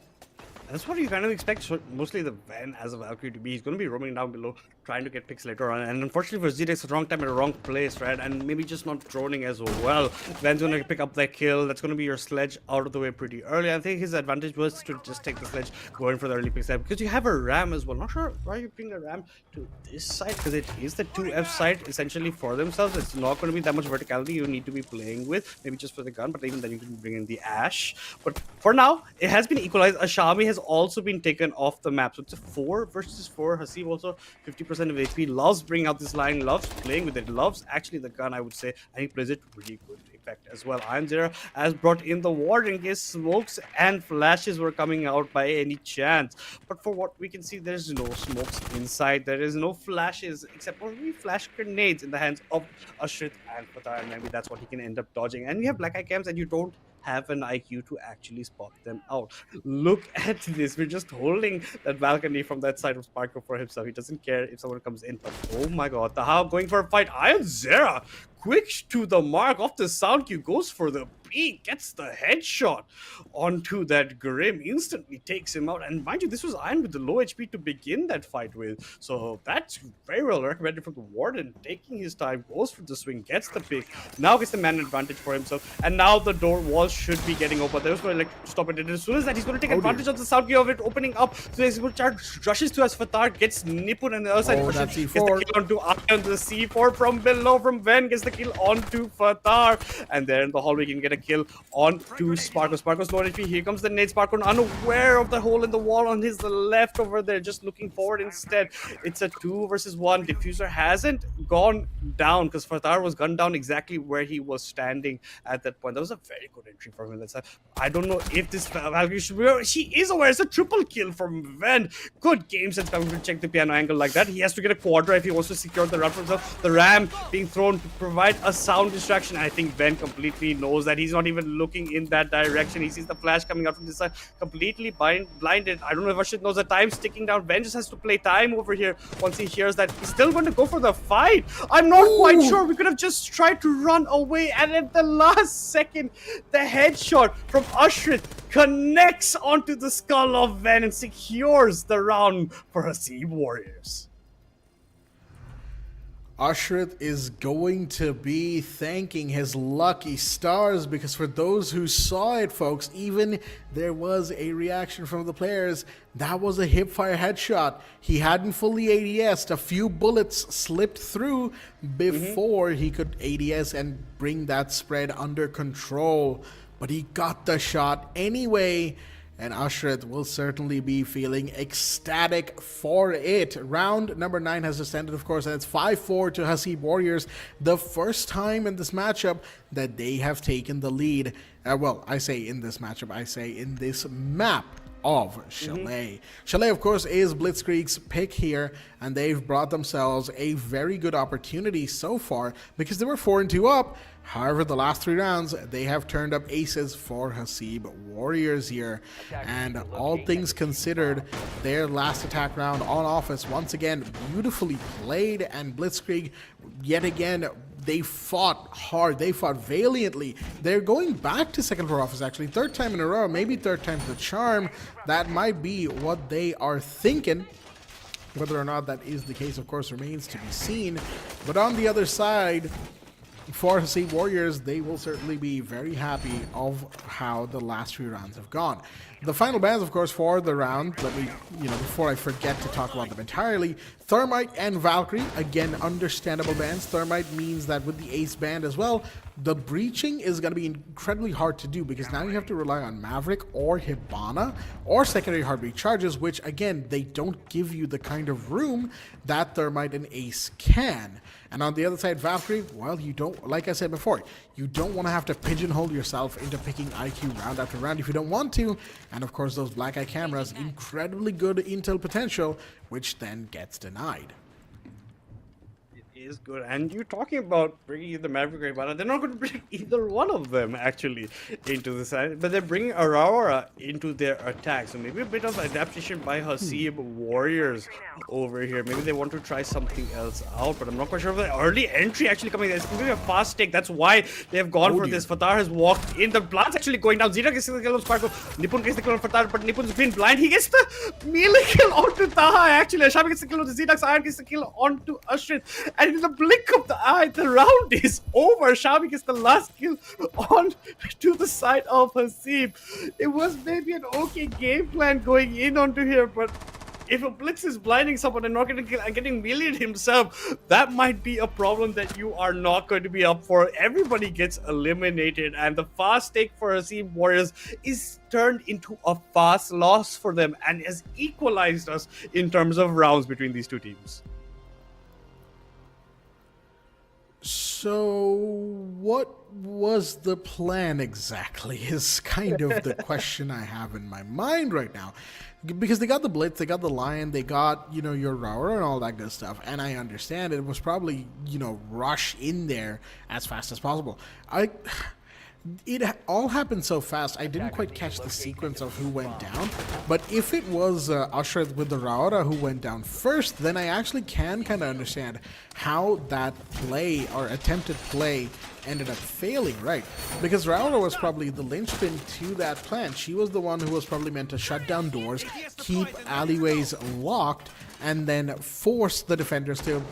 That's what you kind of expect mostly the Ven as a Valkyrie to be. He's going to be roaming down below, trying to get picks later on. And unfortunately for Z-Dex, the wrong time at the wrong place, right? And maybe just not droning as well. Ven's going to pick up that kill. That's going to be your sledge out of the way pretty early. I think his advantage was to just take the sledge, going for the early picks there. Because you have a ram as well. Not sure why you bring the ram to this side, because it is the 2F side essentially for themselves. It's not going to be that much verticality you need to be playing with. Maybe just for the gun, but even then you can bring in the Ash. But for now, it has been equalized. Ashami has also been taken off the map. So it's a 4 versus 4. Hasib also 50% of HP. Loves bringing out this line, loves playing with it, loves actually the gun, I would say, and he plays it really good effect as well. Iron Zero has brought in the ward in case smokes and flashes were coming out by any chance. But for what we can see, there's no smokes inside. There is no flashes except only flash grenades in the hands of Ashrit and Fatar, and maybe that's what he can end up dodging. And you have black eye cams and you don't have an IQ to actually spot them out. Look at this. We're just holding that balcony from that side of Sparkle for himself. He doesn't care if someone comes in. But oh my god, the How going for a fight. Iron Zera, quick to the mark off the sound cue, goes for the peek, gets the headshot onto that Grim, instantly takes him out. And mind you, this was Iron with the low HP to begin that fight with. So that's very well recommended from the Warden. Taking his time, goes for the swing, gets the pick, now gets the man advantage for himself. And now the door wall should be getting open. There's no like stop it. And as soon as that, he's going to take advantage of the sound cue of it opening up. So he's going to charge, rushes to as Fatar, gets Nipun, and the other side That's gets C4. the kill onto Iron. The C4 from below from Ven gets the kill onto Fatar. And there in the hallway, you can get a kill onto Sparkle. Sparkle's low HP. Here comes the nade. Sparkle unaware of the hole in the wall on his left over there, just looking forward instead. It's a 2 versus 1. Diffuser hasn't gone down because Fatar was gunned down exactly where he was standing at that point. That was a very good entry from him. I don't know if this Valkyrie should be. She is aware. It's a triple kill from Ven. Good game sense coming to check the piano angle like that. He has to get a quadra if he wants to secure the run for himself. The ram being thrown to provide a sound distraction. I think Ven completely knows that. He's not even looking in that direction. He sees the flash coming out from this side, completely blinded. I don't know if Ashit knows the time's ticking down. Ven just has to play time over here once he hears that. He's still going to go for the fight. I'm not quite sure. We could have just tried to run away, and at the last second, the headshot from Ashrit connects onto the skull of Ven and secures the round for Hasib Warriors. Ashrit is going to be thanking his lucky stars, because for those who saw it, folks, even there was a reaction from the players. That was a hipfire headshot. He hadn't fully ADS'd. A few bullets slipped through before he could ADS and bring that spread under control. But he got the shot anyway. And Ashrit will certainly be feeling ecstatic for it. Round number 9 has just ended, of course, and it's 5-4 to Hasib Warriors. The first time in this matchup that they have taken the lead. Well, I say in this matchup, I say in this map of Chalet. Chalet, of course, is Blitzkrieg's pick here, and they've brought themselves a very good opportunity so far because they were 4-2 up. However, the last 3 rounds, they have turned up aces for Hasib Warriors here. And all things considered, their last attack round on offense, once again, beautifully played. And Blitzkrieg, yet again, they fought hard. They fought valiantly. They're going back to second floor office, actually. 3rd time in a row, maybe 3rd time's the charm. That might be what they are thinking. Whether or not that is the case, of course, remains to be seen. But on the other side, for Hasib Warriors, they will certainly be very happy of how the last 3 rounds have gone. The final bans, of course, for the round, let me, before I forget to talk about them entirely, Thermite and Valkyrie, again, understandable bans. Thermite means that with the Ace band as well, the breaching is going to be incredibly hard to do because now you have to rely on Maverick or Hibana or secondary heartbeat charges, which, again, they don't give you the kind of room that Thermite and Ace can. And on the other side, Valkyrie, well, you don't, like I said before, you don't want to have to pigeonhole yourself into picking IQ round after round if you don't want to. And of course, those black eye cameras, incredibly good intel potential, which then gets denied. Is good. And you're talking about bringing the Maverick Hibana. They're not going to bring either one of them actually into the side, but they're bringing Aurora into their attack. So maybe a bit of adaptation by Hasib Warriors over here. Maybe they want to try something else out, but I'm not quite sure if the early entry actually coming. It's going to be a fast take. That's why they have gone for this. Fatar has walked in. The plant's actually going down. Zeta gets the kill on Sparkle. Nipun gets the kill on Fatar, but Nipun's been blind. He gets the melee kill onto Taha actually. Hasib gets the kill on the Zeta. Iron gets the kill onto Ashrit. And in the blink of the eye, the round is over. Shami gets the last kill on to the side of Hasib. It was maybe an okay game plan going in onto here, but if a Blitz is blinding someone and not getting kill and getting meleeed himself, that might be a problem that you are not going to be up for. Everybody gets eliminated, and the fast take for Hasib Warriors is turned into a fast loss for them and has equalized us in terms of rounds between these two teams. So, what was the plan exactly is kind of the question I have in my mind right now. Because they got the Blitz, they got the Lion, they got, your Rower and all that good stuff. And I understand it was probably, rush in there as fast as possible. all happened so fast, I didn't quite catch the sequence of who went down. But if it was Usher with the Raora who went down first, then I actually can kind of understand how that play or attempted play ended up failing, right? Because Raora was probably the linchpin to that plan. She was the one who was probably meant to shut down doors, keep alleyways locked, and then force the defenders to,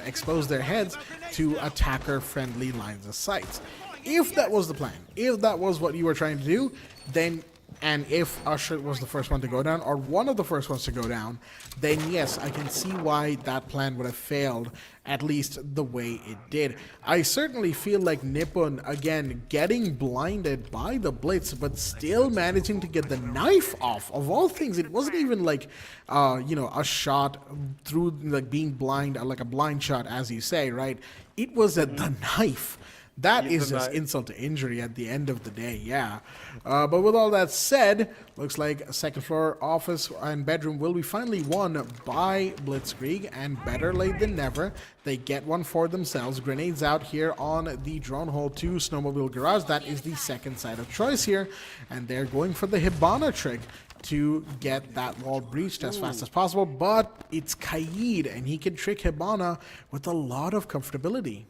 expose their heads to attacker-friendly lines of sight. If that was the plan, if that was what you were trying to do, then, and if Usher was the first one to go down, or one of the first ones to go down, then yes, I can see why that plan would have failed, at least the way it did. I certainly feel like Nippon, again, getting blinded by the Blitz, but still managing to get the knife off. Of all things, it wasn't even like, a shot through, like, being blind, like a blind shot, as you say, right? It was at the knife. That is just insult to injury at the end of the day, yeah. But with all that said, looks like second floor office and bedroom will be finally won by Blitzkrieg, and better late than never. They get one for themselves. Grenades out here on the drone hole 2 snowmobile garage. That is the second side of choice here, and they're going for the Hibana trick to get that wall breached as fast as possible. But it's Kaid, and he can trick Hibana with a lot of comfortability.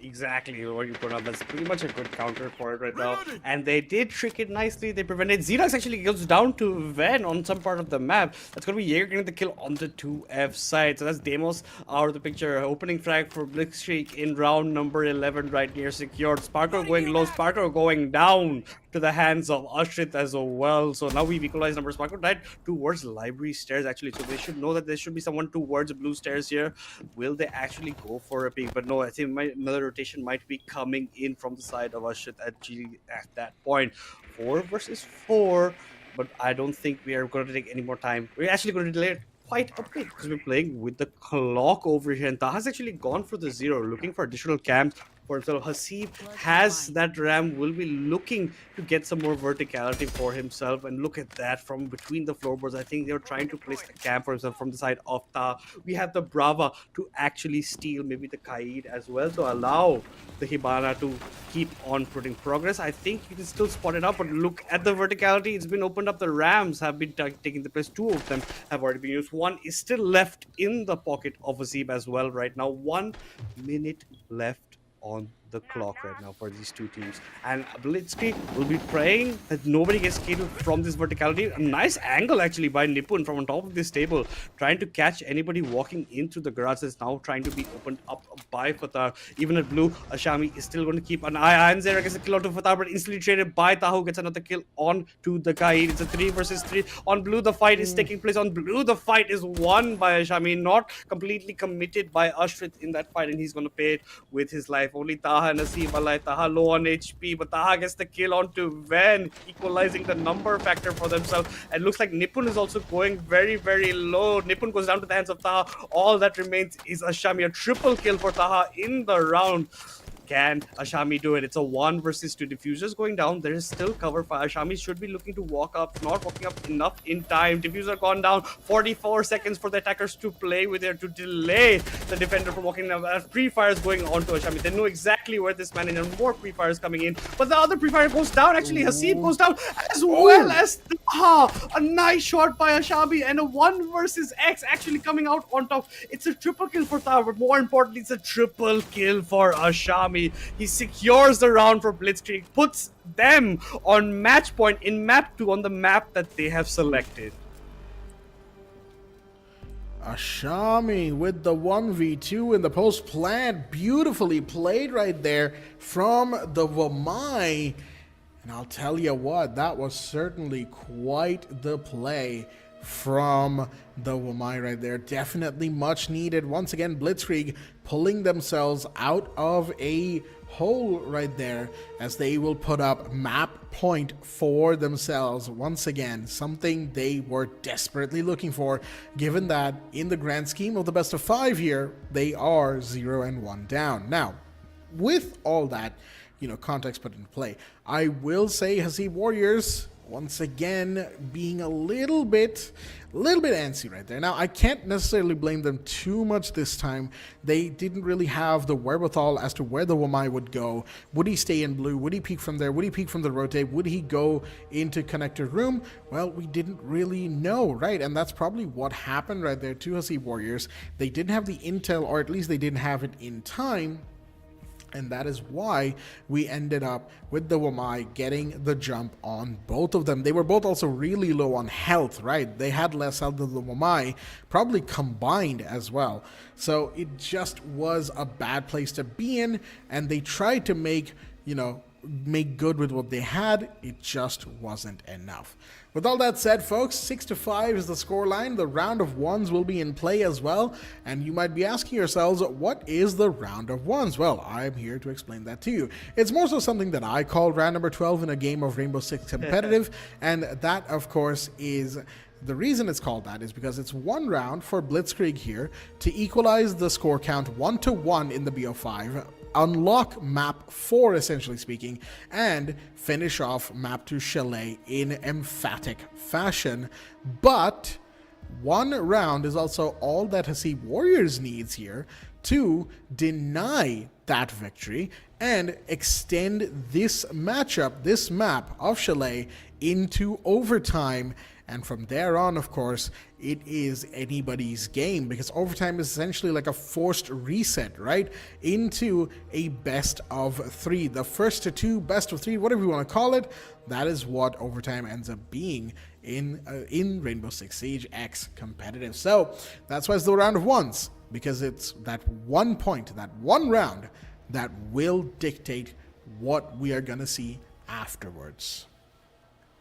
Exactly what you put up. That's pretty much a good counter for it right now. And they did trick it nicely. They prevented. Xenox actually goes down to Ven on some part of the map. That's going to be Jaeger getting the kill on the 2F side. So that's Demos out of the picture. Opening frag for Blitzkrieg in round number 11 right near secured. Sparkle going low. Sparkle going down to the hands of Ashrit as well. So now we've equalized number. Sparkle died towards library stairs actually. So they should know that there should be someone towards blue stairs here. Will they actually go for a peek? But no, I think another rotation might be coming in from the side of Ashrit at that point. 4 versus 4, but I don't think we are going to take any more time. We're actually going to delay it quite a bit because we're playing with the clock over here, and Taha's actually gone for the 0, looking for additional camps for himself. Hasib has that ram, will be looking to get some more verticality for himself, and look at that from between the floorboards. I think they're trying to place a camp for himself from the side of Taha. We have the Brava to actually steal maybe the Kaid as well to allow the Hibana to keep on putting progress. I think you can still spot it up, but look at the verticality. It's been opened up. The rams have been taking the place. 2 of them have already been used. 1 is still left in the pocket of Hasib as well right now. 1 minute left on the clock right now for these two teams, and Blitzkrieg will be praying that nobody gets killed from this verticality. A nice angle actually by Nippon from on top of this table, trying to catch anybody walking into the garage that's now trying to be opened up by Fatah. Even at blue, Ashami is still going to keep an eye on there. Gets a kill onto Fatah, but instantly traded by Tahu, gets another kill on to the Kaid. It's a 3 versus 3 on blue. The fight is taking place on blue. The fight is won by Ashami, not completely committed by Ashrit in that fight, and he's going to pay it with his life. Only Taha and Hasib alive. Taha low on HP, but Taha gets the kill onto Ven, equalizing the number factor for themselves. And looks like Nippon is also going very, very low. Nippon goes down to the hands of Taha. All that remains is Ashami. A triple kill for Taha in the round. Can Ashami do it? It's a 1 versus 2. Diffusers going down. There is still cover for Ashami. Should be looking to walk up. Not walking up enough in time. Diffuser gone down. 44 seconds for the attackers to play with there to delay the defender from walking down. Pre-fires going on to Ashami. They know exactly where this man is, and more pre-fires coming in. But the other pre-fire goes down. Actually, Hasib goes down as well as a nice shot by Ashami, and a 1 versus X actually coming out on top. It's a triple kill for Taha, but more importantly, it's a triple kill for Ashami. He secures the round for Blitzkrieg, puts them on match point in map 2 on the map that they have selected. Ashami with the 1v2 in the post plant. Beautifully played right there from the Wamai. And I'll tell you what, that was certainly quite the play from the Wamai right there. Definitely much needed. Once again, Blitzkrieg pulling themselves out of a hole right there as they will put up map point for themselves. Once again, something they were desperately looking for, given that in the grand scheme of the best of 5 here, they are 0-1 down. Now, with all that, context put into play, I will say Hasib Warriors once again being a little bit antsy right there. Now, I can't necessarily blame them too much this time. They didn't really have the wherewithal as to where the Wamai would go. Would he stay in blue? Would he peek from there? Would he peek from the rotate? Would he go into connected room? Well, we didn't really know, right? And that's probably what happened right there to Hasib Warriors. They didn't have the intel, or at least they didn't have it in time. And that is why we ended up with the Wamai getting the jump on both of them. They were both also really low on health, right? They had less health than the Wamai, probably combined as well. So it just was a bad place to be in, and they tried to make good with what they had. It just wasn't enough. With all that said, folks, 6-5 is the scoreline. The round of ones will be in play as well. And you might be asking yourselves, what is the round of ones? Well, I'm here to explain that to you. It's more so something that I call round number 12 in a game of Rainbow Six competitive. And that, of course, is... The reason it's called that is because it's one round for Blitzkrieg here to equalize the score count 1-1 in the BO5, unlock map 4, essentially speaking, and finish off map 2 Chalet in emphatic fashion. But one round is also all that Hasib Warriors needs here to deny that victory and extend this matchup, this map of Chalet, into overtime. And from there on, of course, it is anybody's game, because overtime is essentially like a forced reset, right? Into a best of 3. The first to 2, best of 3, whatever you want to call it, that is what overtime ends up being in Rainbow Six Siege X competitive. So that's why it's the round of ones, because it's that one point, that one round that will dictate what we are going to see afterwards.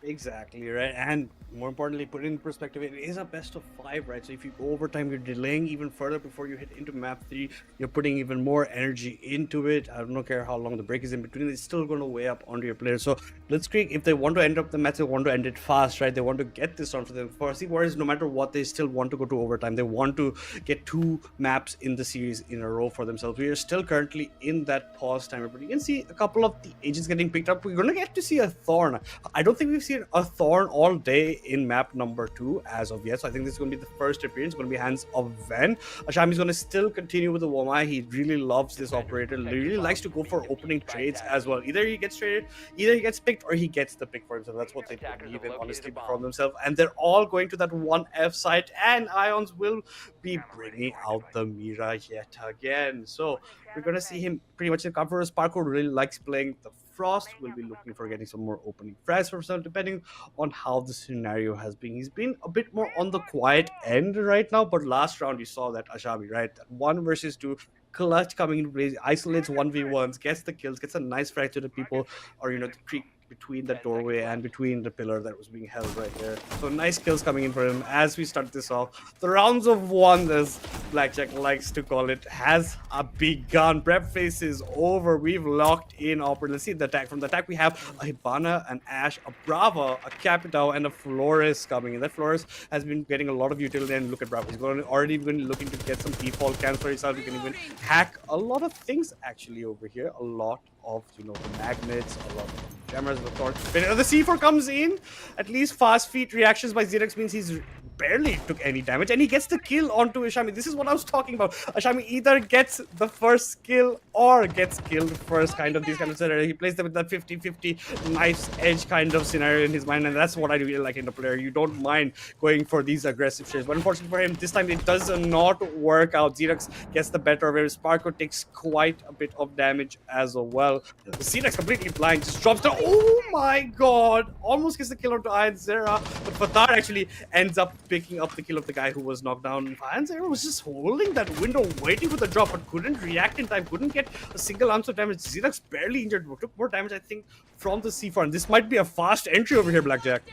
Exactly, right? And more importantly, put it in perspective, it is a best of 5, right? So if you go overtime, you're delaying even further before you hit into map 3. You're putting even more energy into it. I don't care how long the break is in between, it's still going to weigh up onto your players. So Blitzkrieg, if they want to end up the match, they want to end it fast, right? They want to get this on for them. For Hasib Warriors, no matter what, they still want to go to overtime. They want to get 2 maps in the series in a row for themselves. We are still currently in that pause timer, but you can see a couple of the agents getting picked up. We're going to get to see a Thorn. I don't think we've seen a Thorn all day in map number 2 as of yet, so I think this is going to be the first appearance. It's going to be hands of Ven. Ashami is going to still continue with the Wamai. He really loves this operator. He really likes to go for opening trades as well. Either he gets traded, either he gets picked, or he gets the pick for himself. That's what they believe in, honestly, from themselves. And they're all going to that 1F site, and Ions will be bringing out the Mira yet again. So we're going to see him pretty much in cover. Sparko really likes playing the Frost. Will be looking for getting some more opening frags for himself, depending on how the scenario has been. He's been a bit more on the quiet end right now, but last round you saw that Ashami, right? That 1 versus 2 clutch coming into play, isolates 1v1s, gets the kills, gets a nice frag to the people, or the creek between the doorway and between the pillar that was being held right there. So nice kills coming in for him as we start this off. The rounds of 1, as Blackjack likes to call it, has begun. Prep phase is over. We've locked in operator. Let's see the attack. From the attack, we have a Hibana, an Ashe, a Brava, a Capitao, and a Flores coming in. That Flores has been getting a lot of utility, and look at Brava. He's already been looking to get some default camps for himself. He can even hack a lot of things actually over here. A lot of the magnets, a lot of jammers, the torch. The C4 comes in. At least fast feet reactions by Xerax means he's barely took any damage, and he gets the kill onto Ashami. This is what I was talking about. Ashami either gets the first kill or gets killed first, kind of this kind of scenario. He plays them with that 50-50 knife's edge kind of scenario in his mind, and that's what I really like in the player. You don't mind going for these aggressive shares, but unfortunately for him, this time it does not work out. Xerax gets the better of him. Sparko takes quite a bit of damage as well. Xerax completely blind, just drops down. Oh my god! Almost gets the kill onto Iron Zera, but Fatar actually ends up picking up the kill of the guy who was knocked down. Iron Zera was just holding that window, waiting for the drop, but couldn't react in time, couldn't get a single ounce of damage. Xerax barely injured, took more damage, I think, from the C4, and this might be a fast entry over here, Blackjack.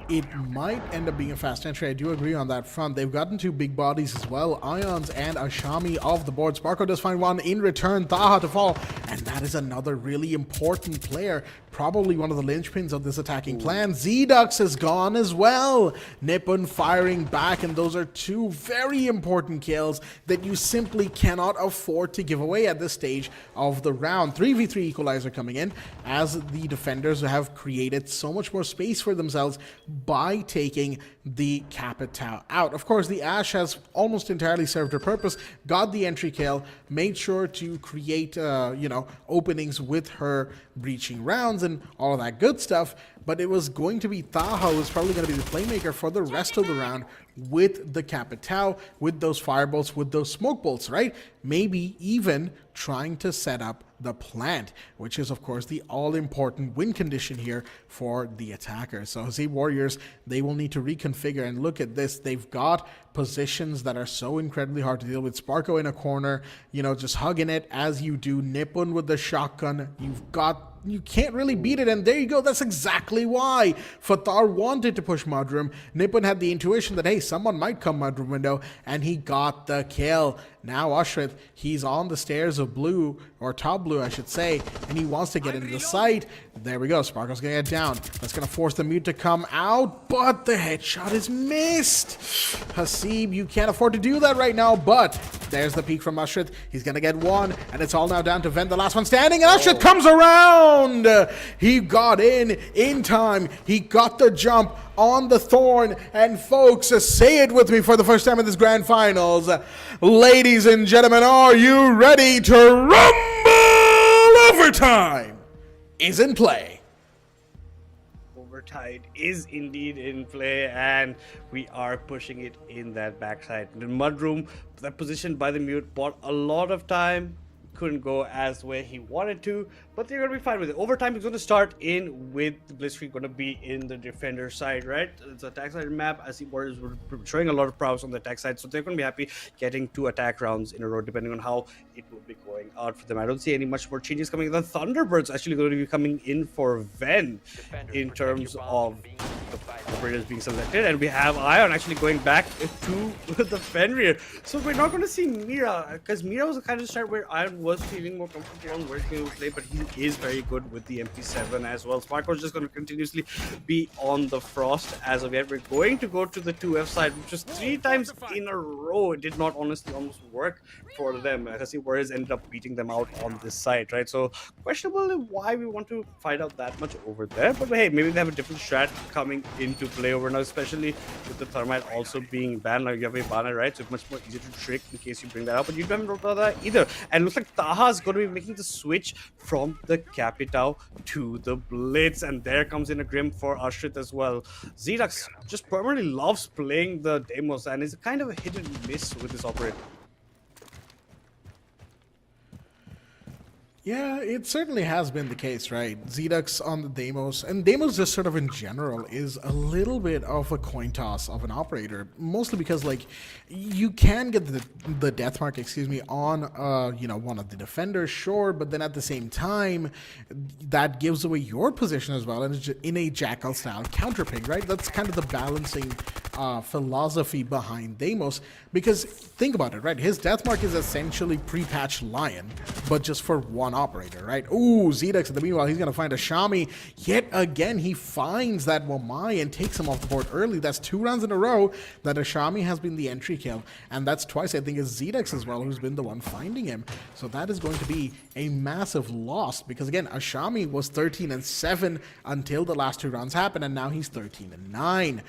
It might end up being a fast entry. I do agree on that front. They've gotten 2 big bodies as well. Ions and Ashami off the board. Sparko does find one in return. Taha to fall. and that is another really important player, probably one of the linchpins of this attacking plan. Z-Dux is gone as well. Nippon firing back, and those are two very important kills that you simply cannot afford to give away at this stage of the round. 3v3 equalizer coming in as the defenders have created so much more space for themselves by taking the Capitao out. Of course, the Ashe has almost entirely served her purpose, got the entry kill, made sure to create, openings with her breaching rounds and all of that good stuff, but it was going to be Taha who's probably going to be the playmaker for the rest of the round with the Capitao, with those firebolts, with those smoke bolts, right? Maybe even trying to set up the plant, which is of course the all-important win condition here for the attackers. So Hasib Warriors, they will need to reconfigure, and look at this, they've got positions that are so incredibly hard to deal with. Sparko in a corner, just hugging it as you do. Nippon with the shotgun, you can't really beat it, and there you go. That's exactly why Fatar wanted to push Mudroom. Nippon had the intuition that, hey, someone might come Mudroom window, and he got the kill. Now Ushrith, he's on the stairs of blue, or top blue, I should say, and he wants to get into the site. There we go. Sparko's gonna get down. That's gonna force the mute to come out, but the headshot is missed. Hasib, you can't afford to do that right now, but there's the peek from Ushrith. He's gonna get one, and it's all now down to Ven, the last one standing, and Ushrith comes around. He got in time. He got the jump on the Thorn, and folks, say it with me for the first time in this grand finals. Ladies and gentlemen, are you ready to rumble? Overtime is in play. Overtime is indeed in play, and we are pushing it in that backside. The Mudroom, that position by the mute, bought a lot of time. Couldn't go as where he wanted to, but they're going to be fine with it. Overtime is going to start in with Blitzkrieg going to be in the defender side, right? It's an attack side map. I see Warriors were showing a lot of prowess on the attack side, so they're going to be happy getting 2 attack rounds in a row, depending on how it will be going out for them. I don't see any much more changes coming. The Thunderbirds actually going to be coming in for Ven in terms of the operators being selected, and we have Ion actually going back to the Fenrir. So we're not going to see Mira, because Mira was the kind of start where Ion was feeling more comfortable on where he's going to play, but he is very good with the MP7 as well. Sparko's just going to continuously be on the Frost as of yet. We're going to go to the 2F side, which was 3 times in a row. It did not honestly almost work for them. Hasib Warriors ended up beating them out on this side, right? So questionable why we want to find out that much over there, but hey, maybe they have a different strat coming into play over now, especially with the Thermite also being banned. Now you have a banner, right? So it's much more easier to trick in case you bring that up, but you haven't wrote about that either. And it looks like Taha's going to be making the switch from the Capitao to the Blitz, and there comes in a Grim for Ushrith as well. Z-Dux just permanently loves playing the demos and is kind of a hit and miss with this operator. Yeah, it certainly has been the case, right? Z-Dux on the Deimos, and Deimos just sort of in general is a little bit of a coin toss of an operator, mostly because, like, you can get the death mark, on, one of the defenders, sure, but then at the same time, that gives away your position as well, and it's in a Jackal-style counterping, right? That's kind of the balancing philosophy behind Deimos, because think about it, right? His death mark is essentially pre-patched Lion, but just for one operator, right? Ooh, Z-Dux in the meanwhile, he's going to find a Shami. Yet again, he finds that Wamai and takes him off the board early. That's 2 rounds in a row that a Shami has been the entry kill, and that's twice, I think, it's Z-Dux as well who's been the one finding him. So that is going to be a massive loss, because again, Ashami was 13-7 until the last 2 rounds happened, and now he's 13-9.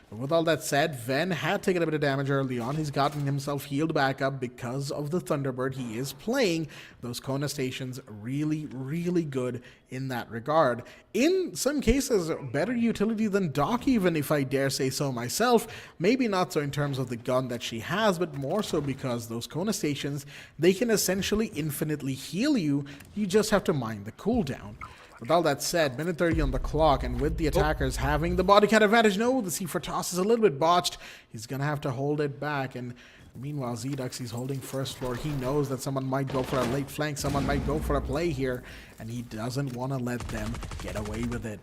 But with all that said, Ven had taken a bit of damage early on. He's gotten himself healed back up because of the Thunderbird. He is playing those Kona stations really, really good in that regard. In some cases, better utility than Doc, even if I dare say so myself. Maybe not so in terms of the gun that she has, but more so because those Kona stations, they can essentially infinitely heal you. You just have to mind the cooldown. With all that said, minute 30 on the clock, and with the attackers having the body count advantage, no, the C4 toss is a little bit botched. He's going to have to hold it back, and meanwhile, Z-Dux, he's holding first floor. He knows that someone might go for a late flank, someone might go for a play here, and he doesn't want to let them get away with it.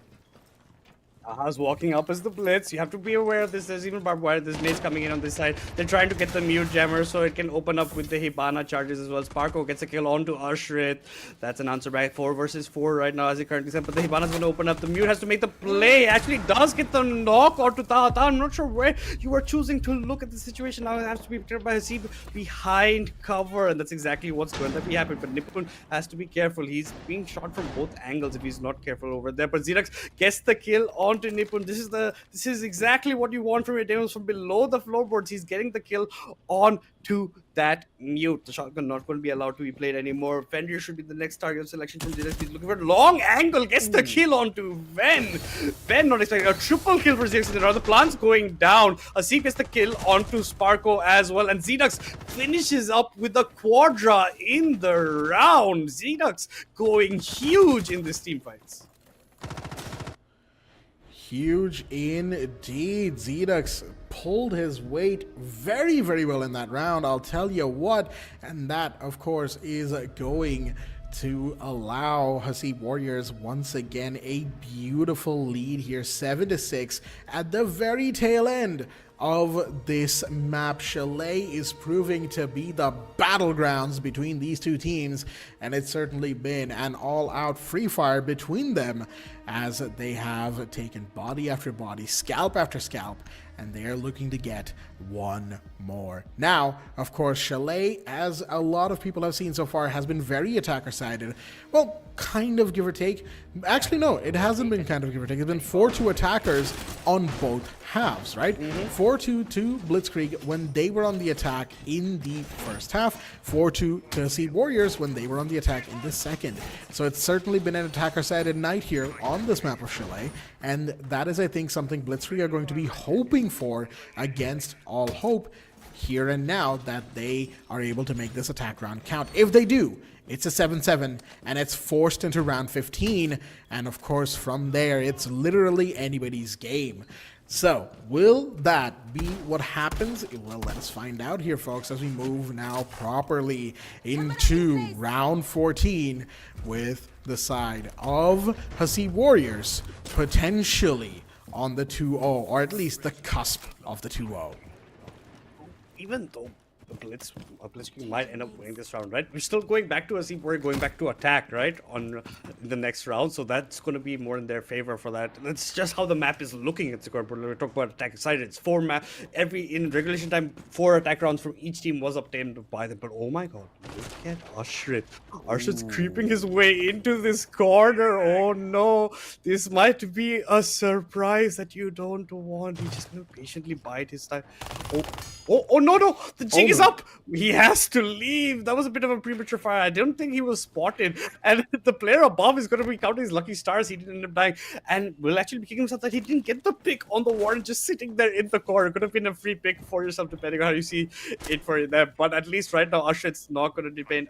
Taha's walking up as the Blitz. You have to be aware of this. There's even barbed wire. There's nades coming in on this side. They're trying to get the mute jammer so it can open up with the Hibana charges as well. Sparko gets a kill onto Ashrit. That's an answer back. 4 versus 4 right now as he currently said. But the Hibana's going to open up. The mute has to make the play. Actually does get the knock onto Taha. Taha, I'm not sure where you are choosing to look at the situation. Now it has to be protected by Hasib behind cover. And that's exactly what's going to be happening. But Nipun has to be careful. He's being shot from both angles if he's not careful over there. But Xerax gets the kill onto Nipun. This is exactly what you want from your demos from below the floorboards. He's getting the kill onto that mute. The shotgun not going to be allowed to be played anymore. Fenrir should be the next target selection from Xerax. He's looking for a long angle. Gets the kill onto Ven. Ven not expecting a triple kill for Xerax. The plant's going down. Hasib gets the kill onto Sparko as well. And Xerax finishes up with a quadra in the round. Xerax going huge in this team fights. Huge indeed. Xerax pulled his weight very, very well in that round, I'll tell you what. And that, of course, is going to allow Hasib Warriors once again a beautiful lead here, 7-6 at the very tail end of this map. Chalet is proving to be the battlegrounds between these two teams, and it's certainly been an all-out free fire between them as they have taken body after body, scalp after scalp, and they are looking to get one more. Now, of course, Chalet, as a lot of people have seen so far, has been very attacker-sided. Well, kind of, give or take. Actually, no, it hasn't been kind of, give or take. It's been 4-2 attackers on both halves, right? 4-2 to Blitzkrieg when they were on the attack in the first half, 4-2 to Hasib Warriors when they were on the attack in the second. So it's certainly been an attacker-sided night here on this map of Chalet, and that is, I think, something Blitzkrieg are going to be hoping for against all hope here and now, that they are able to make this attack round count. If they do, it's a 7-7, and it's forced into round 15, and of course from there it's literally anybody's game. So, will that be what happens? Well, let us find out here, folks, as we move now properly into round 14 with the side of Hasib Warriors potentially on the 2-0, or at least the cusp of the 2-0. Even though Blitzkrieg might end up winning this round, right? We're still going back to Hasib, we're going back to attack, right? On the next round, so that's going to be more in their favor for that. That's just how the map is looking at the current. We're talking about attack side. It's 4 map. In regulation time, 4 attack rounds from each team was obtained by them. But oh my god, look at Ashrit. Ashrit's creeping his way into this corner. Oh no, this might be a surprise that you don't want. He's just going to patiently bide his time. Oh no, the jig is up. He has to leave. That was a bit of a premature fire. I don't think he was spotted, and the player above is going to be counting his lucky stars. He didn't end up dying, and will actually be kicking himself that he didn't get the pick on the warden, just sitting there in the corner. Could have been a free pick for yourself, depending on how you see it for them. But at least right now, Ashrit's not going to depend.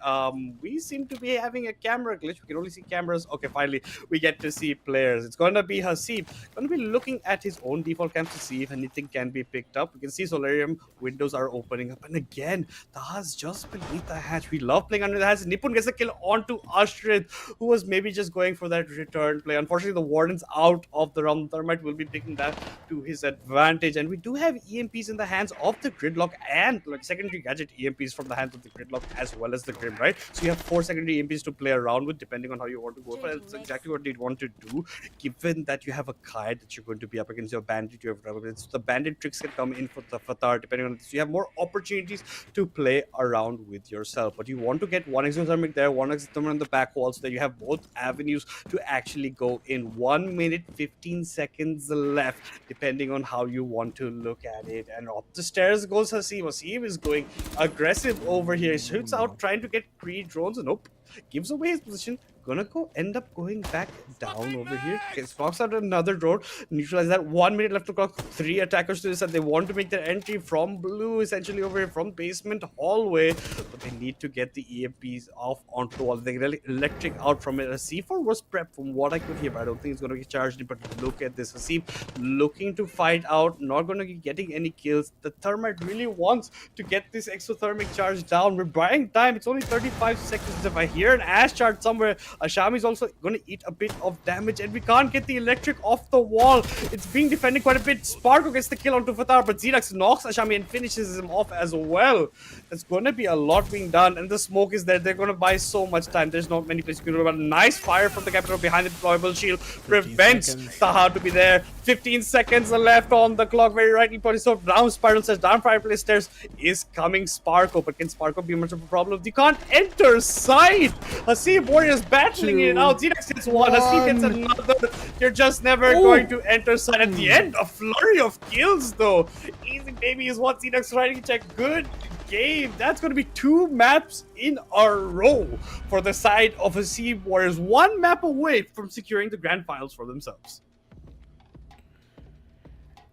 We seem to be having a camera glitch. We can only see cameras. Okay, finally we get to see players. It's going to be Hasib. Going to be looking at his own default cams to see if anything can be picked up. We can see Solarium windows are opening up, and again, Taha's just beneath the hatch. We love playing under the hatch. Nipun gets a kill onto Ashrit, who was maybe just going for that return play. Unfortunately, the warden's out of the round. Thermite will be taking that to his advantage, and we do have EMPs in the hands of the Gridlock and like secondary gadget EMPs from the hands of the Gridlock as well as the Grim, right? So you have 4 secondary EMPs to play around with, depending on how you want to go. But that's exactly what they'd want to do, given that you have a kite that you're going to be up against your bandit. You have so the bandit tricks can come in for the Fatar, depending on this. So you have more opportunities to play around with yourself, but you want to get one exothermic there, one exothermic on the back wall, so that you have both avenues to actually go in. 1 minute 15 seconds left, depending on how you want to look at it. And up the stairs goes Hasib. Hasib is going aggressive over here. He shoots out trying to get pre-drones. Nope, gives away his position. Gonna end up going back down over here. Sparks out another drone, neutralize that. 1 minute left to clock. 3 attackers to this side. They want to make their entry from blue, essentially over here, from basement hallway, but they need to get the EMPs off onto the wall. They really electric out from it. A C4 was prepped from what I could hear, but I don't think it's gonna get charged in. But look at this, Hasib looking to fight out, not gonna be getting any kills. The Thermite really wants to get this exothermic charge down. We're buying time. It's only 35 seconds. If I hear an Ash charge somewhere, Ashami's also going to eat a bit of damage, and we can't get the electric off the wall. It's being defended quite a bit. Sparko gets the kill onto Fatar, but Xenax knocks Ashami and finishes him off as well. There's going to be a lot being done, and the smoke is there. They're going to buy so much time. There's not many places you can do about it. Nice fire from the Captain behind the deployable shield. Prevents Taha to be there. 15 seconds left on the clock. Very rightly pointed. So down Spiral says down Fireplace Stairs is coming Sparko. But can Sparko be much of a problem? They can't enter side. Hasib Warriors battling it out. Xenax gets one. Hasib gets another. You're just never going to enter side. At the end, a flurry of kills though. Easy baby is what Xenax trying to check. Good game. That's going to be 2 maps in a row for the side of Hasib Warriors. 1 map away from securing the grand finals for themselves.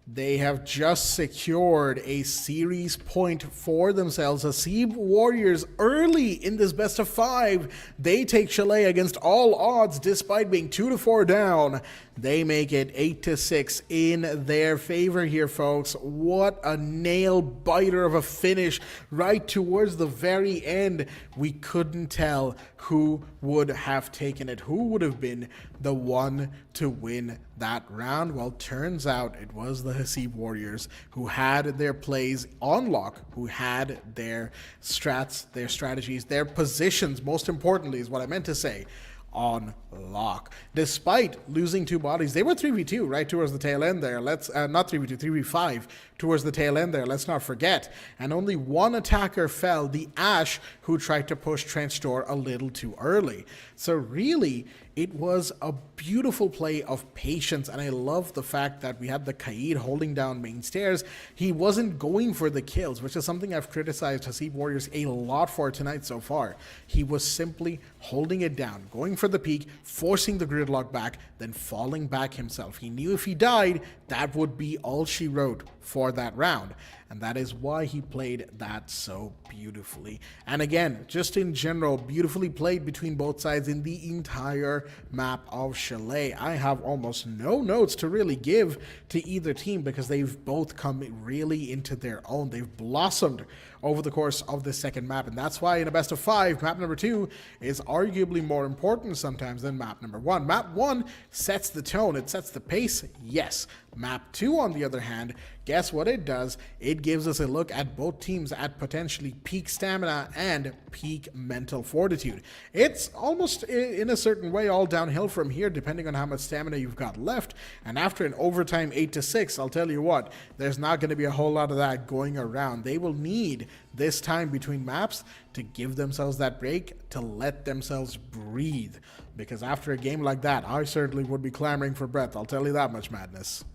They have just secured a series point for themselves. Hasib Warriors early in this best of 5. They take Chalet against all odds despite being 2-4 down. They make it 8-6 in their favor here, folks. What a nail biter of a finish right towards the very end. We couldn't tell who would have taken it, who would have been the one to win that round. Well, turns out it was the Hasib Warriors who had their plays on lock, who had their strats, their strategies, their positions, most importantly is what I meant to say, on lock. Despite losing 2 bodies, they were 3v2 right towards the tail end there. Let's not 3v2, 3v5 towards the tail end there. Let's not forget. And only 1 attacker fell, the Ash, who tried to push Trench Door a little too early. So really, it was a beautiful play of patience, and I love the fact that we had the Kaid holding down main stairs. He wasn't going for the kills, which is something I've criticized Hasib Warriors a lot for tonight so far. He was simply holding it down, going for the peak, forcing the gridlock back, then falling back himself. He knew if he died, that would be all she wrote for that round. And that is why he played that so beautifully. And again, just in general, beautifully played between both sides in the entire map of Chalet. I have almost no notes to really give to either team because they've both come really into their own. They've blossomed over the course of the second map. And that's why in a best of 5, map number 2 is arguably more important sometimes than map number 1. Map 1 sets the tone. It sets the pace. Yes. Map 2, on the other hand, guess what it does? It gives us a look at both teams at potentially peak stamina and peak mental fortitude. It's almost, in a certain way, all downhill from here, depending on how much stamina you've got left. And after an overtime 8-6, I'll tell you what, there's not going to be a whole lot of that going around. They will need this time between maps to give themselves that break, to let themselves breathe. Because after a game like that, I certainly would be clamoring for breath. I'll tell you that much, Madness.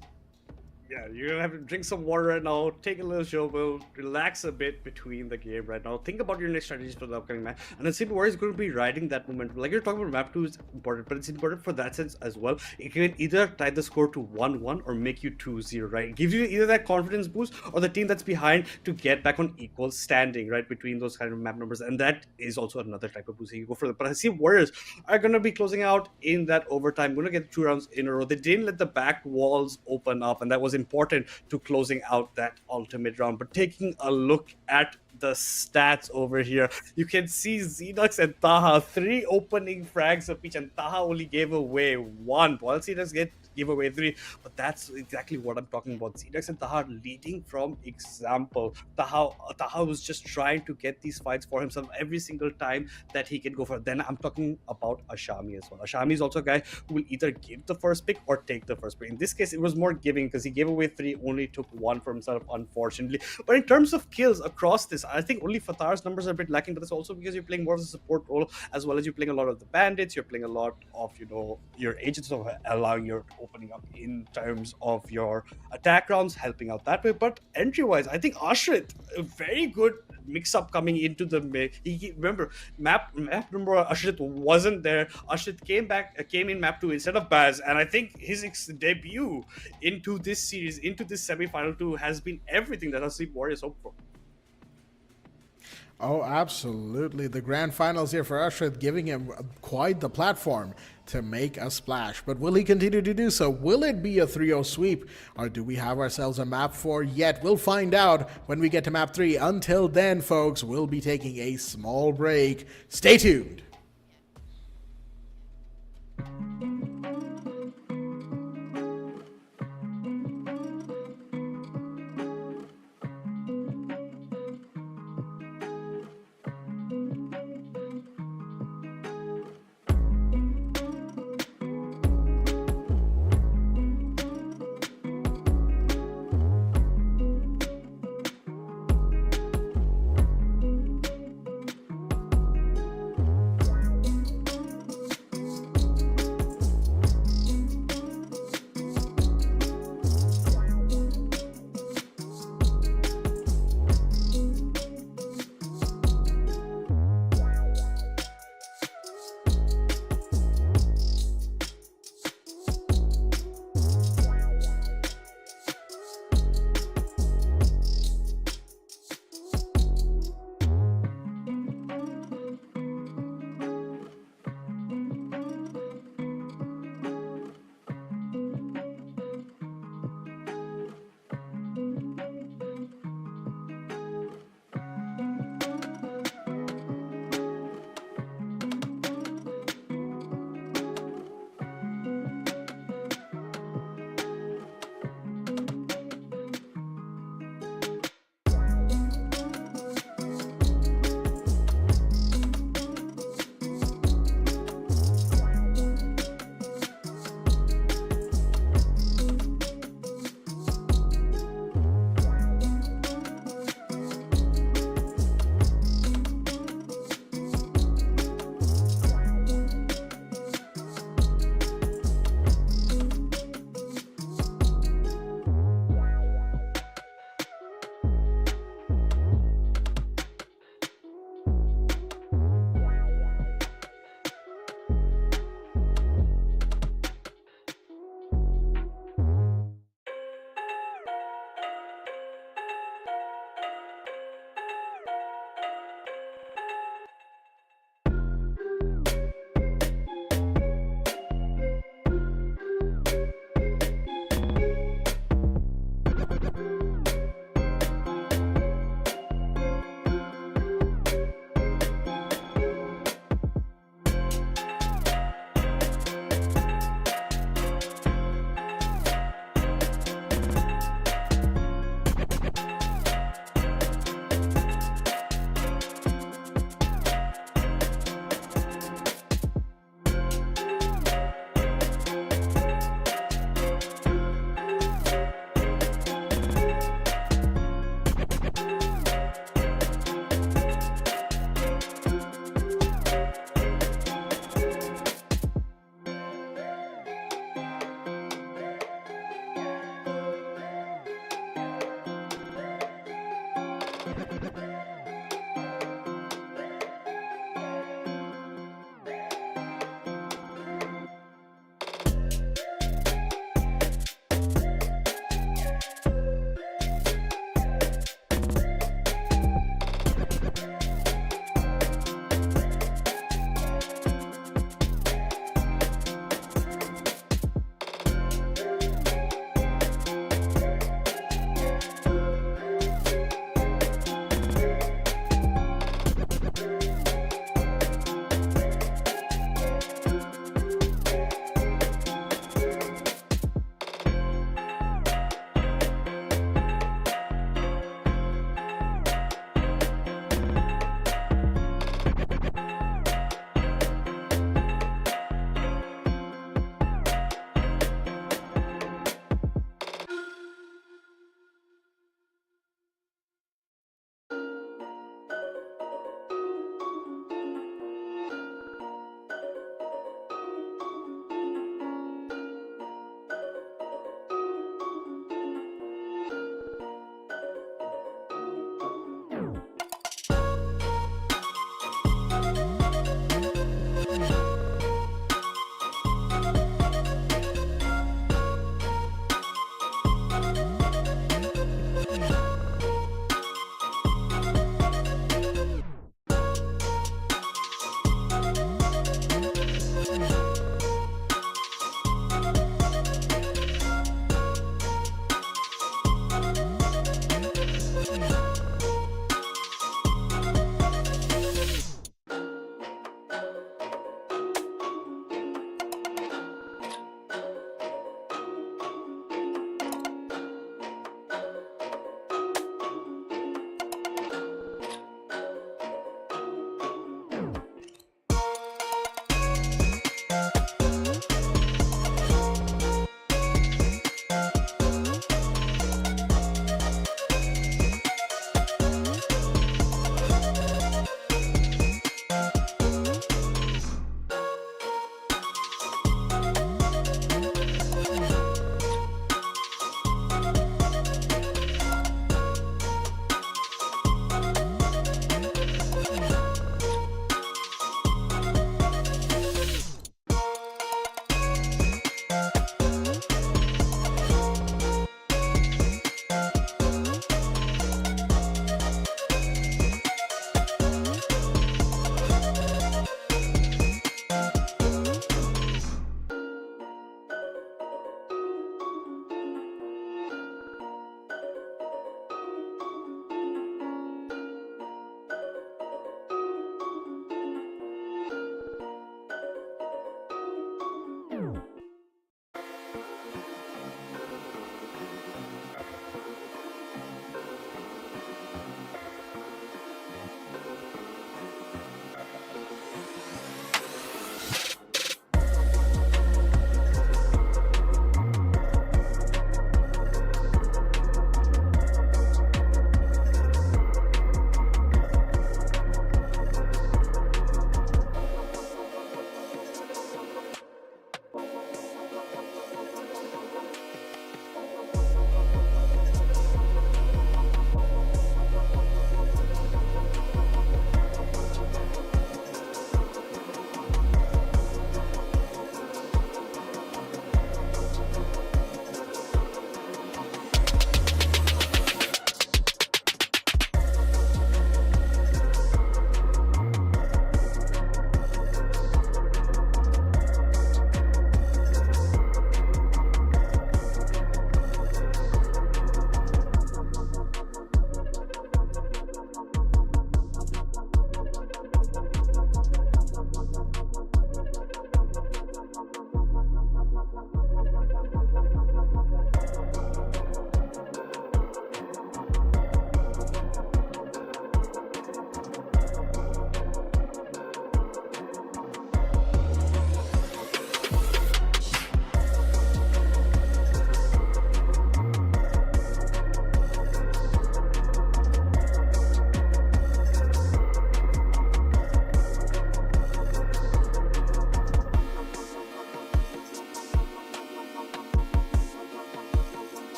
Yeah, you're gonna have to drink some water right now, take a little showboat, relax a bit between the game right now. Think about your next strategies for the upcoming match. And then Hasib Warriors is going to be riding that momentum. Like you're talking about, map 2 is important, but it's important for that sense as well. It can either tie the score to 1-1 or make you 2-0, right? It gives you either that confidence boost or the team that's behind to get back on equal standing, right, between those kind of map numbers. And that is also another type of boost you go for. But Hasib Warriors are going to be closing out in that overtime. We're going to get 2 rounds in a row. They didn't let the back walls open up, and that was important to closing out that ultimate round. But taking a look at the stats over here, you can see Xenax and Taha 3 opening frags apiece, and Taha only gave away 1 while Xenax gave away 3. But that's exactly what I'm talking about. Xenax and Taha leading from example. Taha was just trying to get these fights for himself every single time that he can go for it. Then I'm talking about Ashami as well. Ashami is also a guy who will either give the first pick or take the first pick. In this case, it was more giving because he gave away 3, only took 1 for himself, unfortunately. But in terms of kills across this, I think only Fatar's numbers are a bit lacking, but that's also because you're playing more of a support role, as well as you're playing a lot of the bandits, you're playing a lot of, your agents, of allowing your opening up in terms of your attack rounds, helping out that way. But entry-wise, I think Ashrit, a very good mix-up coming into the remember, map number Ashrit wasn't there. Ashrit came in map 2 instead of Baz, and I think his debut into this series, into this semi-final 2, has been everything that Hasib Warriors hoped for. Oh, absolutely. The grand finals here for Ashrit, giving him quite the platform to make a splash. But will he continue to do so? Will it be a 3-0 sweep? Or do we have ourselves a map 4 yet? We'll find out when we get to map 3. Until then, folks, we'll be taking a small break. Stay tuned.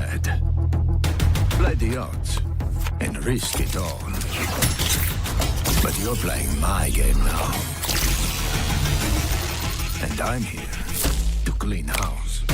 bad. Play the odds and risk it all. But you're playing my game now. And I'm here to clean house.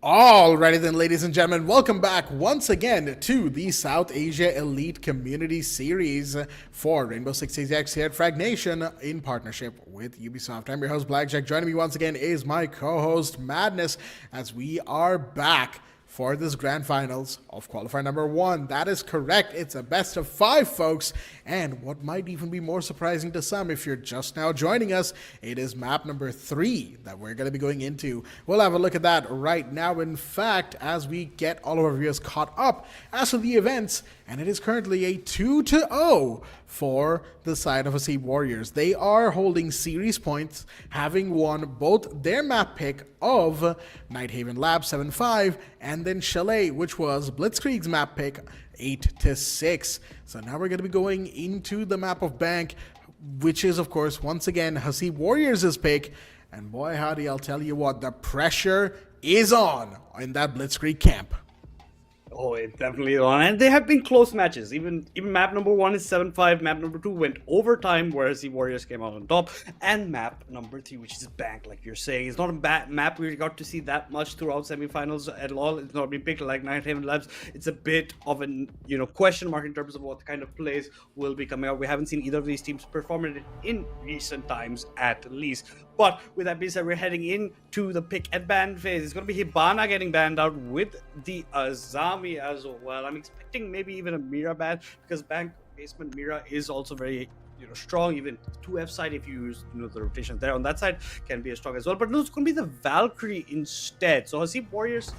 Alrighty then, ladies and gentlemen, welcome back once again to the South Asia Elite Community Series for Rainbow Six Siege X here at Fragnation in partnership with Ubisoft. I'm your host, Blackjack. Joining me once again is my co-host, Madness, as we are back for this grand finals of qualifier number 1. That is correct. It's a best of 5, folks. And what might even be more surprising to some if you're just now joining us, it is map number 3 that we're going to be going into. We'll have a look at that right now. In fact, as we get all of our viewers caught up as to the events, and it is currently a 2-0 for the side of Hasib Warriors. They are holding series points, having won both their map pick of Nighthaven Lab 7-5 and then Chalet, which was Blitzkrieg's map pick 8-6. So now we're going to be going into the map of Bank, which is, of course, once again, Hasib Warriors' pick. And boy, howdy, I'll tell you what, the pressure is on in that Blitzkrieg camp. Oh, it's definitely on. And they have been close matches. Even map number 1 is 7-5. Map number 2 went overtime, whereas the Warriors came out on top. And map number 3, which is Bank, like you're saying. It's not a bad map we got to see that much throughout semifinals at all. It's not been picked like Nighthaven Labs. It's a bit of an, question mark in terms of what kind of plays will be coming out. We haven't seen either of these teams perform it in recent times, at least. But with that being said, we're heading into the pick and ban phase. It's going to be Hibana getting banned out with the Azami as well. I'm expecting maybe even a Mira ban, because Bank basement Mira is also very strong. Even 2F side, if you use the rotation there on that side, can be as strong as well. But no, it's going to be the Valkyrie instead. So Hasib Warriors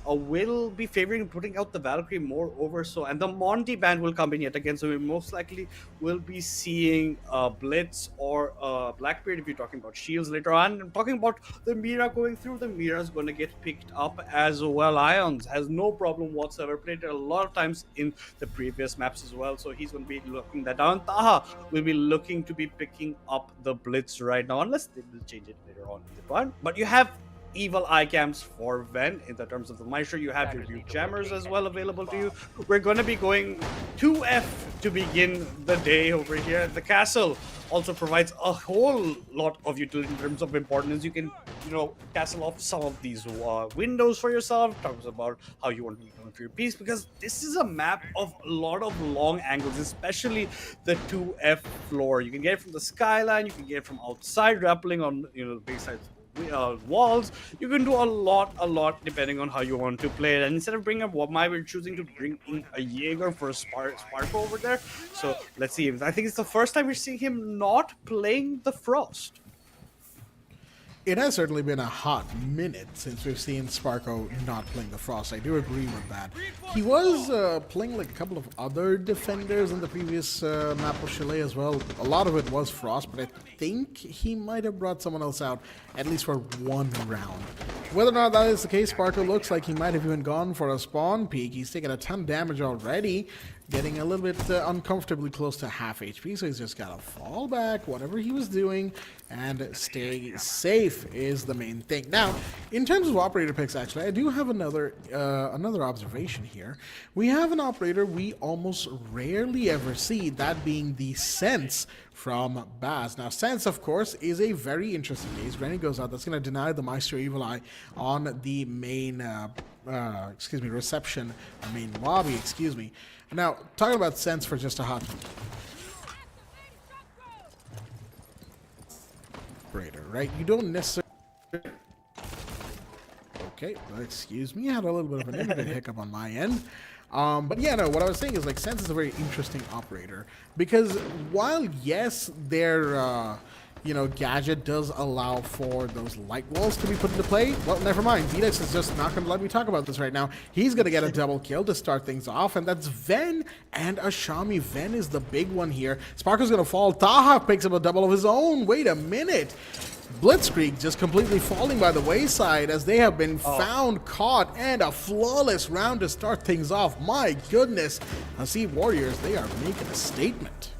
will be favoring putting out the Valkyrie more over so, and the Monty band will come in yet again, so we most likely will be seeing Blitz or Blackbeard if you're talking about shields later on. I'm talking about the Mira going through. The Mira is going to get picked up as well. Ions has no problem whatsoever, played it a lot of times in the previous maps as well, so he's going to be looking that down. Taha will be looking to be picking up the Blitz right now, unless they will change it later on in the plan. But you have evil eye cams for Ven. In the terms of the Maestro, you have your new jammers as well available to you. We're going to be going 2F to begin the day over here. The castle also provides a whole lot of utility in terms of importance. You can castle off some of these windows for yourself. Talks about how you want to be going for your piece, because this is a map of a lot of long angles, especially the 2F floor. You can get it from the skyline, you can get it from outside, rappelling on the big sides walls. You can do a lot depending on how you want to play it. And instead of bringing up Wamai, we're choosing to bring in a Jaeger for a Sparko over there. So let's see. I think it's the first time we're seeing him not playing the Frost. It has certainly been a hot minute since we've seen Sparko not playing the Frost. I do agree with that. He was playing like a couple of other defenders in the previous map of Chalet as well. A lot of it was Frost, but I think he might have brought someone else out, at least for one round. Whether or not that is the case, Sparko looks like he might have even gone for a spawn peek. He's taken a ton of damage already, getting a little bit uncomfortably close to half HP, so he's just got to fall back, whatever he was doing, and stay safe is the main thing. Now, in terms of operator picks, actually, I do have another observation here. We have an operator we almost rarely ever see, that being the Sense from Baz. Now, Sense, of course, is a very interesting case. Granny goes out. That's going to deny the Maestro Evil Eye on the main, reception, main lobby, Now, talking about Sense for just a hot minute. Operator, right? You don't necessarily... Okay, excuse me, I had a little bit of an internet hiccup on my end. But yeah, no, what I was saying is, like, Sense is a very interesting operator because while, yes, their, you know, gadget does allow for those light walls to be put into play, well, never mind. Zedex is just not going to let me talk about this right now. He's going to get a double kill to start things off, and that's Ven and Ashami. Ven is the big one here. Sparkle's going to fall. Taha picks up a double of his own. Wait a minute. Blitzkrieg just completely falling by the wayside as they have been found, caught, and a flawless round to start things off. My goodness. Hasib Warriors, they are making a statement.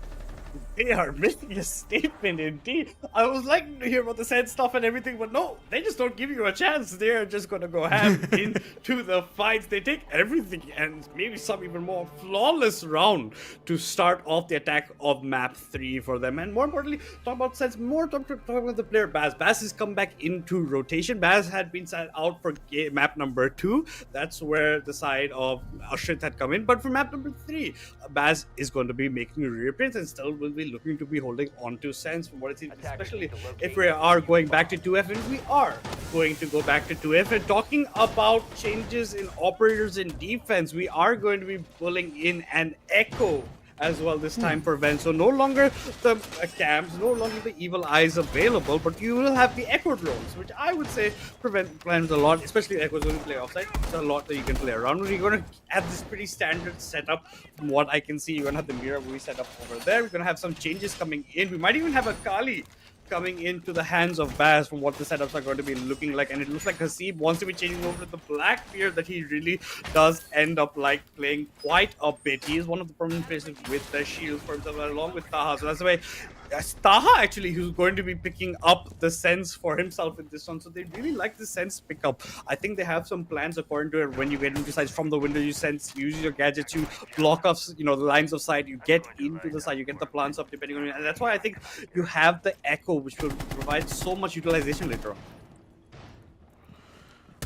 They are making a statement indeed. I was liking to hear about the Sense stuff and everything, but no, they just don't give you a chance. They're just gonna go ham into the fights. They take everything and maybe some even more flawless round to start off the attack of map 3 for them. And more importantly, talk about Sense, more talk about the player Baz. Baz has come back into rotation. Baz had been sent out for map number 2. That's where the side of Ashrit had come in. But for map number 3, Baz is going to be making a reappearance and still will be looking to be holding on to Sense from what it seems, especially if we are going back to 2F, and we are going to go back to 2F. And talking about changes in operators in defense, we are going to be pulling in an Echo as well this time for Ven. So no longer the cams, no longer the evil eyes available, but you will have the Echo drones, which I would say prevents a lot, especially Echoes when you play offside. It's a lot that you can play around. You're going to have this pretty standard setup from what I can see. You're going to have the mirror we set up over there. We're going to have some changes coming in. We might even have a Kali coming into the hands of Baz from what the setups are going to be looking like, and it looks like Hasib wants to be changing over to the Blackbeard that he really does end up like playing quite a bit. He is one of the prominent players with the shield for himself along with Taha, so that's the way Taha actually who's going to be picking up the Sense for himself in this one. So they really like the Sense pickup. I think they have some plans according to it. When you get into sight from the window, you Sense, use your gadgets, you block off, you know, the lines of sight, you get into the side, you get the plants up depending on it, and that's why I think you have the Echo, which will provide so much utilization later on.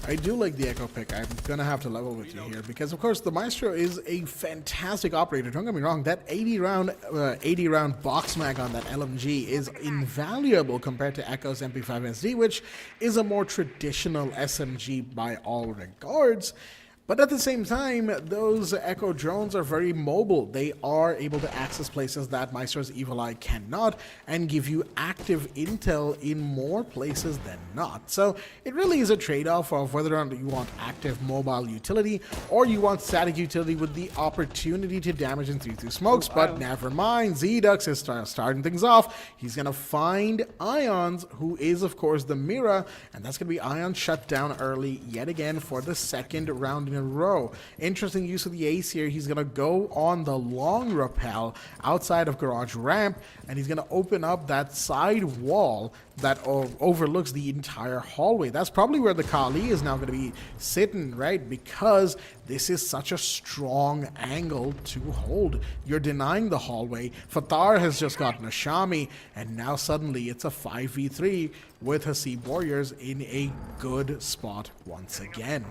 I do like the Echo pick. I'm going to have to level with you here because, of course, the Maestro is a fantastic operator. Don't get me wrong. That 80 round box mag on that LMG is invaluable compared to Echo's MP5 SD, which is a more traditional SMG by all regards. But at the same time, those Echo drones are very mobile. They are able to access places that Maestro's Evil Eye cannot and give you active intel in more places than not. So it really is a trade-off of whether or not you want active mobile utility or you want static utility with the opportunity to damage in 3-2 smokes. But never mind, Zedux is starting things off. He's going to find Ions, who is, of course, the Mira, and that's going to be Ions shut down early yet again for the second round in a row. Interesting use of the ace here. He's going to go on the long rappel outside of garage ramp, and he's going to open up that side wall that overlooks the entire hallway. That's probably where the Kali is now going to be sitting, right? Because this is such a strong angle to hold. You're denying the hallway. Fatar has just gotten a Shami, and now suddenly it's a 5v3 with Hasib Warriors in a good spot once again.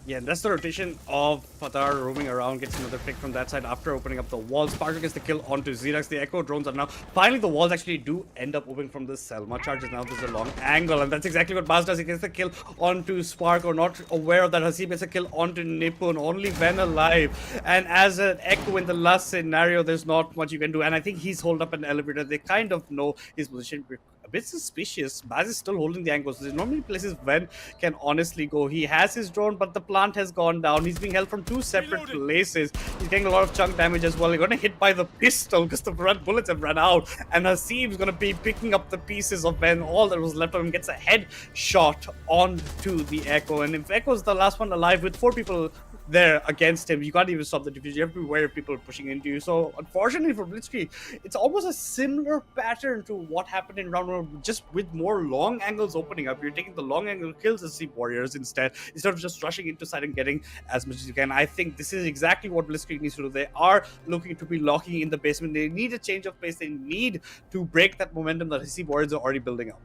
Yeah, and that's the rotation of Fatar roaming around, gets another pick from that side after opening up the wall. Sparkle gets the kill onto Xerax. The Echo drones are now... Finally, the walls actually do end up opening from the Selma charges. Now there's a long angle, and that's exactly what Baz does. He gets the kill onto Sparkle, not aware of that. Hasib gets a kill onto Nipun, only Ven alive. And as an Echo in the last scenario, there's not much you can do. And I think he's holed up an elevator. They kind of know his position. A bit suspicious. Baz is still holding the angles. There's not many places Ven can honestly go. He has his drone, but the plant has gone down. He's being held from two separate places. He's getting a lot of chunk damage as well. He's going to hit by the pistol because the bullets have run out. And Hasib's going to be picking up the pieces of Ven. All that was left of him gets a head shot onto the Echo. And if Echo's the last one alive with 4 people there against him, you can't even stop the diffusion. You have to be aware of people pushing into you. So unfortunately for Blitzkrieg, it's almost a similar pattern to what happened in round 1, just with more long angles opening up. You're taking the long angle kills as Hasib Warriors instead of just rushing into side and getting as much as you can. I think this is exactly what Blitzkrieg needs to do. They are looking to be locking in the basement. They need a change of pace. They need to break that momentum that Hasib Warriors are already building up.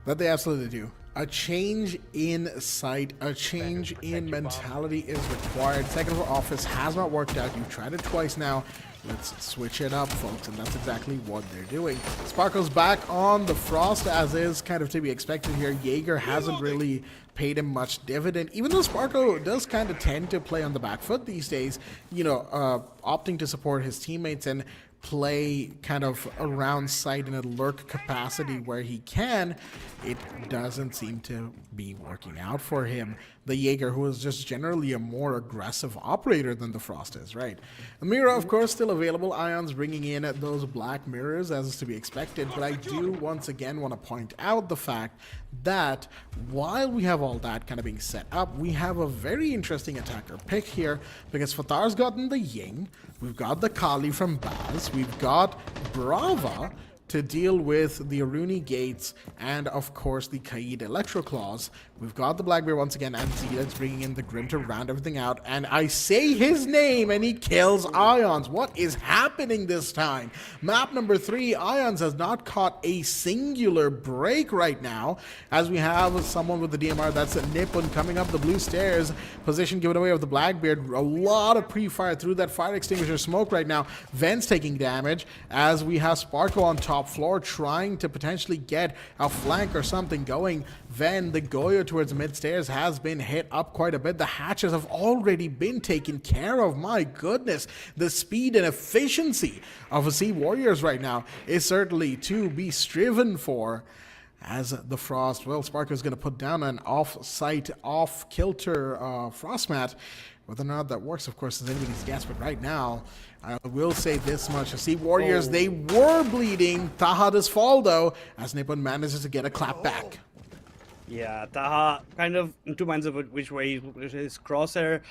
That they absolutely do. A change in sight, a change in mentality is required. Second for office has not worked out. You've tried it twice now. Let's switch it up, folks, and that's exactly what they're doing. Sparko's back on the Frost, as is kind of to be expected here. Jaeger hasn't really paid him much dividend, even though Sparko does kind of tend to play on the back foot these days, you know, opting to support his teammates and play kind of around site in a lurk capacity where he can. It doesn't seem to be working out for him. The Jaeger, who is just generally a more aggressive operator than the Frost is, right? Mira, of course, still available. Ion's bringing in those black mirrors, as is to be expected, but I do once again want to point out the fact that while we have all that kind of being set up, we have a very interesting attacker pick here, because Fatar's gotten the Ying, we've got the Kali from Baz, we've got Brava to deal with the Aruni Gates, and of course the Kaid Electro Claws. We've got the Blackbeard once again, and Zedek's bringing in the Grim to round everything out, and I say his name and he kills Ions. What is happening this time? Map number 3, Ions has not caught a singular break right now, as we have someone with the DMR. That's Nippon coming up the blue stairs, position given away of the Blackbeard. A lot of pre-fire through that fire extinguisher smoke right now. Ven's taking damage, as we have Sparko on top floor trying to potentially get a flank or something going. Ven, the Goyo towards mid stairs, has been hit up quite a bit. The hatches have already been taken care of. My goodness, the speed and efficiency of Hasib Warriors right now is certainly to be striven for. As the Frost, well, Sparko is going to put down an off-site, off-kilter Frost mat. Whether or not that works, of course, is anybody's guess, but right now, I will say this much. Hasib Warriors, they were bleeding. Taha does fall, though, as Nippon manages to get a clap back. Yeah, Taha kind of in two minds of which way his crosshair.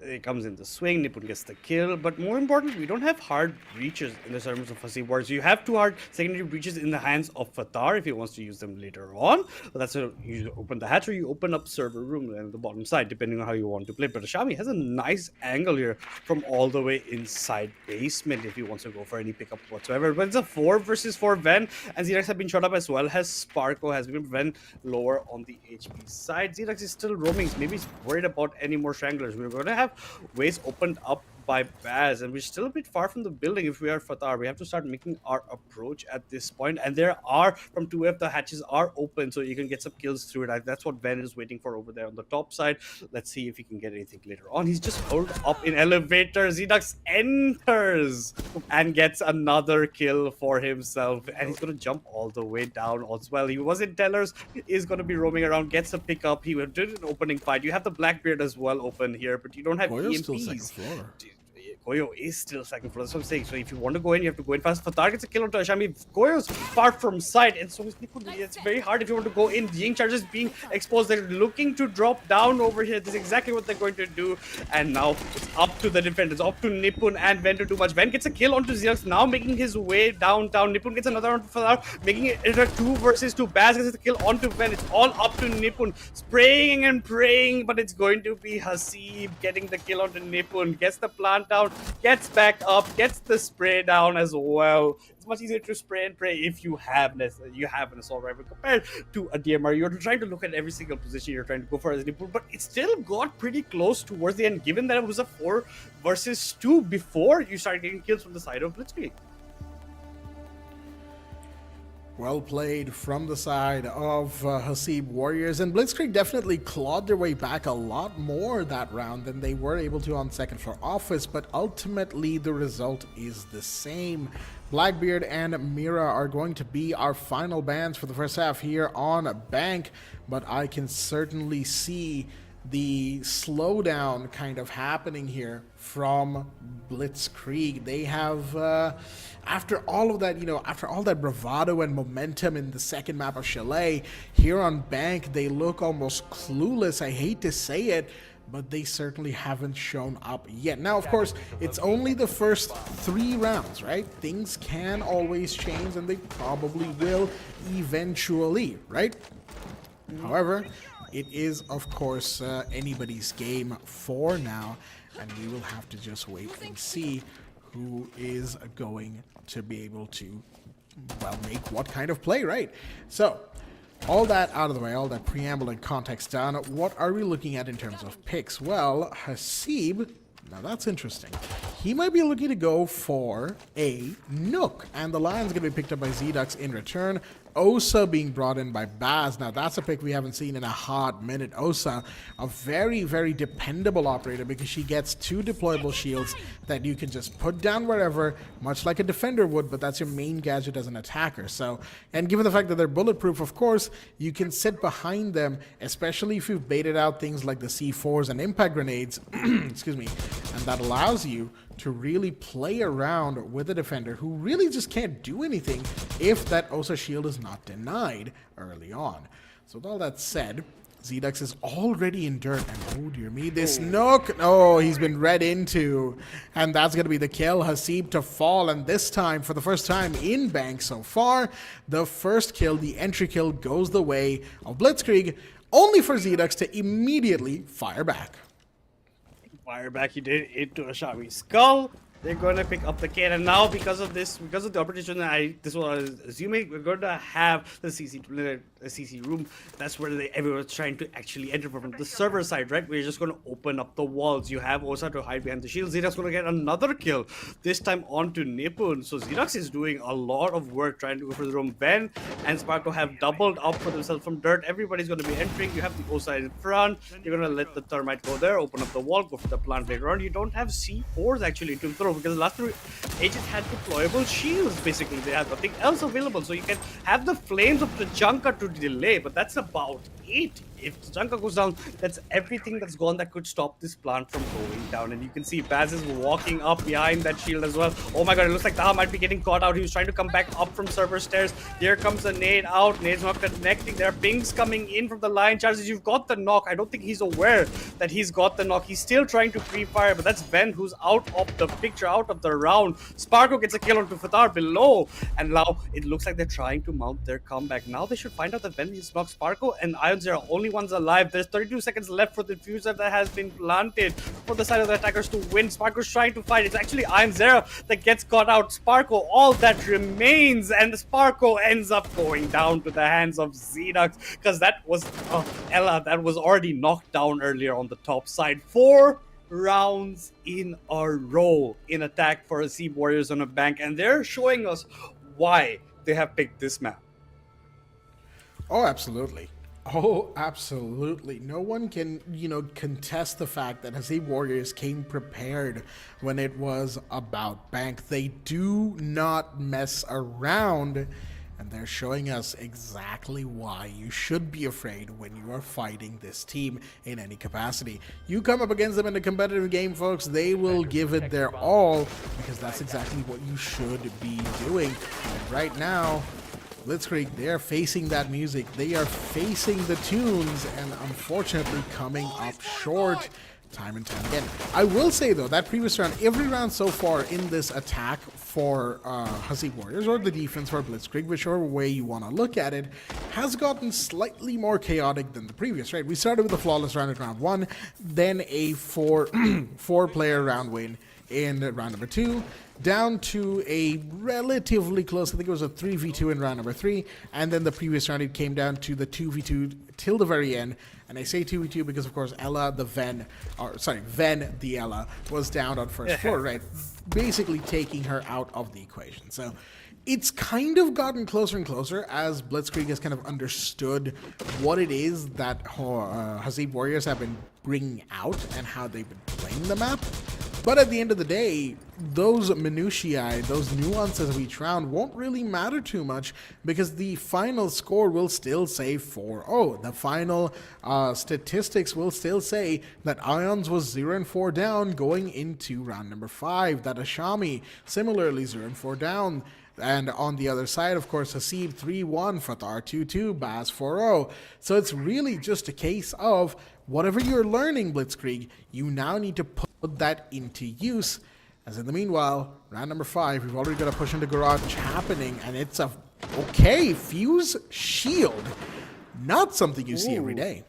It comes in the swing, Nippon gets the kill, but more importantly, we don't have hard breaches in the terms of Hasib Warriors. You have two hard secondary breaches in the hands of Fatar if he wants to use them later on. But that's a, you open the hatch or you open up server room on the bottom side, depending on how you want to play. But Shami has a nice angle here from all the way inside basement if he wants to go for any pickup whatsoever. But it's a 4 versus 4 Ven, and Xerax have been shot up as well as Sparko has been. Ven lower on the HP side. Xerax is still roaming, maybe he's worried about any more Stranglers. We're going to have ways opened up by Baz, and we're still a bit far from the building. If we are Fatar, we have to start making our approach at this point, and there are from 2F the hatches are open, so you can get some kills through it. That's what Ven is waiting for over there on the top side. Let's see if he can get anything later on. He's just hold up in elevator. Zedux enters and gets another kill for himself, and he's gonna jump all the way down as well. He was in Tellers, is gonna be roaming around, gets a pickup. He did an opening fight. You have the Blackbeard as well open here, but you don't have EMPs. Still second floor. Goyo is still second floor, that's what I'm saying. So if you want to go in, you have to go in fast. Fatar gets a kill onto Ashami. Goyo's far from sight, and so is Nippon. It's very hard if you want to go in. Ying charges being exposed. They're looking to drop down over here. This is exactly what they're going to do. And now it's up to the defenders, up to Nippon and Ven to do much. Ven gets a kill onto Xerax, now making his way downtown. Nippon gets another onto Fatar, making it a 2 versus 2. Baz gets a kill onto Ven. It's all up to Nippon, spraying and praying, but it's going to be Hasib getting the kill onto Nippon. Gets the plant down, gets back up, gets the spray down as well. It's much easier to spray and pray if you have an assault rifle compared to a DMR. You're trying to look at every single position you're trying to go for as an input, but it still got pretty close towards the end, given that it was a 4 versus 2 before you started getting kills from the side of Blitzkrieg. Well played from the side of Hasib Warriors, and Blitzkrieg definitely clawed their way back a lot more that round than they were able to on second floor office, but ultimately the result is the same. Blackbeard and Mira are going to be our final bans for the first half here on Bank, but I can certainly see the slowdown kind of happening here from Blitzkrieg. They have, after all of that, after all that bravado and momentum in the second map of Chalet, here on Bank, they look almost clueless. I hate to say it, but they certainly haven't shown up yet. Now, of course, it's only the first 3 rounds, right? Things can always change, and they probably will eventually, right? However, it is, of course, anybody's game for now, and we will have to just wait and see who is going to be able to, well, make what kind of play, right? So, all that out of the way, all that preamble and context down, what are we looking at in terms of picks? Well, Hasib, now that's interesting. He might be looking to go for a Nook, and the Lion's going to be picked up by Z-Dux in return. Osa being brought in by Baz. Now that's a pick we haven't seen in a hot minute. Osa, a very, very dependable operator because she gets 2 deployable shields that you can just put down wherever, much like a defender would, but that's your main gadget as an attacker. So, and given the fact that they're bulletproof, of course, you can sit behind them, especially if you've baited out things like the C4s and impact grenades, excuse me, and that allows you to really play around with a defender who really just can't do anything if that Osa shield is not denied early on. So with all that said, Z-Dux is already in dirt, and oh dear me, this Nook, oh, he's been read into, and that's going to be the kill. Hasib to fall, and this time, for the first time in Bank so far, the first kill, the entry kill, goes the way of Blitzkrieg, only for Z-Dux to immediately fire back. Fire back, he did into a Shami skull. They're gonna pick up the kid, and now because of the opportunity, this was assuming we're gonna have the CC room. That's where everyone's trying to actually enter from the server side, right? We're just gonna open up the walls. You have Osa to hide behind the shield. Z-Dux gonna get another kill, this time onto Nipun. So Z-Dux is doing a lot of work trying to go for the room. Ben and Sparko have doubled up for themselves from dirt. Everybody's gonna be entering. You have the Osa in front. You're gonna let the thermite go there, open up the wall, go for the plant later on. You don't have C4s actually to throw, because the last 3 agents had deployable shields. Basically, they have nothing else available, so you can have the flames of the Junker to delay, but that's about it. If the Junker goes down, that's everything that's gone that could stop this plant from going down. And you can see Baz is walking up behind that shield as well. Oh my god, it looks like Taha might be getting caught out. He was trying to come back up from server stairs. Here comes a nade out. Nade's not connecting. There are pings coming in from the line charges. You've got the knock. I don't think he's aware that he's got the knock. He's still trying to pre-fire, but that's Ben who's out of the picture, out of the round. Sparko gets a kill onto Fatar below, and now it looks like they're trying to mount their comeback. Now they should find out that Ben is knocked. Sparko and Ions are only ones alive. There's 32 seconds left for the fuser that has been planted for the side of the attackers to win. Sparko's trying to fight. It's actually Iron Zera that gets caught out. Sparko, all that remains, and Sparko ends up going down to the hands of Z-Dux, because that was Ella that was already knocked down earlier on the top side. 4 rounds in a row in attack for Hasib Warriors on a bank, and they're showing us why they have picked this map. Oh, absolutely. Oh, absolutely. No one can, contest the fact that Hasib Warriors came prepared when it was about bank. They do not mess around, and they're showing us exactly why you should be afraid when you are fighting this team in any capacity. You come up against them in a competitive game, folks, they will give it their all, because that's exactly what you should be doing. And right now, Blitzkrieg, they are facing that music, they are facing the tunes, and unfortunately coming up short time and time again. I will say though, that previous round, every round so far in this attack for Hasib Warriors, or the defense for Blitzkrieg, whichever way you want to look at it, has gotten slightly more chaotic than the previous, right? We started with a flawless round at round 1, then a four-player round win in round number 2, down to a relatively close, I think it was a 3v2 in round number 3, and then the previous round it came down to the 2v2 till the very end. And I say 2v2 because, of course, Ven the Ella was down on first floor, right? Basically taking her out of the equation. So it's kind of gotten closer and closer as Blitzkrieg has kind of understood what it is that Hasib Warriors have been bringing out and how they've been playing the map. But at the end of the day, those minutiae, those nuances of each round won't really matter too much, because the final score will still say 4-0. The final statistics will still say that Ions was 0-4 down going into round number 5, that Ashami similarly 0-4 down. And on the other side, of course, Hasib 3-1, Fatar 2-2, Baz 4-0. So it's really just a case of whatever you're learning, Blitzkrieg, you now need to put that into use. As in the meanwhile, round number 5, we've already got a push into garage happening, and it's a fuse shield. Not something you see every day.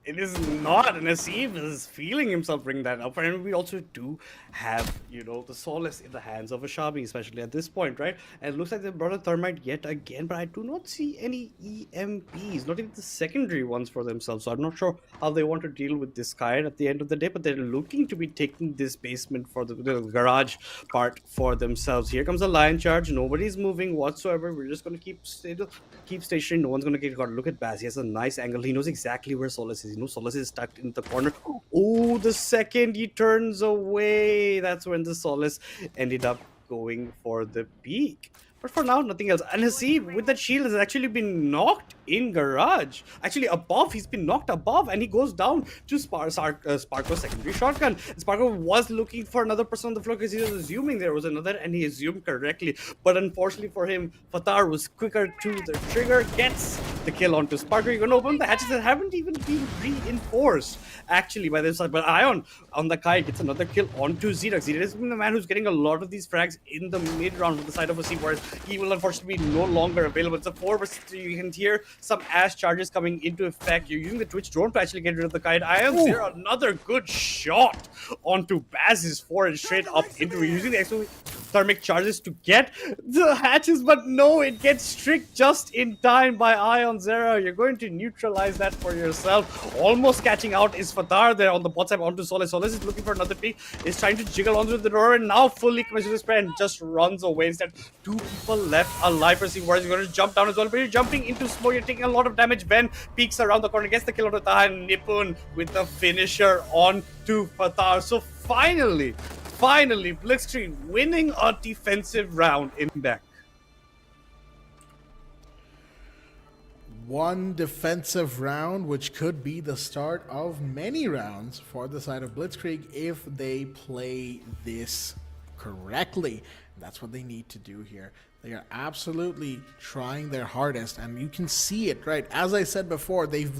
It is not, and Hasib is feeling himself bring that up. And we also do have, you know, the solace in the hands of Ashabi, especially at this point, right? And it looks like they brought a Thermite yet again, but I do not see any EMPs, not even the secondary ones for themselves. So I'm not sure how they want to deal with this guy at the end of the day, but they're looking to be taking this basement for the garage part for themselves. Here comes a lion charge. Nobody's moving whatsoever. We're just going to keep stationary. No one's going to get caught. Look at Baz. He has a nice angle. He knows exactly where Solace is. You know, Solace is stuck in the corner. Oh, the second he turns away, that's when the Solace ended up going for the peak. But for now, nothing else. And Hasib, with that shield, has actually been knocked in garage. Actually, above. He's been knocked above, and he goes down to Sparko's secondary shotgun. Sparko was looking for another person on the floor because he was assuming there was another, and he assumed correctly. But unfortunately for him, Fatar was quicker to the trigger, gets the kill onto Sparko. You're going to open the hatches that haven't even been reinforced, actually, by this side. But Ion on the Kai gets another kill onto Zedux. Zedux has been the man who's getting a lot of these frags in the mid-round with the side of a C, whereas he will unfortunately be no longer available. It's a 4 versus 3. You can hear some ash charges coming into effect. You're using the Twitch drone to actually get rid of the kite. I am there. Another good shot onto Baz's forehead straight up into using the exothermic charges to get the hatches, but no, it gets tricked just in time by Ion Zera. You're going to neutralize that for yourself. Almost catching out is Fatar there on the bot side onto Solace. Solace is looking for another peek. Is trying to jiggle onto the door and now fully commits to the spray and just runs away. Instead, 2 people left alive. For Wars is going to jump down as well, but you're jumping into smoke. You're taking a lot of damage. Ben peeks around the corner, gets the kill on the Taha, and Nipun with the finisher on to Fatar. So finally, Blitzkrieg winning a defensive round in back. One defensive round, which could be the start of many rounds for the side of Blitzkrieg if they play this correctly. That's what they need to do here. They are absolutely trying their hardest, and you can see it, right? As I said before, they've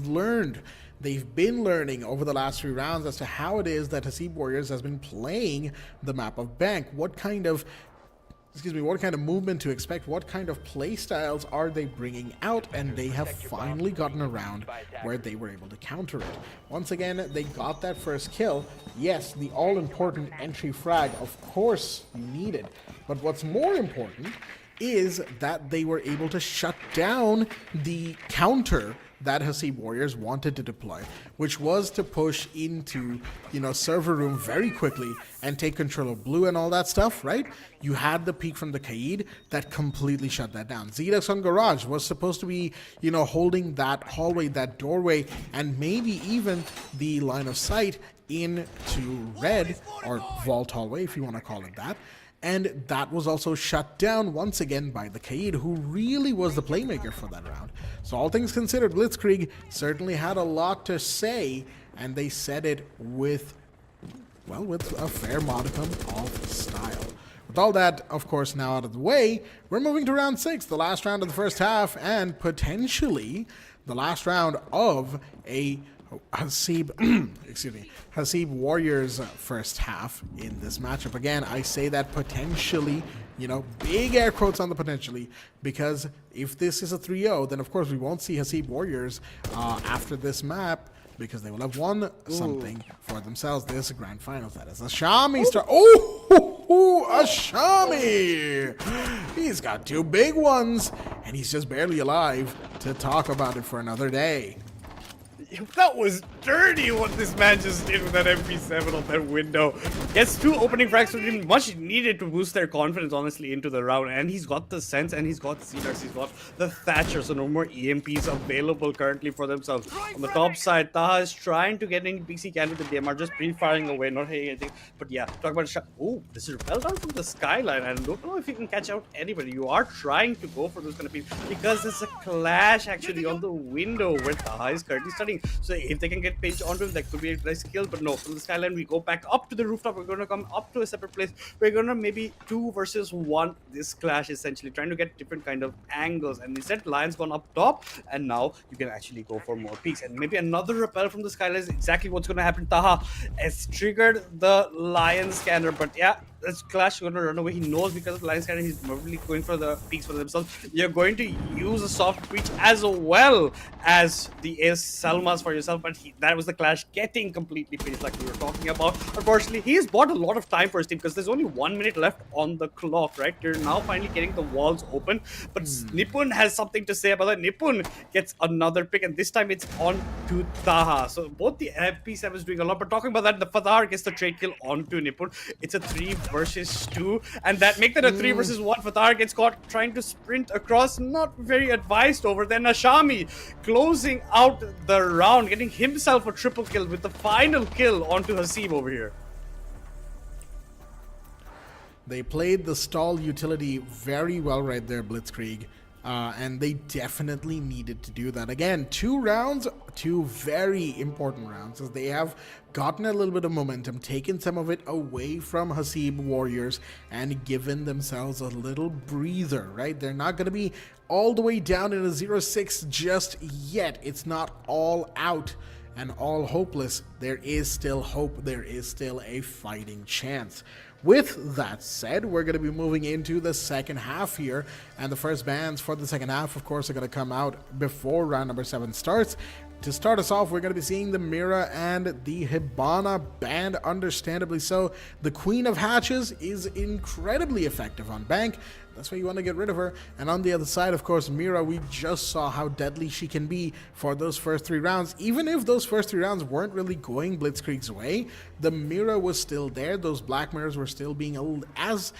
been learning over the last 3 rounds as to how it is that Hasib Warriors has been playing the map of Bank. What kind of movement to expect, what kind of play styles are they bringing out, and they have finally gotten around where they were able to counter it. Once again, they got that first kill. Yes, the all-important entry frag, of course you need it, but what's more important is that they were able to shut down the counter that Hasib Warriors wanted to deploy, which was to push into, server room very quickly and take control of blue and all that stuff, right? You had the peek from the Kaid that completely shut that down. Zedux on Garage was supposed to be, holding that hallway, that doorway, and maybe even the line of sight into red, or vault hallway, if you want to call it that. And that was also shut down once again by the Kaid, who really was the playmaker for that round. So all things considered, Blitzkrieg certainly had a lot to say, and they said it with a fair modicum of style. With all that, of course, now out of the way, we're moving to round 6, the last round of the first half, and potentially the last round of a Hasib Warriors first half in this matchup. Again, I say that potentially, big air quotes on the potentially, because if this is a 3-0, then of course we won't see Hasib Warriors after this map, because they will have won something for themselves. This grand finals. That is Ashami star. Ashami! He's got 2 big ones, and he's just barely alive to talk about it for another day. That was dirty what this man just did with that MP7 on that window. Gets 2 opening frags for him, much needed to boost their confidence, honestly, into the round. And he's got the sense, and he's got Xenos, he's got the Thatcher, so no more EMPs available currently for themselves. On the top side, Taha is trying to get any PC can with the DMR, just pre-firing away, not hitting anything. But yeah, talk about a shot. Oh, this is well down from the skyline. I don't know if you can catch out anybody. You are trying to go for those kind of people, because there's a clash actually on the window where Taha is currently studying. So if they can get page onto him, that could be a nice kill. But no, from the skyline, we go back up to the rooftop. We're going to come up to a separate place. We're going to maybe 2 versus 1 this clash, essentially, trying to get different kind of angles. And instead, Lion's gone up top, and now you can actually go for more peaks. And maybe another rappel from the skyline is exactly what's going to happen. Taha has triggered the Lion scanner, but yeah, this Clash going to run away. He knows because of the line scanner, he's probably going for the peaks for themselves. You're going to use a soft breach as well as the Ace Salmas for yourself, but that was the Clash getting completely finished like we were talking about. Unfortunately, he has bought a lot of time for his team because there's only 1 minute left on the clock, right? You're now finally getting the walls open, but Nipun has something to say about that. Nipun gets another pick, and this time it's on to Taha. So both the FP7 is doing a lot, but talking about that, the Fathar gets the trade kill onto Nipun. It's a 3 versus 2, and that make that a 3 versus 1. Fathar gets caught trying to sprint across, not very advised over. Then Ashami closing out the round, getting himself a triple kill with the final kill onto Hasib over here. They played the stall utility very well right there, Blitzkrieg. And they definitely needed to do that. Again, 2 rounds, 2 very important rounds, as they have gotten a little bit of momentum, taken some of it away from Hasib Warriors, and given themselves a little breather, right? They're not going to be all the way down in a 0-6 just yet. It's not all out and all hopeless. There is still hope. There is still a fighting chance. With that said, we're going to be moving into the second half here, and the first bans for the second half, of course, are going to come out before round number 7 starts. To start us off, we're going to be seeing the Mira and the Hibana banned, understandably so. The Queen of Hatches is incredibly effective on Bank. That's why you want to get rid of her. And on the other side, of course, Mira, we just saw how deadly she can be for those first 3 rounds. Even if those first 3 rounds weren't really going Blitzkrieg's way, the Mira was still there. Those Black Mirrors were still being as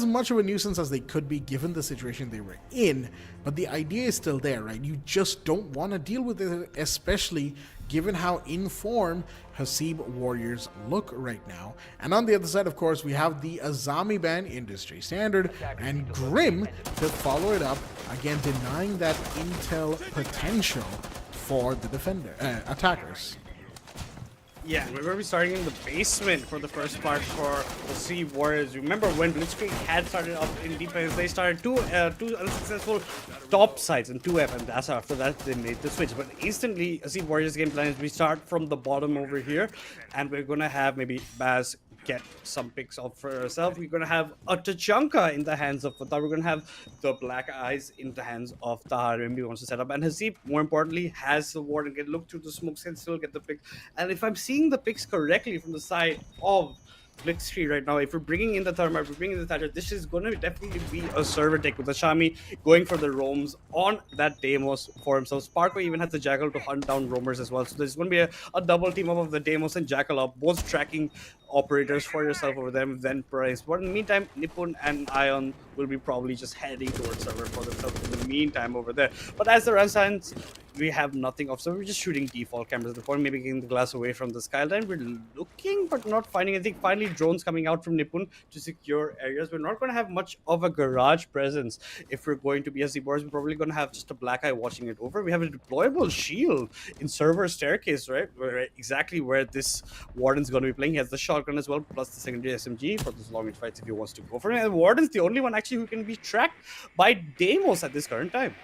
much of a nuisance as they could be given the situation they were in. But the idea is still there, right? You just don't want to deal with it, especially given how informed Hasib Warriors look right now. And on the other side, of course, we have the Azami ban, industry standard, and Grim to follow it up, again denying that intel potential for the attackers. Yeah, we're going to be starting in the basement for the first part for the Sea Warriors. Remember when Blitzkrieg had started up in defense, they started two unsuccessful top sides and 2F, and that's after that they made the switch. But instantly, Sea Warriors game plan is we start from the bottom over here, and we're going to have maybe Baz get some picks off for herself. We're going to have a Tachanka in the hands of Fatah. We're going to have the Black Eyes in the hands of Tahar. Rembi wants to set up. And Hasib, more importantly, has the ward and can look through the smokes and still get the pick. And if I'm seeing the picks correctly from the side of Blitzkrieg right now, if we're bringing in the Thermite, we're bringing in the Thatcher, this is going to definitely be a server take with the Shami going for the roams on that Deimos for himself. Sparko even has the Jackal to hunt down roamers as well. So there's going to be a double team up of the Deimos and Jackal up, both tracking operators for yourself over them, then price. But in the meantime, Nipun and Ion will be probably just heading towards server for themselves in the meantime over there. But as the run signs, we have nothing of, so we're just shooting default cameras at the point, maybe getting the glass away from the skyline. We're looking but not finding anything. Finally, drones coming out from Nipun to secure areas. We're not going to have much of a garage presence if we're going to be as the boards. We're probably going to have just a Black Eye watching it over. We have a deployable shield in server staircase, right? Exactly where this Warden's going to be playing. He has the shotgun as well, plus the secondary SMG for those long range fights if he wants to go for it. And Warden's the only one actually who can be tracked by Deimos at this current time.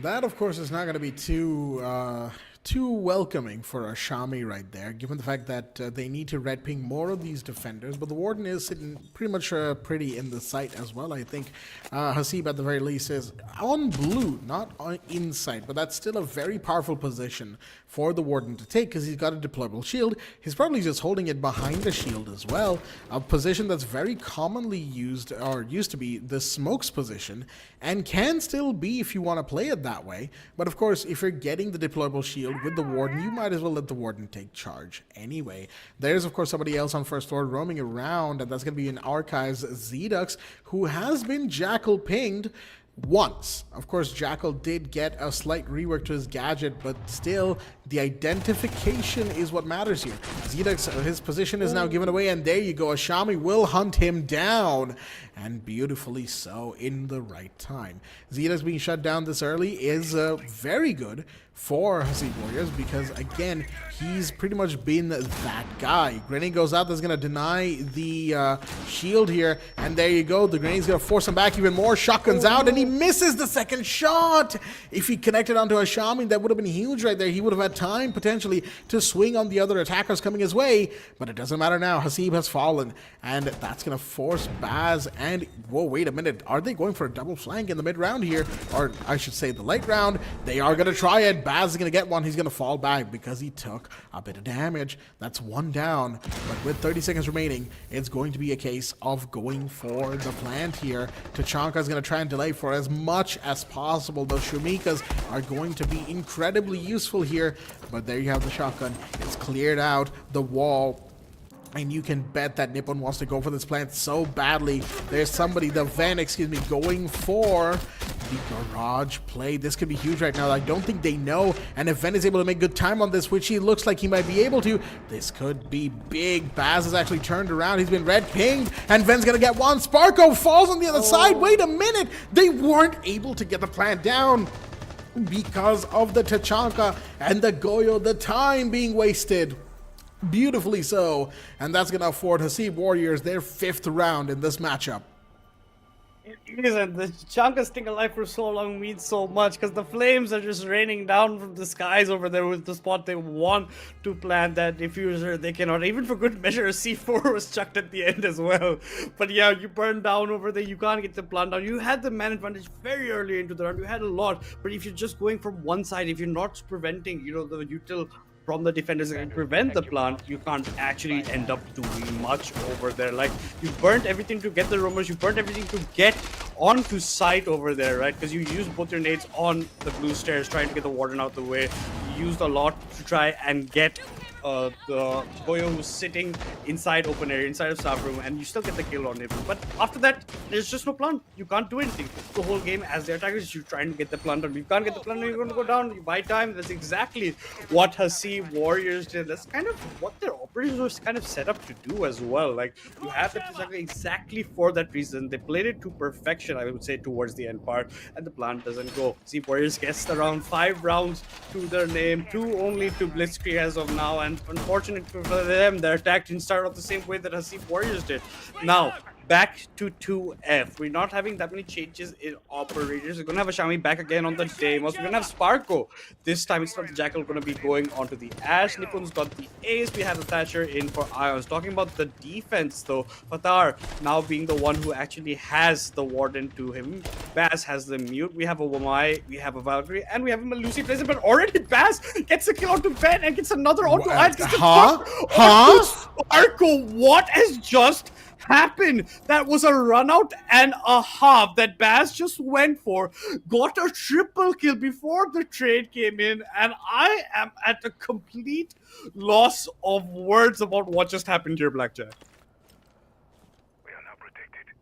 That, of course, is not going to be too welcoming for a Shami right there, given the fact that they need to red ping more of these defenders. But the Warden is sitting pretty much pretty in the sight as well. I think Hasib, at the very least, is on blue, not on inside. But that's still a very powerful position for the Warden to take because he's got a deployable shield. He's probably just holding it behind the shield as well, a position that's very commonly used, or used to be, the smokes position, and can still be if you want to play it that way. But of course, if you're getting the deployable shield with the Warden, you might as well let the Warden take charge anyway. There's, of course, somebody else on first floor roaming around, and that's going to be in Archives Zedux, who has been Jackal pinged once. Of course, Jackal did get a slight rework to his gadget, but still, the identification is what matters here. Zedux, his position is now given away, and there you go. Ashami will hunt him down, and beautifully so, in the right time. Zedux being shut down this early is very good for Hasib Warriors because, again, he's pretty much been that guy. Grenade goes out, that's going to deny the shield here, and there you go. The grenade's going to force him back even more. Shotgun's out, and he misses the second shot. If he connected onto Ashami, that would have been huge right there. He would have had time potentially to swing on the other attackers coming his way, but it doesn't matter now. Hasib has fallen, and that's going to force Baz and... Whoa, wait a minute. Are they going for a double flank in the mid-round here? Or I should say the late round. They are going to try it. Baz is going to get one. He's going to fall back because he took a bit of damage. That's one down, but with 30 seconds remaining, it's going to be a case of going for the plant here. Tachanka is going to try and delay for as much as possible. Those Shumikas are going to be incredibly useful here, but there you have the shotgun. It's cleared out the wall, and you can bet that Nippon wants to go for this plant so badly. There's somebody, the Ven, excuse me, going for the garage play. This could be huge right now. I don't think they know, and if Ven is able to make good time on this, which he looks like he might be able to, this could be big. Baz has actually turned around. He's been red pinged, and Ven's gonna get one. Sparko falls on the other side. Wait a minute. They weren't able to get the plant down because of the Tachanka and the Goyo, the time being wasted. Beautifully so, and that's going to afford Hasib Warriors their 5th round in this matchup. It isn't. The Chanka staying alive for so long means so much because the flames are just raining down from the skies over there with the spot they want to plant that diffuser. They cannot. Even for good measure, a C4 was chucked at the end as well. But yeah, you burn down over there. You can't get the plant down. You had the man advantage very early into the round. You had a lot. But if you're just going from one side, if you're not preventing, you know, the util from the defenders and prevent the plant, you can't actually end up doing much over there. Like, you burnt everything to get the rumors, you burnt everything to get onto site over there, right? Because you used both your nades on the blue stairs trying to get the warden out the way. You used a lot to try and get the Goyo who's sitting inside open area, inside of staff room, and you still get the kill on him. But after that, there's just no plant. You can't do anything. The whole game, as the attackers, you're trying to get the plant on. You can't get the plant on, you're going to go down. You buy time. That's exactly what Hasib Warriors did. That's kind of what their operators was kind of set up to do as well. Like, you have the Tachanka exactly for that reason. They played it to perfection, I would say, towards the end part, and the plant doesn't go. Hasib Warriors gets around 5 rounds to their name, 2 only to Blitzkrieg as of now, and unfortunately for them, their attack didn't start off the same way that Hasib Warriors did. Now, back to 2F. We're not having that many changes in operators. We're going to have a Shami back again on the Deimos. We're going to have Sparko. This time, it's not the Jackal going to be going onto the Ash. Nippon's got the Ace. We have the Thatcher in for Ions. Talking about the defense, though, Fatar now being the one who actually has the Warden to him. Baz has the Mute. We have a Wamai. We have a Valkyrie. And we have a Lucy present. But already Baz gets a kill onto Ben and gets another onto Ions. Sparko, what has just happened? That was a run out and a half that Baz just went for, got a triple kill before the trade came in, and I am at a complete loss of words about what just happened here, Blackjack. We are now protected.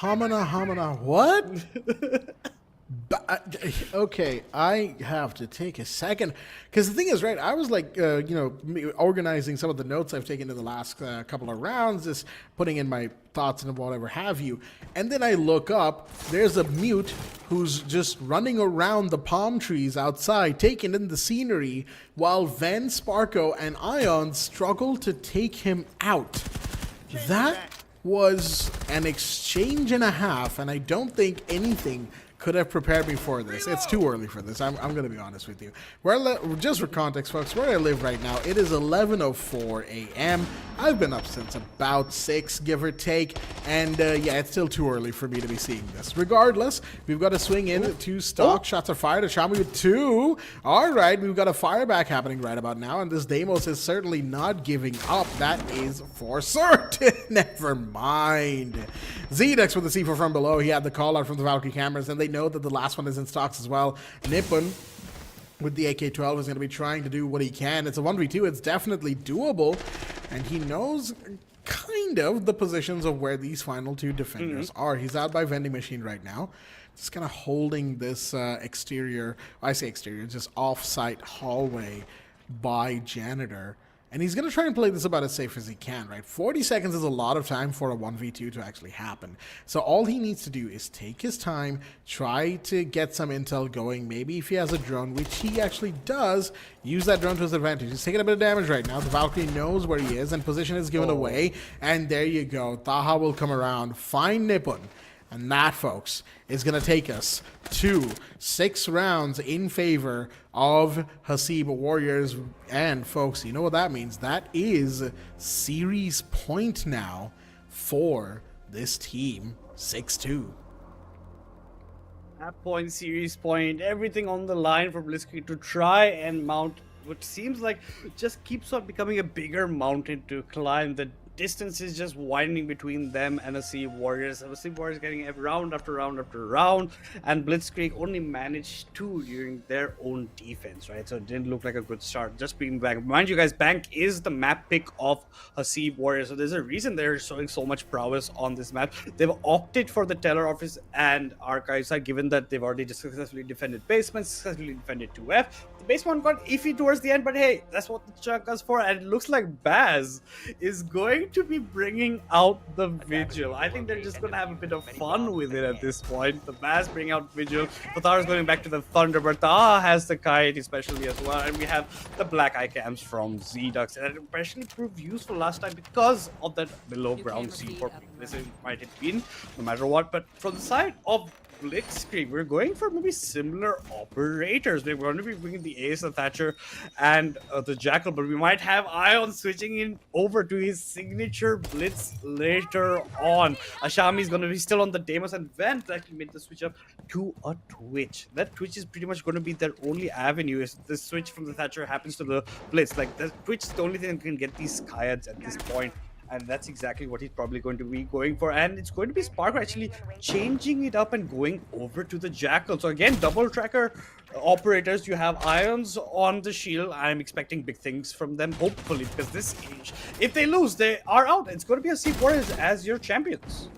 Hamana, what? Okay, I have to take a second, because the thing is, right, I was like, organizing some of the notes I've taken in the last couple of rounds, just putting in my thoughts and whatever have you, and then I look up, there's a Mute who's just running around the palm trees outside, taking in the scenery, while Ven, Sparko, and Ion struggle to take him out. That was an exchange and a half, and I don't think anything could have prepared me for this. It's too early for this. I'm going to be honest with you. Just for context, folks, where I live right now, it is 11:04 a.m. I've been up since about 6, give or take, and yeah, it's still too early for me to be seeing this. Regardless, we've got to swing in 2 stock. Shots are fired. Ashami with 2. All right, we've got a fireback happening right about now, and this Deimos is certainly not giving up. That is for certain. Never mind. Zedex with the C4 from below. He had the call out from the Valkyrie cameras, and they know that the last one is in stocks as well. Nippon with the AK-12 is going to be trying to do what he can. It's a 1v2. It's definitely doable, and he knows kind of the positions of where these final 2 defenders are. He's out by vending machine right now, just kind of holding this exterior, I say exterior, just off-site hallway by janitor. And he's going to try and play this about as safe as he can, right? 40 seconds is a lot of time for a 1v2 to actually happen. So all he needs to do is take his time, try to get some intel going. Maybe if he has a drone, which he actually does, use that drone to his advantage. He's taking a bit of damage right now. The Valkyrie knows where he is, and position is given away. And there you go. Taha will come around, find Nippon. And that, folks, is going to take us to 6 rounds in favor of Hasib Warriors. And, folks, you know what that means? That is series point now for this team, 6-2. At point, series point, everything on the line for Blitzkrieg to try and mount what seems like just keeps on becoming a bigger mountain to climb. The distance is just widening between them and Hasib Warriors. Hasib Warriors getting round after round after round, and Blitzkrieg only managed 2 during their own defense, right? So it didn't look like a good start. Just being back. Mind you guys, Bank is the map pick of Hasib Warriors, so there's a reason they're showing so much prowess on this map. They've opted for the Teller Office and Archive side, given that they've already just successfully defended basement, successfully defended 2F. The basement got iffy towards the end, but hey, that's what the chunk is for, and it looks like Baz is going to be bringing out the Vigil. I think they're just going to have a bit of fun with it at this point. The Baz bring out Vigil. Fatar is going back to the Thunderbird. Taha has the Kite especially as well, and we have the Black Eye Cams from Z-Dux, and it especially proved useful last time because of that below ground C4. This might have been no matter what, but from the side of Blitzkrieg, we're going for maybe similar operators. We're going to be bringing the Ace, the Thatcher, and the Jackal, but we might have Ion switching in over to his signature Blitz later on. Ashami is going to be still on the Deimos, and Vent actually made the switch up to a Twitch. That Twitch is pretty much going to be their only avenue. If the switch from the Thatcher happens to the Blitz, like the Twitch is the only thing that can get these Skyads at this point. And that's exactly what he's probably going to be going for. And it's going to be Sparker actually changing it up and going over to the Jackal. So again, double tracker operators. You have Ions on the shield. I'm expecting big things from them, hopefully, because this age, if they lose, they are out. It's going to be Hasib Warriors as your champions.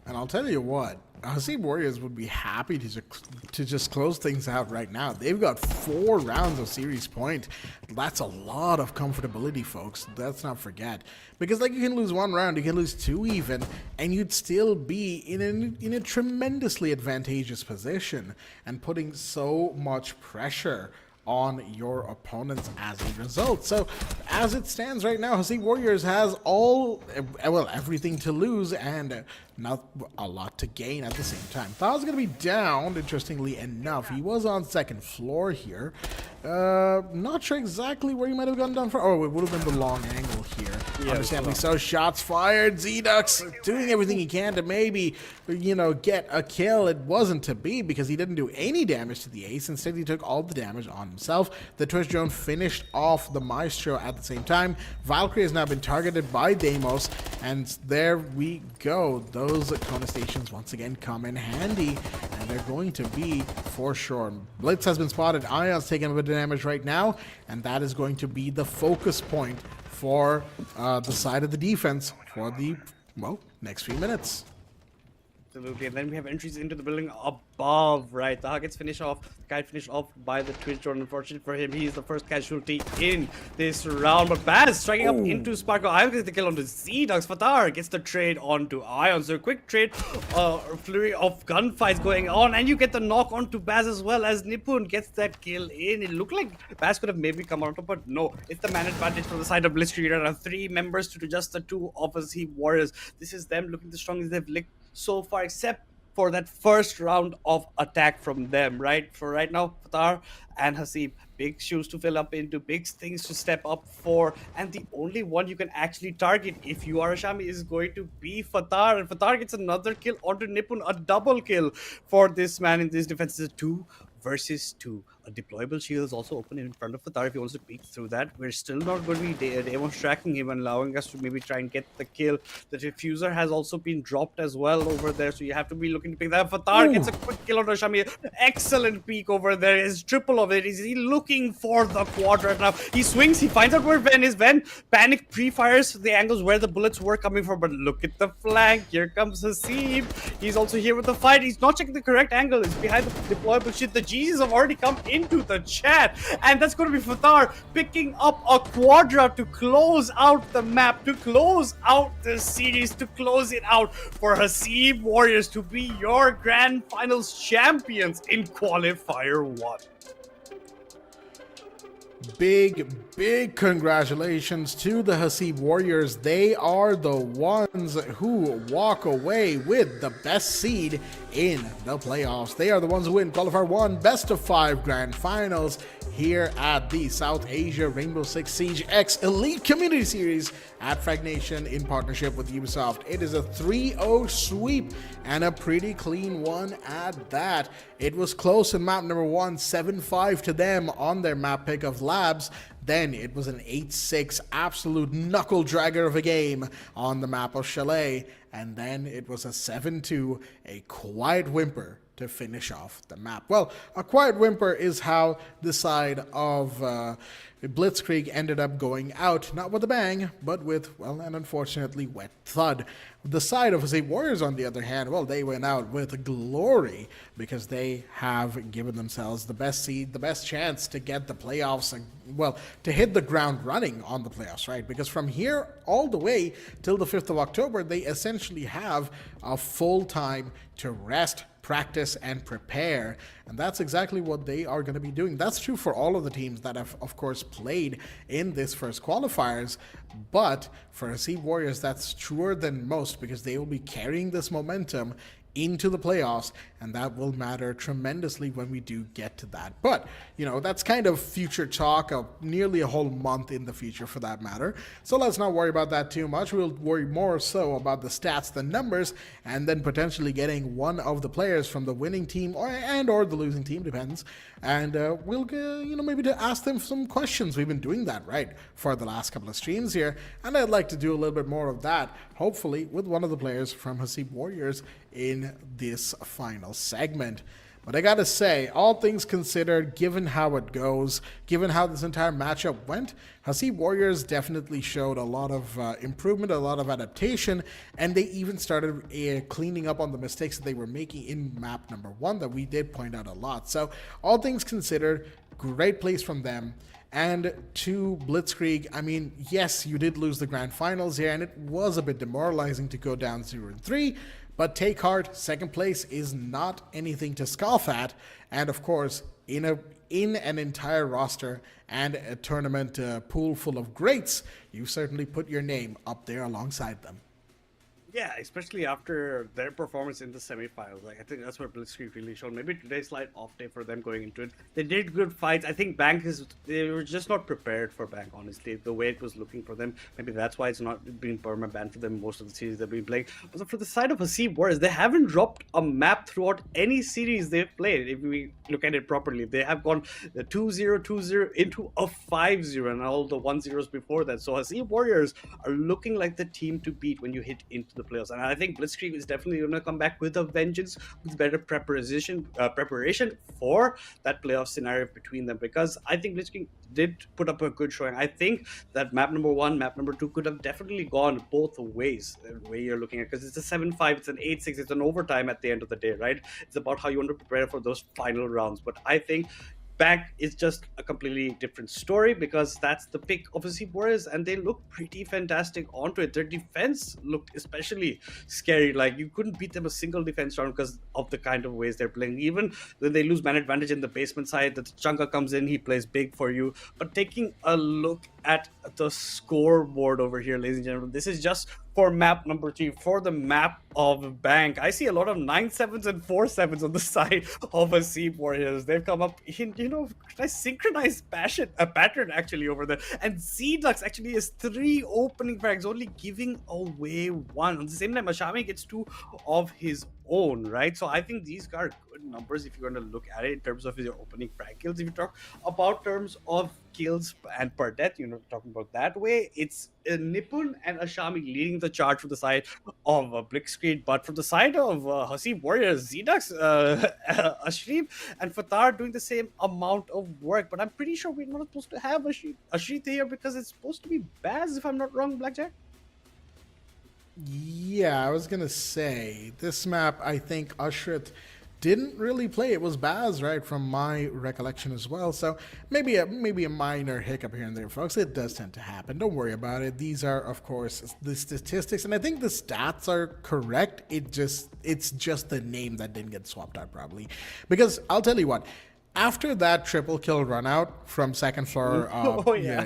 And I'll tell you what, Hasib Warriors would be happy to just close things out right now. They've got 4 rounds of series point. That's a lot of comfortability, folks. Let's not forget. Because like you can lose 1 round, you can lose 2 even, and you'd still be in a tremendously advantageous position and putting so much pressure on your opponents as a result. So as it stands right now, Hasib Warriors has everything to lose and not a lot to gain at the same time. Tha's gonna be down, interestingly enough. He was on 2nd floor here. Not sure exactly where he might have gotten down from. Oh, it would have been the long angle here. Yeah, understandably so. Shots fired. Z-Dux doing everything he can to maybe, get a kill. It wasn't to be because he didn't do any damage to the Ace. Instead, he took all the damage on himself. The Twitch drone finished off the Maestro at the same time. Valkyrie has now been targeted by Deimos, and there we go. Those Kona stations once again come in handy, and they're going to be for sure. Blitz has been spotted. Ion's taking a bit of damage right now, and that is going to be the focus point for the side of the defense for the, next few minutes. Absolutely, and then we have entries into the building above, right? The gets finished off, Kite finished off by the Twitch drone. Unfortunate for him, he's the first casualty in this round. But Baz striking up into Sparkle. Ion gets the kill onto Z-Dux. Fatar gets the trade onto Ion. So a quick trade, flurry of gunfights going on, and you get the knock onto Baz as well as Nipun gets that kill in. It looked like Baz could have maybe come out of, but no, it's the man advantage from the side of Blitzkrieg. There are 3 members to just the 2 of Hasib Warriors. This is them looking the strongest they've licked so far, except for that first round of attack from them, right? For right now, Fatar and Hasib, big shoes to fill up into, big things to step up for, and the only one you can actually target if you are Ashami is going to be Fatar, and Fatar gets another kill onto Nipun, a double kill for this man in this defense. It's a 2 versus 2. A deployable shield is also open in front of Fatar if he wants to peek through that. We're still not going to be Deimos tracking him and allowing us to maybe try and get the kill. The diffuser has also been dropped as well over there, so you have to be looking to pick that up. Fatar gets a quick kill on Ashami. Excellent peek over there. His triple of it. Is he looking for the quad right now? He swings, he finds out where Ven is. Ven panic pre-fires the angles where the bullets were coming from, but look at the flank. Here comes Hasib. He's also here with the fight. He's not checking the correct angle. He's behind the deployable shit. The G's have already come into the chat, and that's going to be Fatar picking up a quadra to close out the map, to close out the series, to close it out for Hasib Warriors to be your grand finals champions in Qualifier 1. Big congratulations to the Hasib Warriors. They are the ones who walk away with the best seed in the playoffs. They are the ones who win Qualifier 1 Best of 5 Grand Finals here at the South Asia Rainbow Six Siege X Elite Community Series at Fragnation in partnership with Ubisoft. It is a 3-0 sweep and a pretty clean one at that. It was close in map number 1, 7-5 to them on their map pick of Labs. Then it was an 8-6 absolute knuckle dragger of a game on the map of Chalet. And then it was a 7-2, a quiet whimper to finish off the map. Well, a quiet whimper is how the side of Blitzkrieg ended up going out, not with a bang, but with, well, an unfortunately wet thud. The side of the Warriors, on the other hand, well, they went out with glory because they have given themselves the best seed, the best chance to get the playoffs, and, well, to hit the ground running on the playoffs, right? Because from here all the way till the 5th of October, they essentially have a full time to rest, practice, and prepare. And that's exactly what they are going to be doing. That's true for all of the teams that have, of course, played in this first qualifiers. But for Hasib Warriors, that's truer than most because they will be carrying this momentum into the playoffs, and that will matter tremendously when we do get to that. But, you know, that's kind of future talk of nearly a whole month in the future for that matter. So let's not worry about that too much. We'll worry more so about the stats, the numbers, and then potentially getting one of the players from the winning team or the losing team, depends. And we'll, maybe to ask them some questions. We've been doing that, right, for the last couple of streams here. And I'd like to do a little bit more of that, hopefully with one of the players from Hasib Warriors in this final segment. But I gotta say, all things considered, given how it goes, given how this entire matchup went, Hasib Warriors definitely showed a lot of improvement, a lot of adaptation, and they even started cleaning up on the mistakes that they were making in map number 1 that we did point out a lot. So all things considered, great plays from them. And to Blitzkrieg, I mean, yes, you did lose the grand finals here, and it was a bit demoralizing to go down 0-3, but take heart, second place is not anything to scoff at. And of course, in an entire roster and a tournament pool full of greats, you certainly put your name up there alongside them. Yeah, especially after their performance in the semifinals. Like, I think that's what Blitzkrieg really showed. Maybe today's slight off day for them going into it. They did good fights. I think they were just not prepared for Bank, honestly. The way it was looking for them. Maybe that's why it's not been perma-banned for them most of the series they've been playing. But for the side of Hasib Warriors, they haven't dropped a map throughout any series they've played. If we look at it properly, they have gone 2-0, 2-0 into a 5-0 and all the 1-0s before that. So Hasib Warriors are looking like the team to beat when you hit into the playoffs, and I think Blitzkrieg is definitely going to come back with a vengeance, with better preparation for that playoff scenario between them, because I think Blitzkrieg did put up a good showing. I think that map number 1, map number 2 could have definitely gone both ways, the way you're looking at, because it's a 7-5, it's an 8-6, it's an overtime at the end of the day, right? It's about how you want to prepare for those final rounds. But I think back is just a completely different story, because that's the pick of Hasib Warriors, and they look pretty fantastic onto it. Their defense looked especially scary. Like, you couldn't beat them a single defense round because of the kind of ways they're playing. Even when they lose man advantage in the basement side, the Chunga comes in, he plays big for you. But taking a look at the scoreboard over here, ladies and gentlemen, this is just for map number 3, for the map of Bank. I see a lot of 9-7s and 4-7s on the side of Hasib Warriors. They've come up in, nice synchronized pattern actually over there. And Z-Dux actually has 3 opening frags, only giving away 1. At the same time, Ashami gets 2 of his own, right? So I think these are good numbers if you're going to look at it in terms of your opening frag kills. If you talk about terms of kills and per death, talking about that way, it's Nipun and Ashami leading the charge from the side of Blitzkrieg, but from the side of Hasib Warriors, Zedux, Ashrif and Fatar doing the same amount of work. But I'm pretty sure we're not supposed to have Ashrif here because it's supposed to be Baz, if I'm not wrong, Blackjack. Yeah, I was gonna say this map, I think Ashrit didn't really play. It was Baz, right, from my recollection as well. So maybe a minor hiccup here and there, folks. It does tend to happen. Don't worry about it. These are, of course, the statistics, and I think the stats are correct. It's just the name that didn't get swapped out, probably. Because I'll tell you what, after that triple kill run out from second floor, Oh, yeah.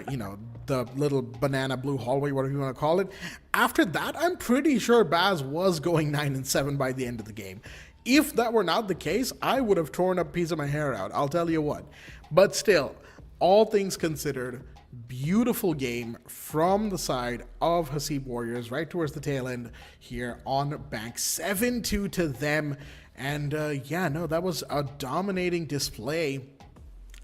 the little banana blue hallway, whatever you want to call it, after that, I'm pretty sure Baz was going 9-7 by the end of the game. If that were not the case, I would have torn a piece of my hair out, I'll tell you what. But still, all things considered, beautiful game from the side of Hasib Warriors right towards the tail end here on Bank. 7-2 to them. And that was a dominating display.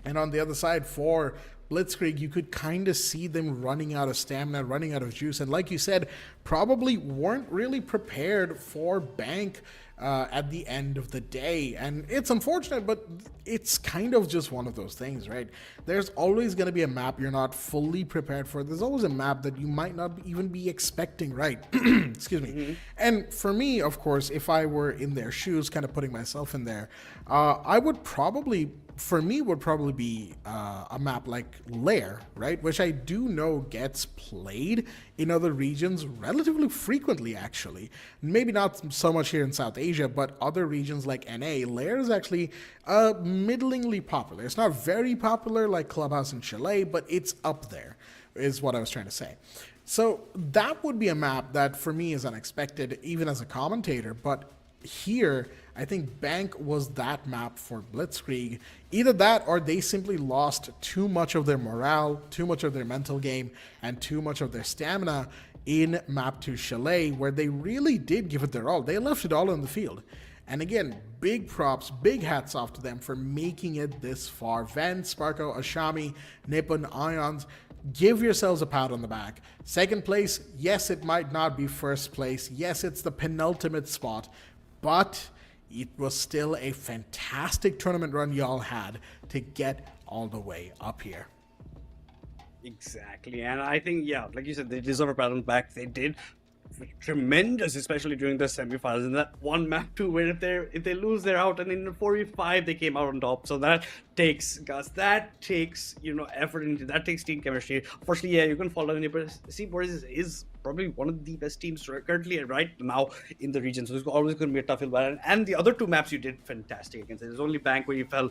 And on the other side for Blitzkrieg, you could kind of see them running out of stamina, running out of juice. And like you said, probably weren't really prepared for Bank at the end of the day. And it's unfortunate, but it's kind of just one of those things, right? There's always going to be a map you're not fully prepared for. There's always a map that you might not even be expecting, right? Excuse me. And for me, of course, if I were in their shoes, kind of putting myself in there, I would probably... for me, would probably be a map like Lair, right? Which I do know gets played in other regions relatively frequently, actually. Maybe not so much here in South Asia, but other regions like NA, Lair is actually middlingly popular. It's not very popular like Clubhouse and Chalet, but it's up there, is what I was trying to say. So that would be a map that for me is unexpected, even as a commentator, but here, I think Bank was that map for Blitzkrieg. Either that or they simply lost too much of their morale, too much of their mental game, and too much of their stamina in map 2 Chalet, where they really did give it their all. They left it all on the field. And again, big props, big hats off to them for making it this far. Ven, Sparko, Ashami, Nippon, Ions, give yourselves a pat on the back. Second place, yes, it might not be first place. Yes, it's the penultimate spot. But it was still a fantastic tournament run y'all had to get all the way up here. Exactly. And I think, yeah, like you said, they deserve a pat on the back. They did tremendous, especially during the semifinals. In that one map too, where if they lose, they're out, and in the 4v5 they came out on top. So that takes guts, that takes effort, into that takes team chemistry. Unfortunately, yeah, you can follow any, but Hasib Warriors is probably one of the best teams currently right now in the region. So it's always going to be a tough hill battle. And the other two maps you did fantastic against. There's only Bank where you fell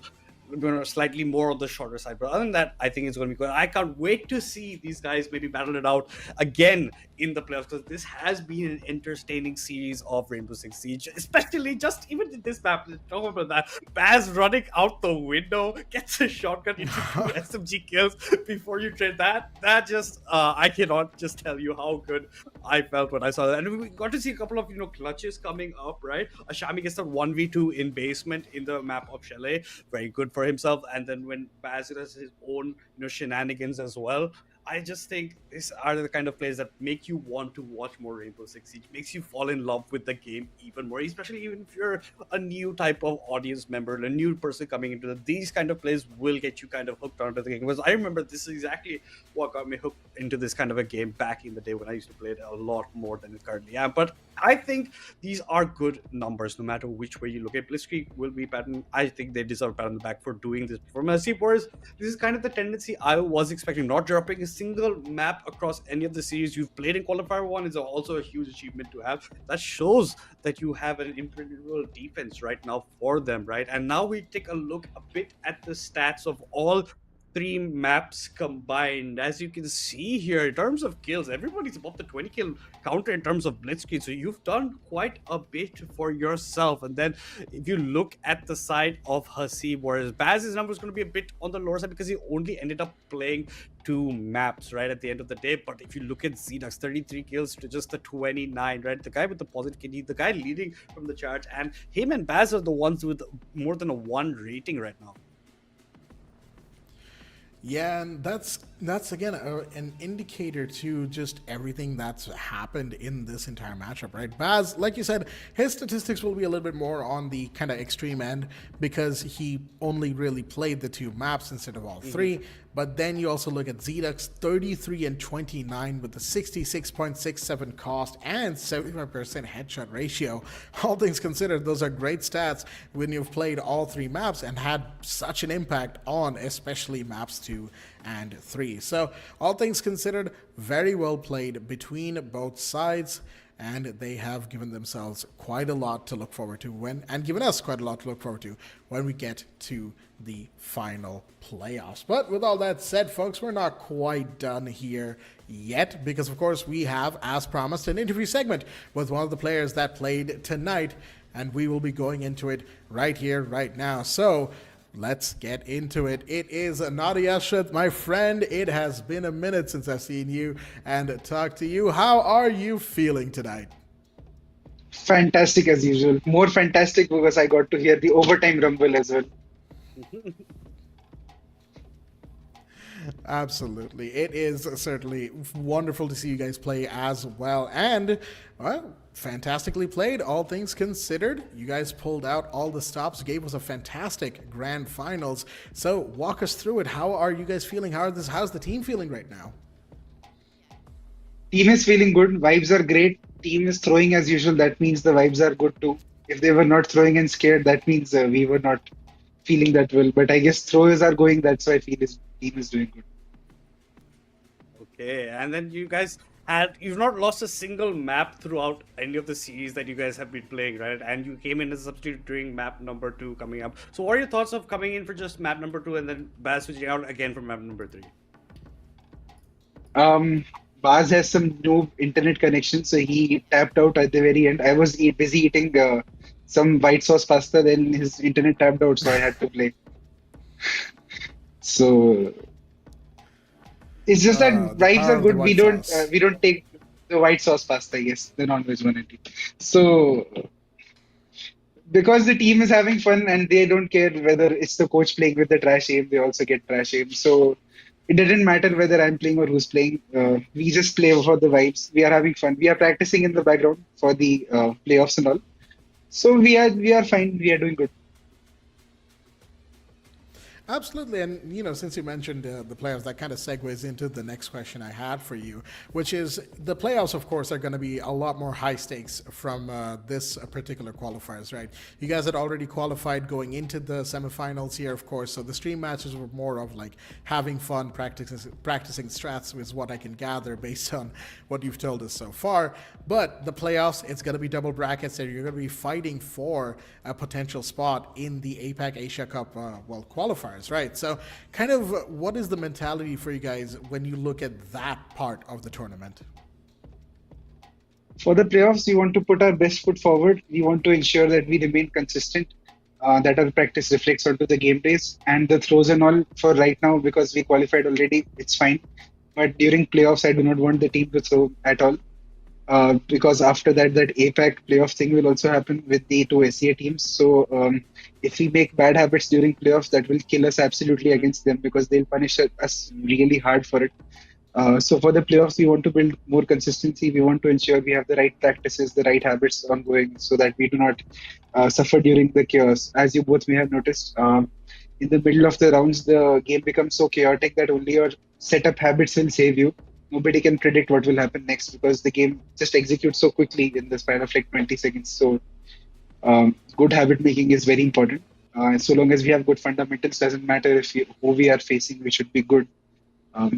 slightly more on the shorter side, but other than that, I think it's going to be good. I can't wait to see these guys maybe battle it out again in the playoffs, because this has been an entertaining series of Rainbow Six Siege, especially just even in this map. Let's talk about that. Baz running out the window, gets a shotgun into 2 SMG kills before you trade that. That just I cannot just tell you how good I felt when I saw that. And we got to see a couple of clutches coming up, right? Ashami gets that 1v2 in basement in the map of Chalet, very good for himself. And then when Baz has his own shenanigans as well, I just think these are the kind of plays that make you want to watch more Rainbow Six Siege, makes you fall in love with the game even more, especially even if you're a new type of audience member, a new person coming into it. These kind of plays will get you kind of hooked onto the game. Because I remember this is exactly what got me hooked into this kind of a game back in the day when I used to play it a lot more than it currently am. But I think these are good numbers no matter which way you look at. Blitzkrieg will be pattern. I think they deserve a pat on the back for doing this performance. Hasib Warriors, this is kind of the tendency I was expecting. Not dropping a single map across any of the series you've played in Qualifier 1 is also a huge achievement to have. That shows that you have an impenetrable defense right now for them, right? And now we take a look a bit at the stats of all 3 maps combined. As you can see here, in terms of kills, everybody's above the 20 kill counter in terms of Blitzkrieg, so you've done quite a bit for yourself. And then if you look at the side of Hasib, whereas Baz's number is going to be a bit on the lower side because he only ended up playing 2 maps right at the end of the day. But if you look at Xenox, 33 kills to just the 29, right? The guy with the positive KD, the guy leading from the charge, and him and Baz are the ones with more than a 1 rating right now. Yeah, and that's again an indicator to just everything that's happened in this entire matchup, right? Baz, like you said, his statistics will be a little bit more on the kind of extreme end because he only really played the 2 maps instead of all 3. But then you also look at Zedux, 33 and 29 with a 66.67 cost and 75% headshot ratio. All things considered, those are great stats when you've played all 3 maps and had such an impact on especially maps 2 and 3. So all things considered, very well played between both sides. and they have given themselves quite a lot to look forward to and given us quite a lot to look forward to when we get to the final playoffs. But with all that said, folks, we're not quite done here yet, because of course we have, as promised, an interview segment with one of the players that played tonight, and we will be going into it right here, right now. So let's get into it. It is Nadia Shut, my friend. It has been a minute since I've seen you and talked to you. How are you feeling tonight? Fantastic as usual. More fantastic because I got to hear the overtime rumble as well. Absolutely. It is certainly wonderful to see you guys play as well. And, well, fantastically played, all things considered. You guys pulled out all the stops, gave us a fantastic grand finals. So walk us through it. How are you guys feeling? How's the team feeling right now? Team is feeling good. Vibes are great. Team is throwing as usual. That means the vibes are good too. If they were not throwing and scared, that means we were not feeling that well. But I guess throwers are going. That's why I feel his team is doing good. Okay, and then you've not lost a single map throughout any of the series that you guys have been playing, right? And you came in as a substitute during map number 2 coming up. So what are your thoughts of coming in for just map number 2 and then switching out again for map number 3? Baz has some noob internet connection, so he tapped out at the very end. I was busy eating some white sauce pasta, then his internet tapped out, so I had to play. So it's just that vibes are good. We don't take the white sauce pasta, yes, the non-veg one. So because the team is having fun and they don't care whether it's the coach playing with the trash aim, they also get trash aim. So it doesn't matter whether I'm playing or who's playing. We just play for the vibes. We are having fun. We are practicing in the background for the playoffs and all. So we are fine. We are doing good. Absolutely. And, since you mentioned the playoffs, that kind of segues into the next question I had for you, which is the playoffs, of course, are going to be a lot more high stakes from this particular qualifiers, right? You guys had already qualified going into the semifinals here, of course, so the stream matches were more of like having fun, practicing strats is what I can gather based on what you've told us so far. But the playoffs, it's going to be double brackets, and you're going to be fighting for a potential spot in the APAC Asia Cup, qualifiers, right? So kind of what is the mentality for you guys when you look at that part of the tournament? For the playoffs, we want to put our best foot forward. We want to ensure that we remain consistent, that our practice reflects onto the game days, and the throws and all for right now, because we qualified already, it's fine. But during playoffs, I do not want the team to throw at all. Because after that APAC playoff thing will also happen with the 2 SEA teams. So if we make bad habits during playoffs, that will kill us absolutely against them, because they'll punish us really hard for it. So for the playoffs, we want to build more consistency. We want to ensure we have the right practices, the right habits ongoing, so that we do not suffer during the chaos. As you both may have noticed, in the middle of the rounds, the game becomes so chaotic that only your setup habits will save you. Nobody can predict what will happen next, because the game just executes so quickly in the span of like 20 seconds. So good habit making is very important. So long as we have good fundamentals, doesn't matter who we are facing, we should be good.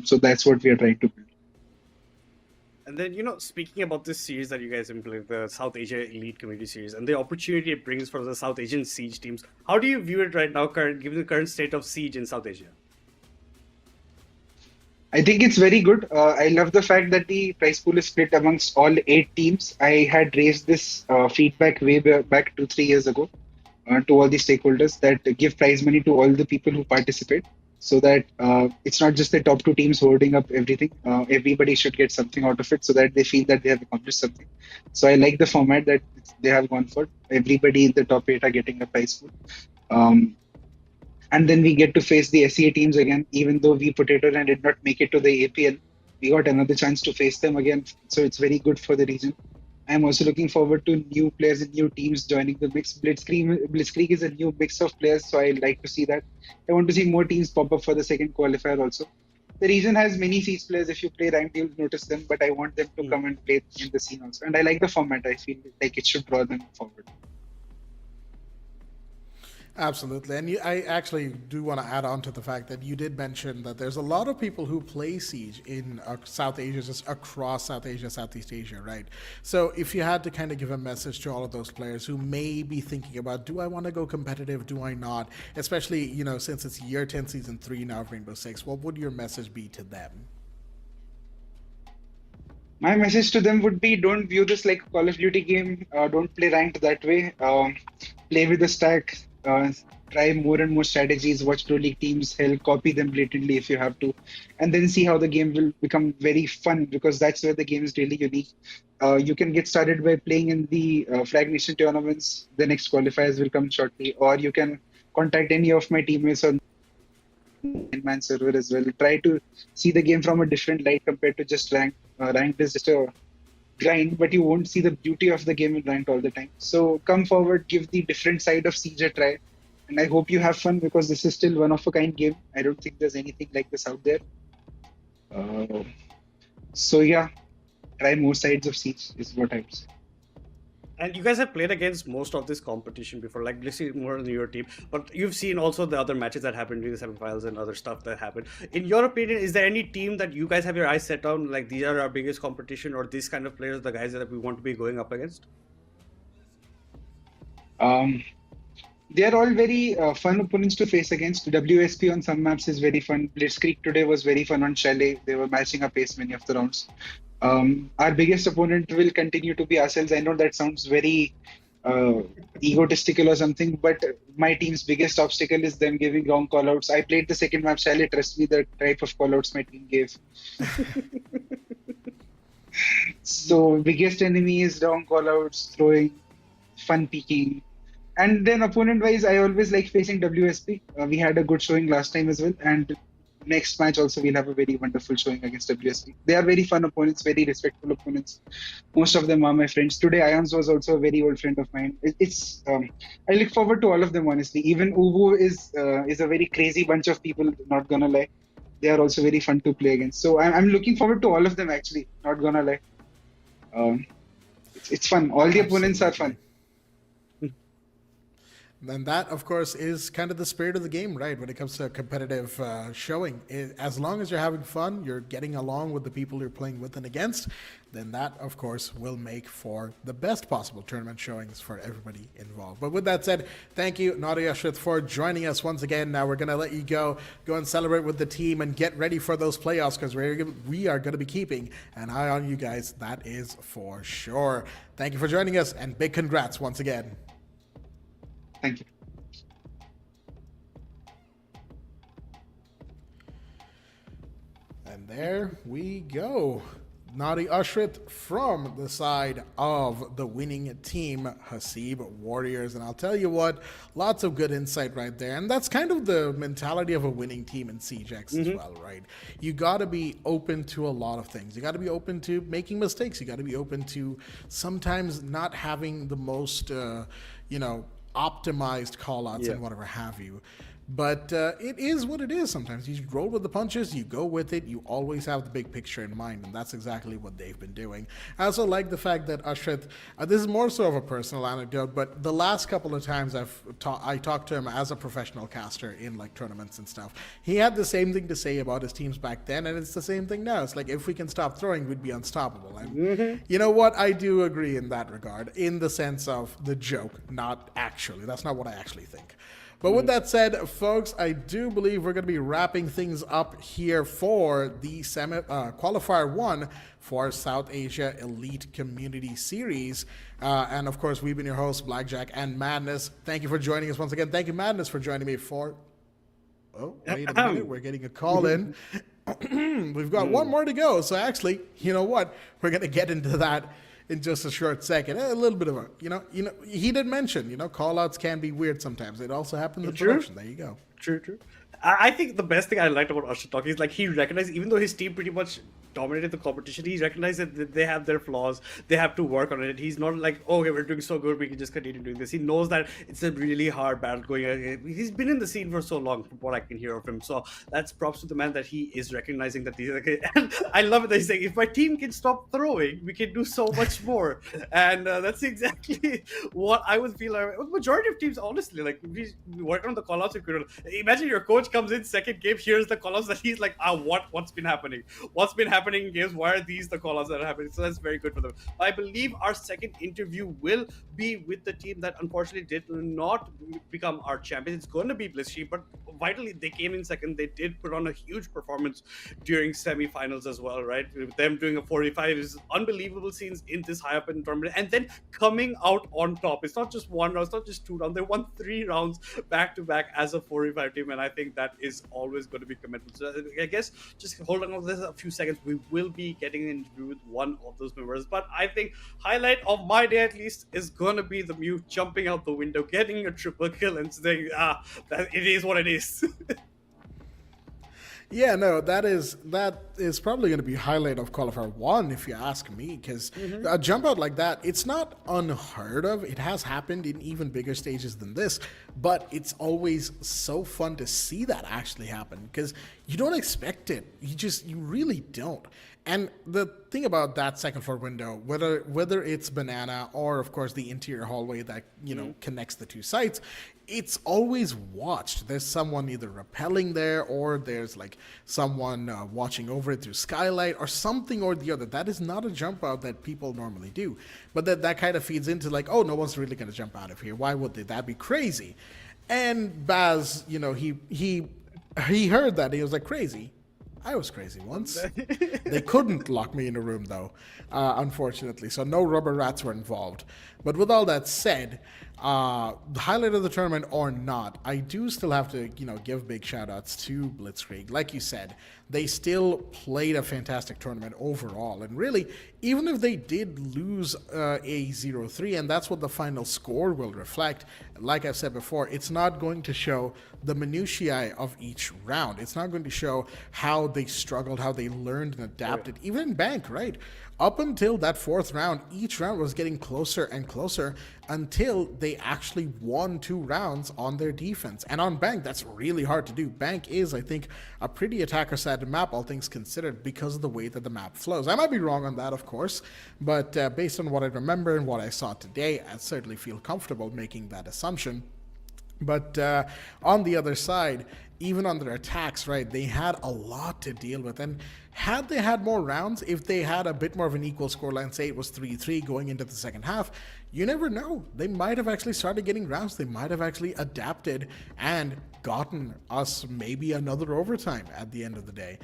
So that's what we are trying to build. And then, speaking about this series that you guys implement, the South Asia Elite Community Series, and the opportunity it brings for the South Asian Siege teams, how do you view it right now, given the current state of Siege in South Asia? I think it's very good. I love the fact that the prize pool is split amongst all 8 teams. I had raised this feedback way back 2-3 years ago to all the stakeholders, that give prize money to all the people who participate, so that it's not just the top 2 teams holding up everything. Everybody should get something out of it, so that they feel that they have accomplished something. So I like the format that they have gone for. Everybody in the top 8 are getting a prize pool. And then we get to face the SEA teams again. Even though we potatoed and did not make it to the APL, we got another chance to face them again. So it's very good for the region. I'm also looking forward to new players and new teams joining the mix. Blitzkrieg is a new mix of players, so I like to see that. I want to see more teams pop up for the second qualifier also. The region has many Siege players. If you play ranked, you'll notice them, but I want them to come and play in the scene also. And I like the format. I feel like it should draw them forward. Absolutely. And I actually do want to add on to the fact that you did mention that there's a lot of people who play Siege in South Asia, just across South Asia, Southeast Asia, right? So if you had to kind of give a message to all of those players who may be thinking about, do I want to go competitive? Do I not? Especially, since it's year 10, season 3 now of Rainbow Six, what would your message be to them? My message to them would be: don't view this like a Call of Duty game. Don't play ranked that way. Play with the stack. Try more and more strategies. Watch pro league teams. Hell, copy them blatantly if you have to, and then see how the game will become very fun, because that's where the game is really unique. You can get started by playing in the Fragnation tournaments. The next qualifiers will come shortly, or you can contact any of my teammates on man server as well. Try to see the game from a different light compared to just ranked. Ranked is just a grind, but you won't see the beauty of the game in ranked all the time. So come forward, give the different side of Siege a try, and I hope you have fun, because this is still one of a kind game. I don't think there's anything like this out there. So yeah, try more sides of Siege is what I would say. And you guys have played against most of this competition before, like Blitzkrieg more on your team, but you've seen also the other matches that happened during the semifinals and other stuff that happened. In your opinion, is there any team that you guys have your eyes set on, like these are our biggest competition, or these kind of players, the guys that we want to be going up against? They are all very fun opponents to face against. WSP on some maps is very fun. Blitzkrieg today was very fun on Chalet. They were matching up pace many of the rounds. Our biggest opponent will continue to be ourselves. I know that sounds very egotistical or something, but my team's biggest obstacle is them giving wrong callouts. I played the second map, Chalet. Trust me, the type of callouts my team gave. So biggest enemy is wrong callouts, throwing, fun peeking. And then opponent-wise, I always like facing WSP. We had a good showing last time as well, and next match also we'll have a very wonderful showing against WSP. They are very fun opponents, very respectful opponents. Most of them are my friends. Today, Ions was also a very old friend of mine. I look forward to all of them, honestly. Even Ubu is a very crazy bunch of people, not gonna lie. They are also very fun to play against. So I'm looking forward to all of them, actually, not gonna lie. It's fun. All the opponents are fun. And that, of course, is kind of the spirit of the game, right? When it comes to a competitive showing. As long as you're having fun, you're getting along with the people you're playing with and against, then that, of course, will make for the best possible tournament showings for everybody involved. But with that said, thank you, Naughty Ashrit, for joining us once again. Now we're going to let you go and celebrate with the team and get ready for those playoffs, because we are going to be keeping an eye on you guys. That is for sure. Thank you for joining us, and big congrats once again. Thank you. And there we go. Naughty Ashrit from the side of the winning team, Hasib Warriors. And I'll tell you what, lots of good insight right there. And that's kind of the mentality of a winning team in CJX as well, right? You got to be open to a lot of things. You got to be open to making mistakes. You got to be open to sometimes not having the most, optimized callouts and whatever have you. But it is what it is sometimes. You roll with the punches, you go with it, you always have the big picture in mind, and that's exactly what they've been doing. I also like the fact that Ashrit, this is more so of a personal anecdote, but the last couple of times I talked to him as a professional caster in like tournaments and stuff, he had the same thing to say about his teams back then, and it's the same thing now. It's like, if we can stop throwing, we'd be unstoppable. And you know what? I do agree in that regard, in the sense of the joke, not actually. That's not what I actually think. But with that said, folks, I do believe we're going to be wrapping things up here for the Qualifier 1 for South Asia Elite Community Series. And of course, we've been your hosts, Blackjack and Madness. Thank you for joining us once again. Thank you, Madness, for joining me for... Oh, wait a minute. We're getting a call in. We've got one more to go. So actually, you know what? We're going to get into that in just a short second. A little bit of a, he did mention, call-outs can be weird sometimes. It also happens in production. There you go. True. I think the best thing I liked about Ashrit talking is like he recognized, even though his team pretty much dominated the competition, he recognized that they have their flaws, they have to work on it. He's not like, oh, okay, we're doing so good, we can just continue doing this. He knows that it's a really hard battle going. He's been in the scene for so long, from what I can hear of him. So that's props to the man that he is recognizing that these. And I love it that he's saying, if my team can stop throwing, we can do so much more. And that's exactly what I would feel like. Majority of teams, honestly, like we work on the callouts. Imagine your coach comes in second game, hears the callouts that he's like, what's been happening? What's been happening in games? Why are these the callouts that are happening? So that's very good for them. I believe our second interview will be with the team that unfortunately did not become our champion. It's going to be Blitzkrieg, but vitally they came in second. They did put on a huge performance during semifinals as well, right? With them doing a 45 is unbelievable scenes in this high up in tournament, and then coming out on top. It's not just one round, it's not just 2 rounds. They won 3 rounds back to back as a 45 team, and I think that is always going to be commendable. So I guess just hold on this a few seconds. We will be getting an interview with one of those members, but I think highlight of my day at least is gonna be the Mew jumping out the window, getting a triple kill, and saying, that it is what it is. Yeah, no, that is probably going to be highlight of Qualifier 1 if you ask me, because a jump out like that, it's not unheard of. It has happened in even bigger stages than this, but it's always so fun to see that actually happen because you don't expect it. You really don't. And the thing about that second floor window, whether it's Banana or of course the interior hallway that connects the two sites, it's always watched. There's someone either rappelling there, or there's like someone watching over it through skylight, or something or the other. That is not a jump out that people normally do, but that kind of feeds into like, oh, no one's really going to jump out of here. Why would they? That'd be crazy. And Baz, he heard that. He was like, crazy. I was crazy once. They couldn't lock me in a room, though, unfortunately. So no rubber rats were involved. But with all that said, the highlight of the tournament or not, I do still have to, give big shout-outs to Blitzkrieg. Like you said, they still played a fantastic tournament overall. And really, even if they did lose a 0-3, and that's what the final score will reflect, like I've said before, it's not going to show the minutiae of each round. It's not going to show how they struggled, how they learned and adapted, even in Bank, right? Up until that 4th round, each round was getting closer and closer until they actually won 2 rounds on their defense. And on Bank, that's really hard to do. Bank is, I think, a pretty attacker-sided map, all things considered, because of the way that the map flows. I might be wrong on that, of course, but based on what I remember and what I saw today, I certainly feel comfortable making that assumption. But on the other side, even on their attacks, right, they had a lot to deal with. And had they had more rounds, if they had a bit more of an equal scoreline, say it was 3-3 going into the second half, you never know. They might have actually started getting rounds. They might have actually adapted and gotten us maybe another overtime at the end of the day.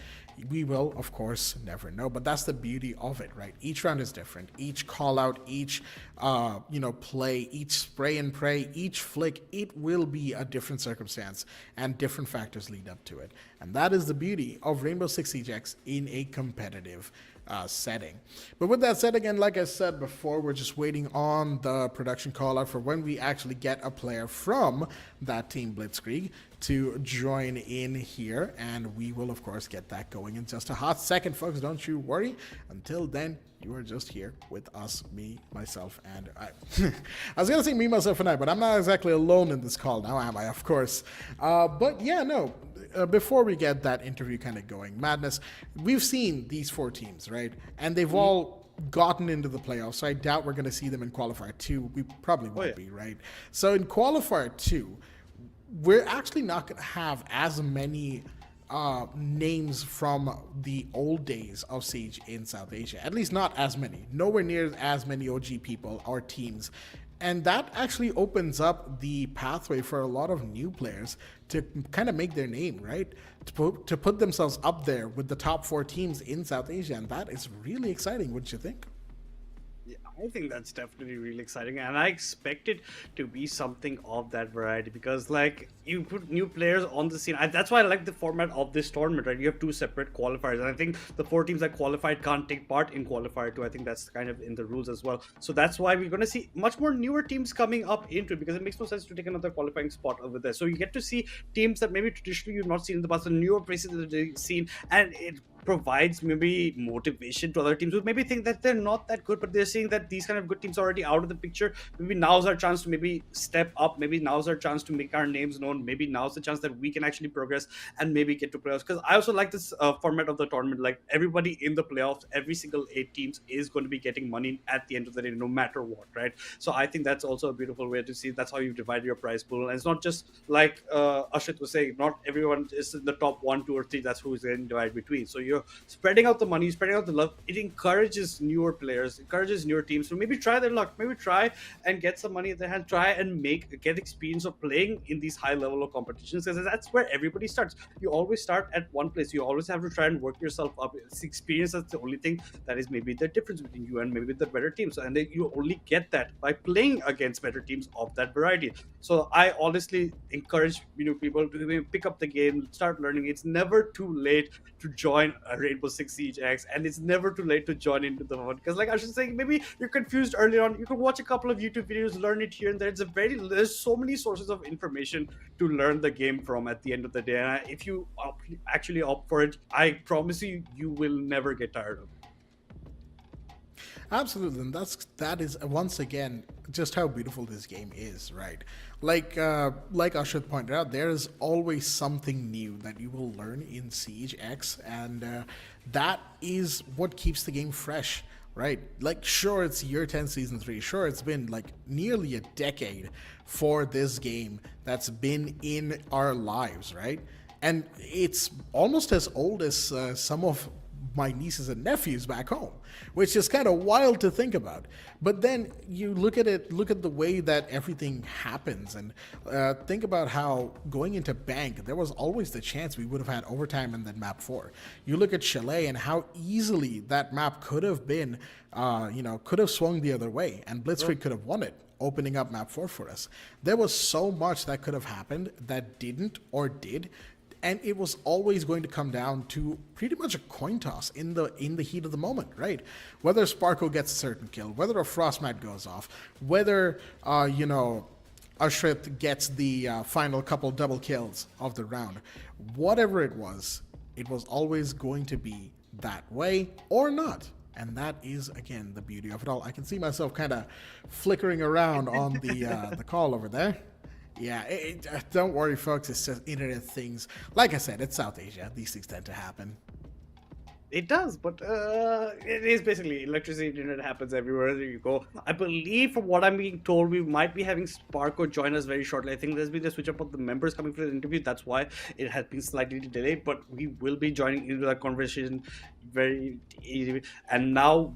We will, of course, never know, but that's the beauty of it, right? Each round is different. Each call out, each, play, each spray and pray, each flick, it will be a different circumstance and different factors lead up to it. And that is the beauty of Rainbow Six Siege X in a competitive setting. But with that said, again, like I said before, we're just waiting on the production call out for when we actually get a player from that team Blitzkrieg to join in here, and we will of course get that going in just a hot second, folks. Don't you worry. Until then, you are just here with us, me, myself, and I. I was gonna say me, myself, and I, but I'm not exactly alone in this call now, am I? Of course. But yeah, no. Before we get that interview kind of going, Madness, we've seen these 4 teams, right? And they've all gotten into the playoffs, so I doubt we're going to see them in Qualifier 2. We probably won't be, right? So in Qualifier 2, we're actually not going to have as many names from the old days of Siege in South Asia. At least not as many. Nowhere near as many OG people or teams. And that actually opens up the pathway for a lot of new players to kind of make their name, right? To put themselves up there with the top 4 teams in South Asia. And that is really exciting, wouldn't you think? Yeah, I think that's definitely really exciting, and I expect it to be something of that variety because, like, you put new players on the scene. That's why I like the format of this tournament, right? You have 2 separate qualifiers, and I think the 4 teams that qualified can't take part in Qualifier 2. I think that's kind of in the rules as well. So that's why we're going to see much more newer teams coming up into it because it makes no sense to take another qualifying spot over there. So you get to see teams that maybe traditionally you've not seen in the past, the newer places that they've seen, and it provides maybe motivation to other teams who maybe think that they're not that good, but they're seeing that these kind of good teams are already out of the picture. Maybe now's our chance to maybe step up. Maybe now's our chance to make our names known. Maybe now's the chance that we can actually progress and maybe get to playoffs. Because I also like this format of the tournament. Like everybody in the playoffs, every single 8 teams is going to be getting money at the end of the day, no matter what, right? So I think that's also a beautiful way to see. That's how you divide your prize pool, and it's not just like Ashit was saying. Not everyone is in the top 1, 2, or 3. That's who is getting divided between. So you're spreading out the money, spreading out the love. It encourages newer players, encourages newer teams to maybe try their luck, maybe try and get some money at their hand, try and get experience of playing in these high level of competitions, because that's where everybody starts. You always start at one place. You always have to try and work yourself up. It's experience that's the only thing that is maybe the difference between you and maybe the better teams, and then you only get that by playing against better teams of that variety. So I honestly encourage people to maybe pick up the game, start learning. It's never too late to join a Rainbow Six Siege X, and it's never too late to join into the one, because like I was saying, maybe you're confused early on. You can watch a couple of YouTube videos, learn it here and there. There's so many sources of information to learn the game from at the end of the day, and if you actually opt for it, I promise you, you will never get tired of it. Absolutely, and that is once again just how beautiful this game is, right? Like Ashit pointed out, there is always something new that you will learn in Siege X, and that is what keeps the game fresh, right? Like, sure, it's year 10, season 3. Sure, it's been like nearly a decade for this game that's been in our lives, right? And it's almost as old as some of my nieces and nephews back home, which is kind of wild to think about. But then you look at the way that everything happens, and think about how going into Bank, there was always the chance we would have had overtime and then map 4. You look at Chalet and how easily that map could have been, could have swung the other way, and Blitzkrieg could have won it, opening up map 4 for us. There was so much that could have happened that didn't or did. And it was always going to come down to pretty much a coin toss in the heat of the moment, right? Whether Sparko gets a certain kill, whether a frost mat goes off, whether Ashrit gets the final couple double kills of the round, whatever it was always going to be that way or not. And that is, again, the beauty of it all. I can see myself kind of flickering around on the call over there. Yeah, don't worry, folks. It's just internet things. Like I said, it's South Asia. These things tend to happen. It does, but it is basically electricity. Internet happens everywhere you go. I believe, from what I'm being told, we might be having Sparko join us very shortly. I think there's been a switch up of the members coming for the interview. That's why it has been slightly delayed, but we will be joining into that conversation very easily. And now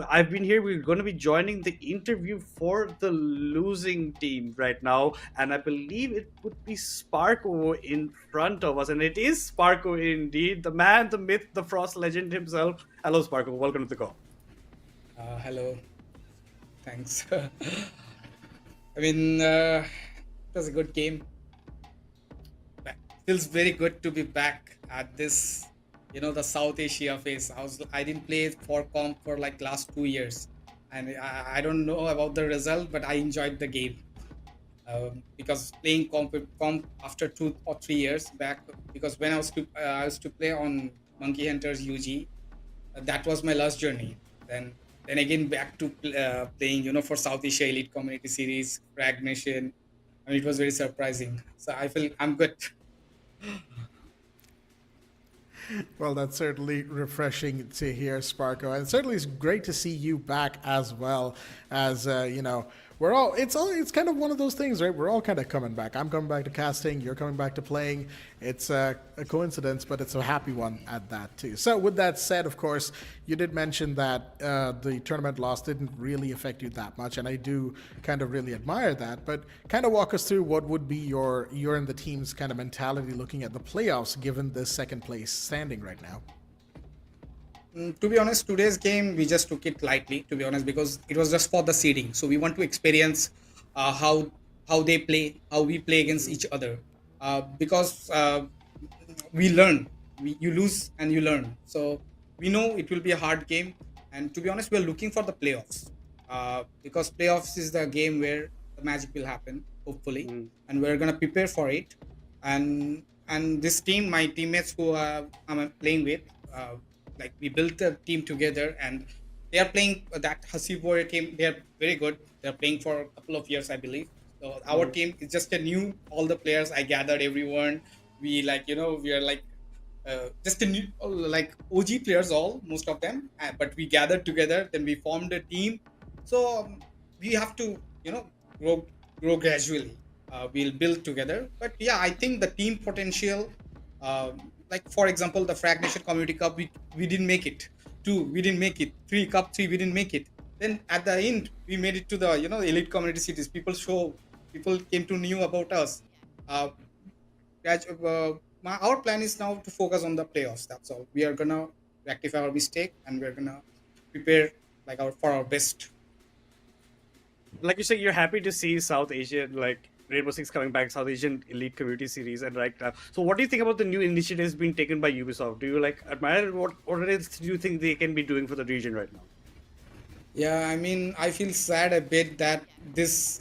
I've been here. We're going to be joining the interview for the losing team right now, and I believe it would be Sparko in front of us, and it is Sparko indeed, the man, the myth, the Frost legend himself. Hello, Sparko. Welcome to the call. Hello. Thanks. I mean, it was a good game. Feels very good to be back at this, the South Asia phase. I didn't play for comp for like last 2 years, and I don't know about the result, but I enjoyed the game. Because playing comp after 2 or 3 years back, because when I used to play on Monkey Hunters UG, that was my last journey. Then again back to playing, for South Asia Elite Community Series, Fragnation, and it was very surprising. So I feel I'm good. Well, that's certainly refreshing to hear, Sparko, and certainly it's great to see you back as well. As we're all it's kind of one of those things, right? We're all kind of coming back. I'm coming back to casting, you're coming back to playing. It's a coincidence, but it's a happy one at that too. So with that said, of course, you did mention that the tournament loss didn't really affect you that much, and I do kind of really admire that. But kind of walk us through what would be your and the team's kind of mentality looking at the playoffs, given the second place standing right now. To be honest, today's game we just took it lightly, to be honest, because it was just for the seeding. So we want to experience how they play, how we play against each other, because we learn. You lose and you learn. So we know it will be a hard game, and to be honest, we are looking for the playoffs, because playoffs is the game where the magic will happen, hopefully, and we're gonna prepare for it. And and this team, my teammates who I'm playing with, like we built a team together, and they are playing that Hasib Warrior team. They are very good. They're playing for a couple of years, I believe. So our team is just a new. All the players I gathered, everyone. We like we are like just a new like OG players, all most of them. But we gathered together, then we formed a team. So we have to grow gradually. We'll build together. But yeah, I think the team potential, like for example, the Fragnation Community Cup, we didn't make it. 2, we didn't make it. 3, Cup 3, we didn't make it. Then at the end, we made it to the elite community cities. People came to know about us. Uh, our plan is now to focus on the playoffs. That's all. We are gonna rectify our mistake, and we're gonna prepare like for our best. Like you said, you're happy to see South Asian, like Rainbow Six coming back, South Asian Elite Community Series, and like that. So, what do you think about the new initiatives being taken by Ubisoft? Do you like admire what else do you think they can be doing for the region right now? Yeah, I mean, I feel sad a bit that this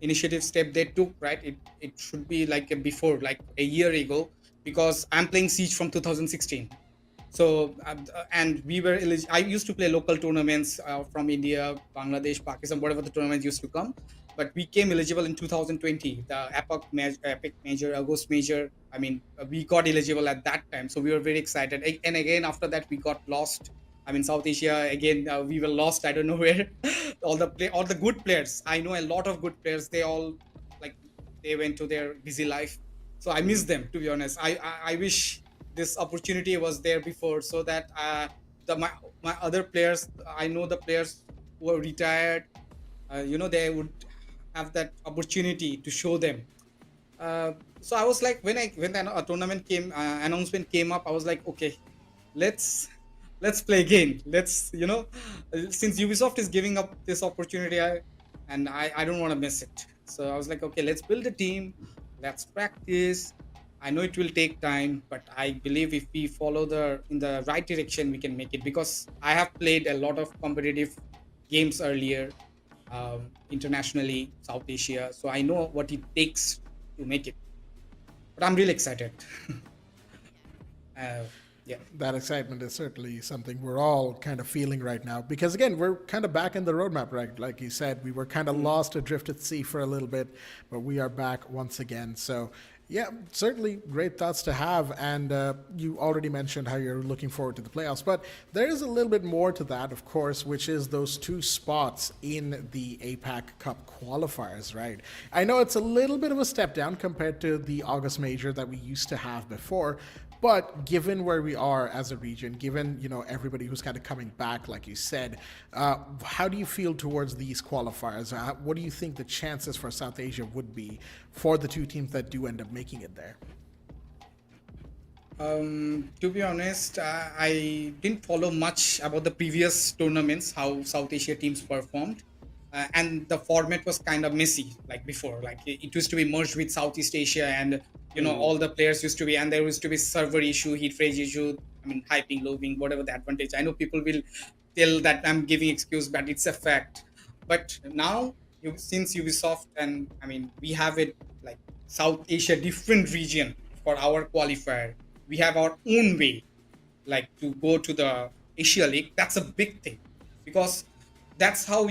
initiative step they took, right? It should be like before, like a year ago, because I'm playing Siege from 2016. So and we were I used to play local tournaments from India, Bangladesh, Pakistan, whatever the tournaments used to come. But we came eligible in 2020, the APAC major, August major. I mean, we got eligible at that time, so we were very excited. And again, after that, we got lost. I mean, South Asia again, we were lost. I don't know where. All the good players. I know a lot of good players. They all like they went to their busy life. So I miss them, to be honest. I wish this opportunity was there before, so that my other players, I know the players who are retired, they would have that opportunity to show them. So I was like, when the tournament came, announcement came up, I was like, okay, let's play again. Let's since Ubisoft is giving up this opportunity, I don't want to miss it. So I was like, okay, let's build a team, let's practice. I know it will take time, but I believe if we follow in the right direction, we can make it. Because I have played a lot of competitive games earlier, internationally, South Asia, so I know what it takes to make it. But I'm really excited. Yeah. That excitement is certainly something we're all kind of feeling right now, because again, we're kind of back in the roadmap, right? Like you said, we were kind of lost adrift at sea for a little bit, but we are back once again. So yeah, certainly great thoughts to have. And you already mentioned how you're looking forward to the playoffs, but there is a little bit more to that, of course, which is those 2 spots in the APAC Cup qualifiers, right? I know it's a little bit of a step down compared to the August major that we used to have before, but given where we are as a region, given everybody who's kind of coming back, like you said, how do you feel towards these qualifiers? What do you think the chances for South Asia would be for the 2 teams that do end up making it there? To be honest, I didn't follow much about the previous tournaments, how South Asia teams performed. And the format was kind of messy, like before. Like it used to be merged with Southeast Asia, and all the players used to be, and there used to be server issue, heat phrase issue. I mean, hyping, looping, whatever the advantage. I know people will tell that I'm giving excuse, but it's a fact. But now, since Ubisoft, and I mean, we have it like South Asia, different region for our qualifier. We have our own way, like to go to the Asia League. That's a big thing, because that's how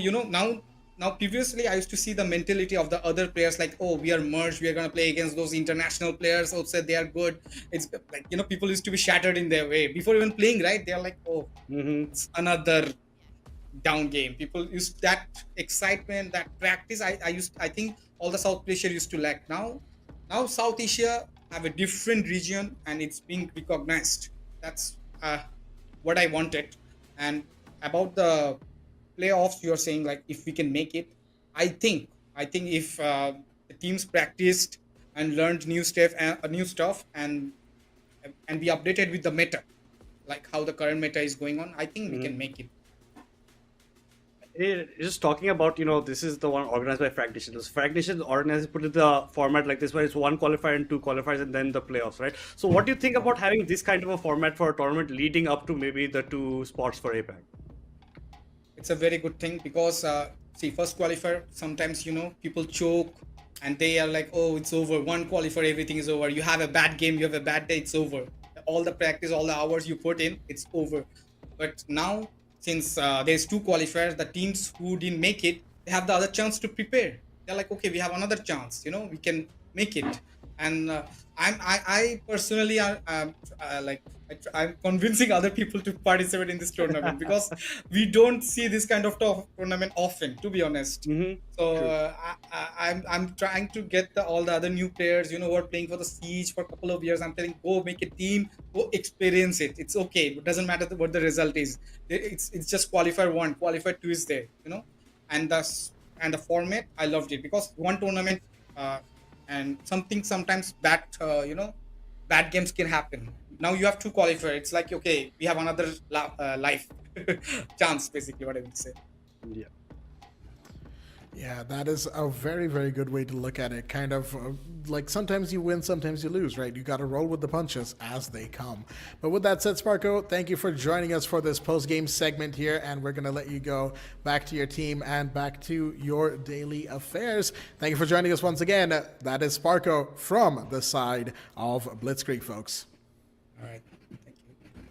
now previously I used to see the mentality of the other players, like, oh, we are merged, we are going to play against those international players outside, they are good. It's like people used to be shattered in their way before even playing, right? They're like, oh, it's another down game. People used that excitement, that practice. I think all the South Asia used to lack. Now South Asia have a different region, and it's being recognized. That's what I wanted. And about the playoffs, you're saying, like, if we can make it, I think if the teams practiced and learned new stuff and be updated with the meta, like how the current meta is going on, I think we can make it. Just talking about, this is the one organized by Fragnation. Fragnation organized, put it the format like this, where it's 1 qualifier and 2 qualifiers and then the playoffs, right? So what do you think about having this kind of a format for a tournament leading up to maybe the 2 spots for APAC? It's a very good thing, because see, first qualifier, sometimes people choke, and they are like, oh, it's over. One qualifier, everything is over. You have a bad game, you have a bad day, it's over. All the practice, all the hours you put in, it's over. But now, since there's two qualifiers, the teams who didn't make it, they have the other chance to prepare. They're like, okay, we have another chance. We can make it. And I personally I'm convincing other people to participate in this tournament because we don't see this kind of tournament often, to be honest. So I'm trying to get all the other new players, who are playing for the Siege for a couple of years. I'm telling, go make a team, go experience it. It's okay. It doesn't matter what the result is. It's just qualifier 1, qualifier 2 is there, and the format, I loved it because one tournament. And sometimes bad games can happen. Now you have two qualifier. It's like, okay, we have another life chance, basically what I would say. Yeah. Yeah, that is a very, very good way to look at it. Kind of like sometimes you win, sometimes you lose, right? You got to roll with the punches as they come. But with that said, Sparko, thank you for joining us for this post-game segment here, and we're going to let you go back to your team and back to your daily affairs. Thank you for joining us once again. That is Sparko from the side of Blitzkrieg, folks. All right. Thank you.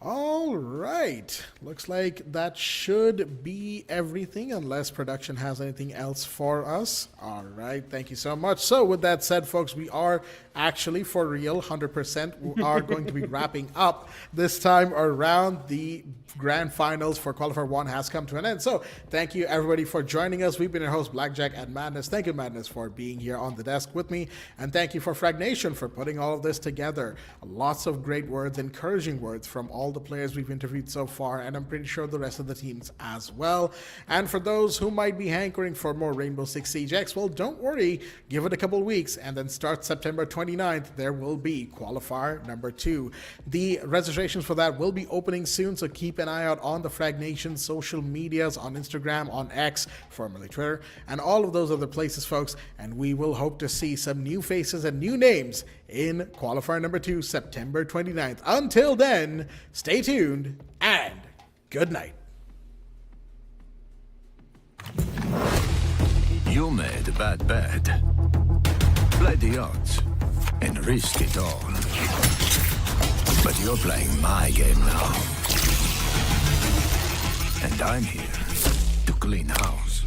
All right. Looks like that should be everything unless production has anything else for us. All right. Thank you so much. So with that said, folks, we are actually for real 100%. We are going to be wrapping up this time around. The grand finals for Qualifier 1 has come to an end. So thank you everybody for joining us. We've been your host Blackjack and Madness. Thank you, Madness, for being here on the desk with me. And thank you for Fragnation for putting all of this together. Lots of great words, encouraging words from all the players we've interviewed so far, and I'm pretty sure the rest of the teams as well. And for those who might be hankering for more Rainbow Six Siege X, well, don't worry, give it a couple weeks, and then start September 29th, there will be Qualifier number 2. The registrations for that will be opening soon, so keep an eye out on the Fragnation social medias, on Instagram, on X, formerly Twitter, and all of those other places, folks, and we will hope to see some new faces and new names in Qualifier number 2, September 29th. Until then, stay tuned and good night. You made a bad bet. Play the odds and risk it all. But you're playing my game now. And I'm here to clean house.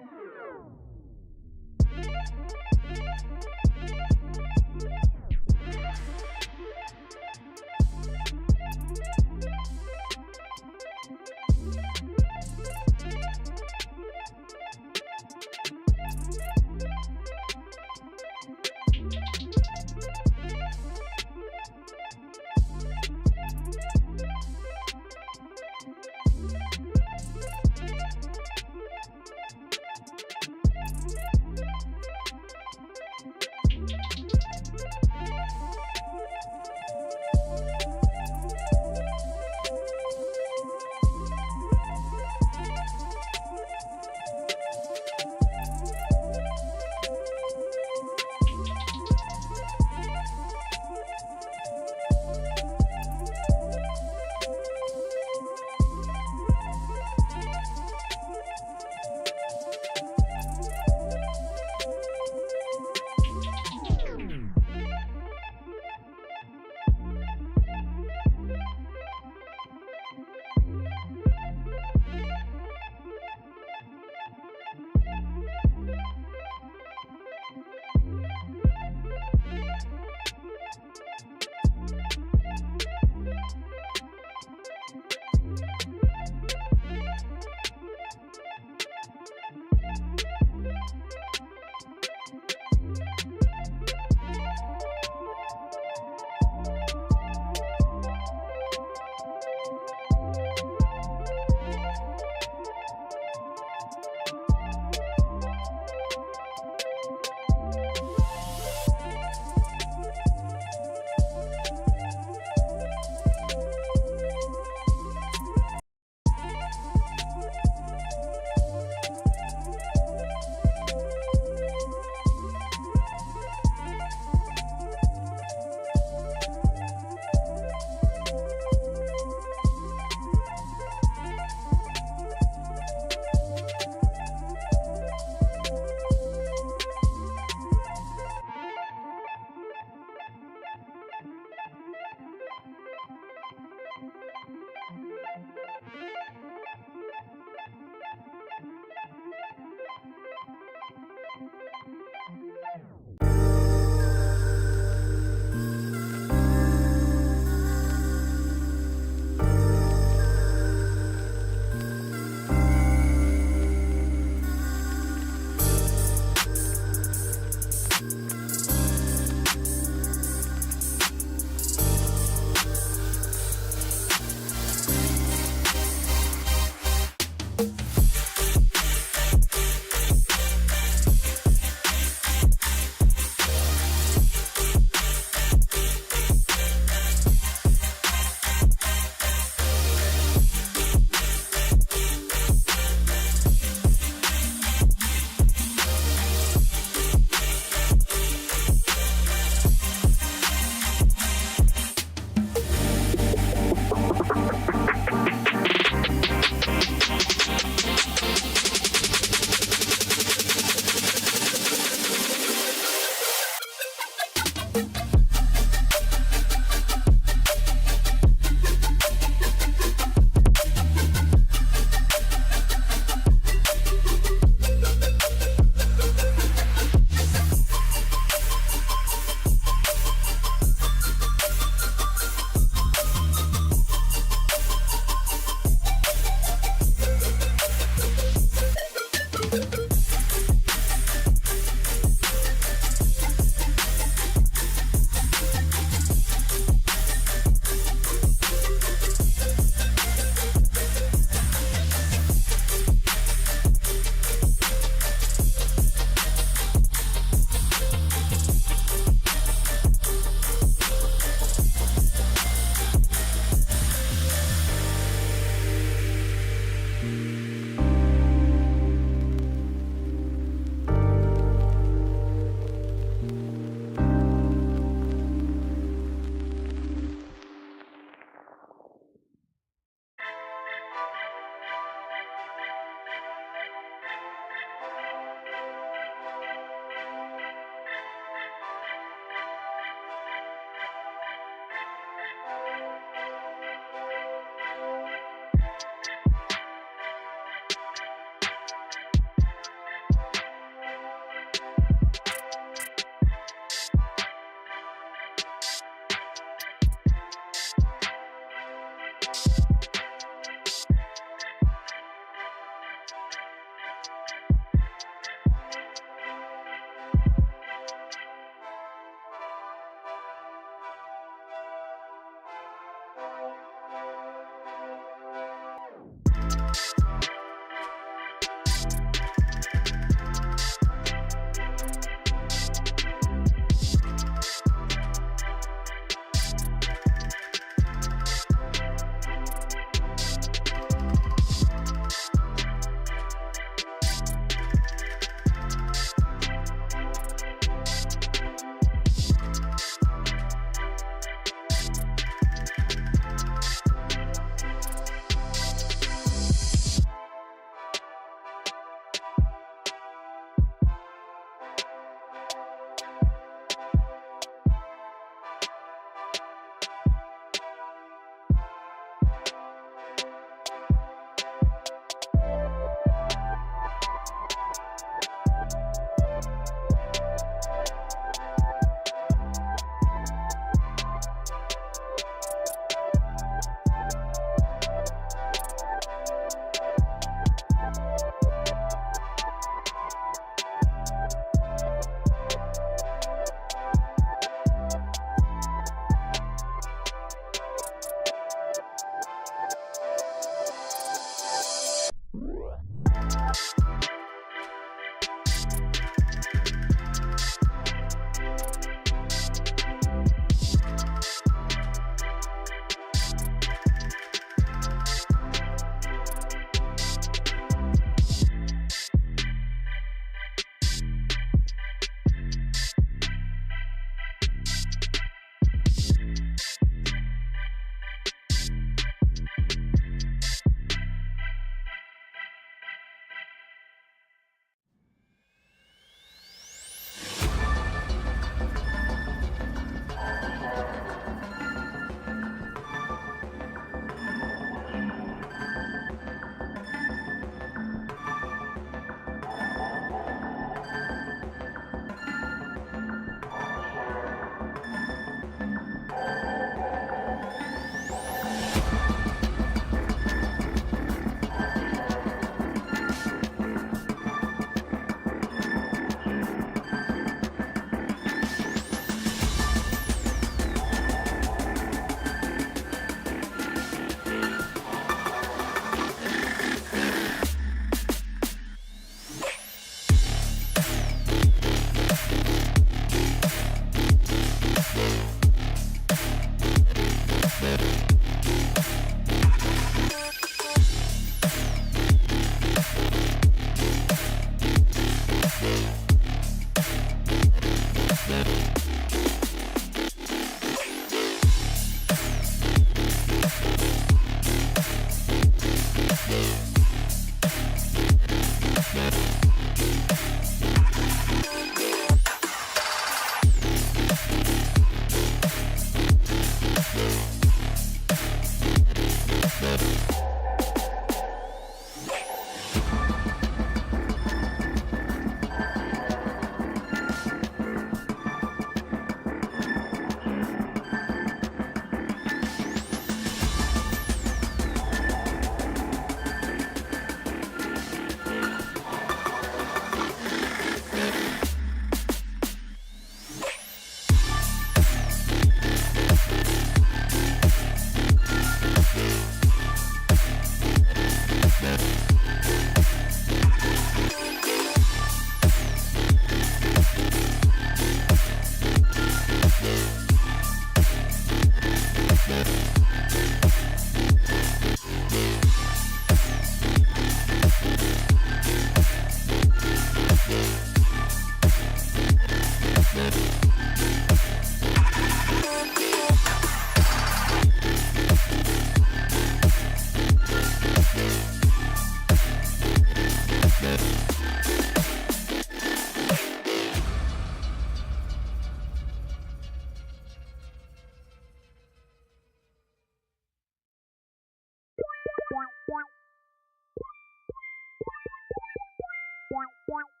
Wow.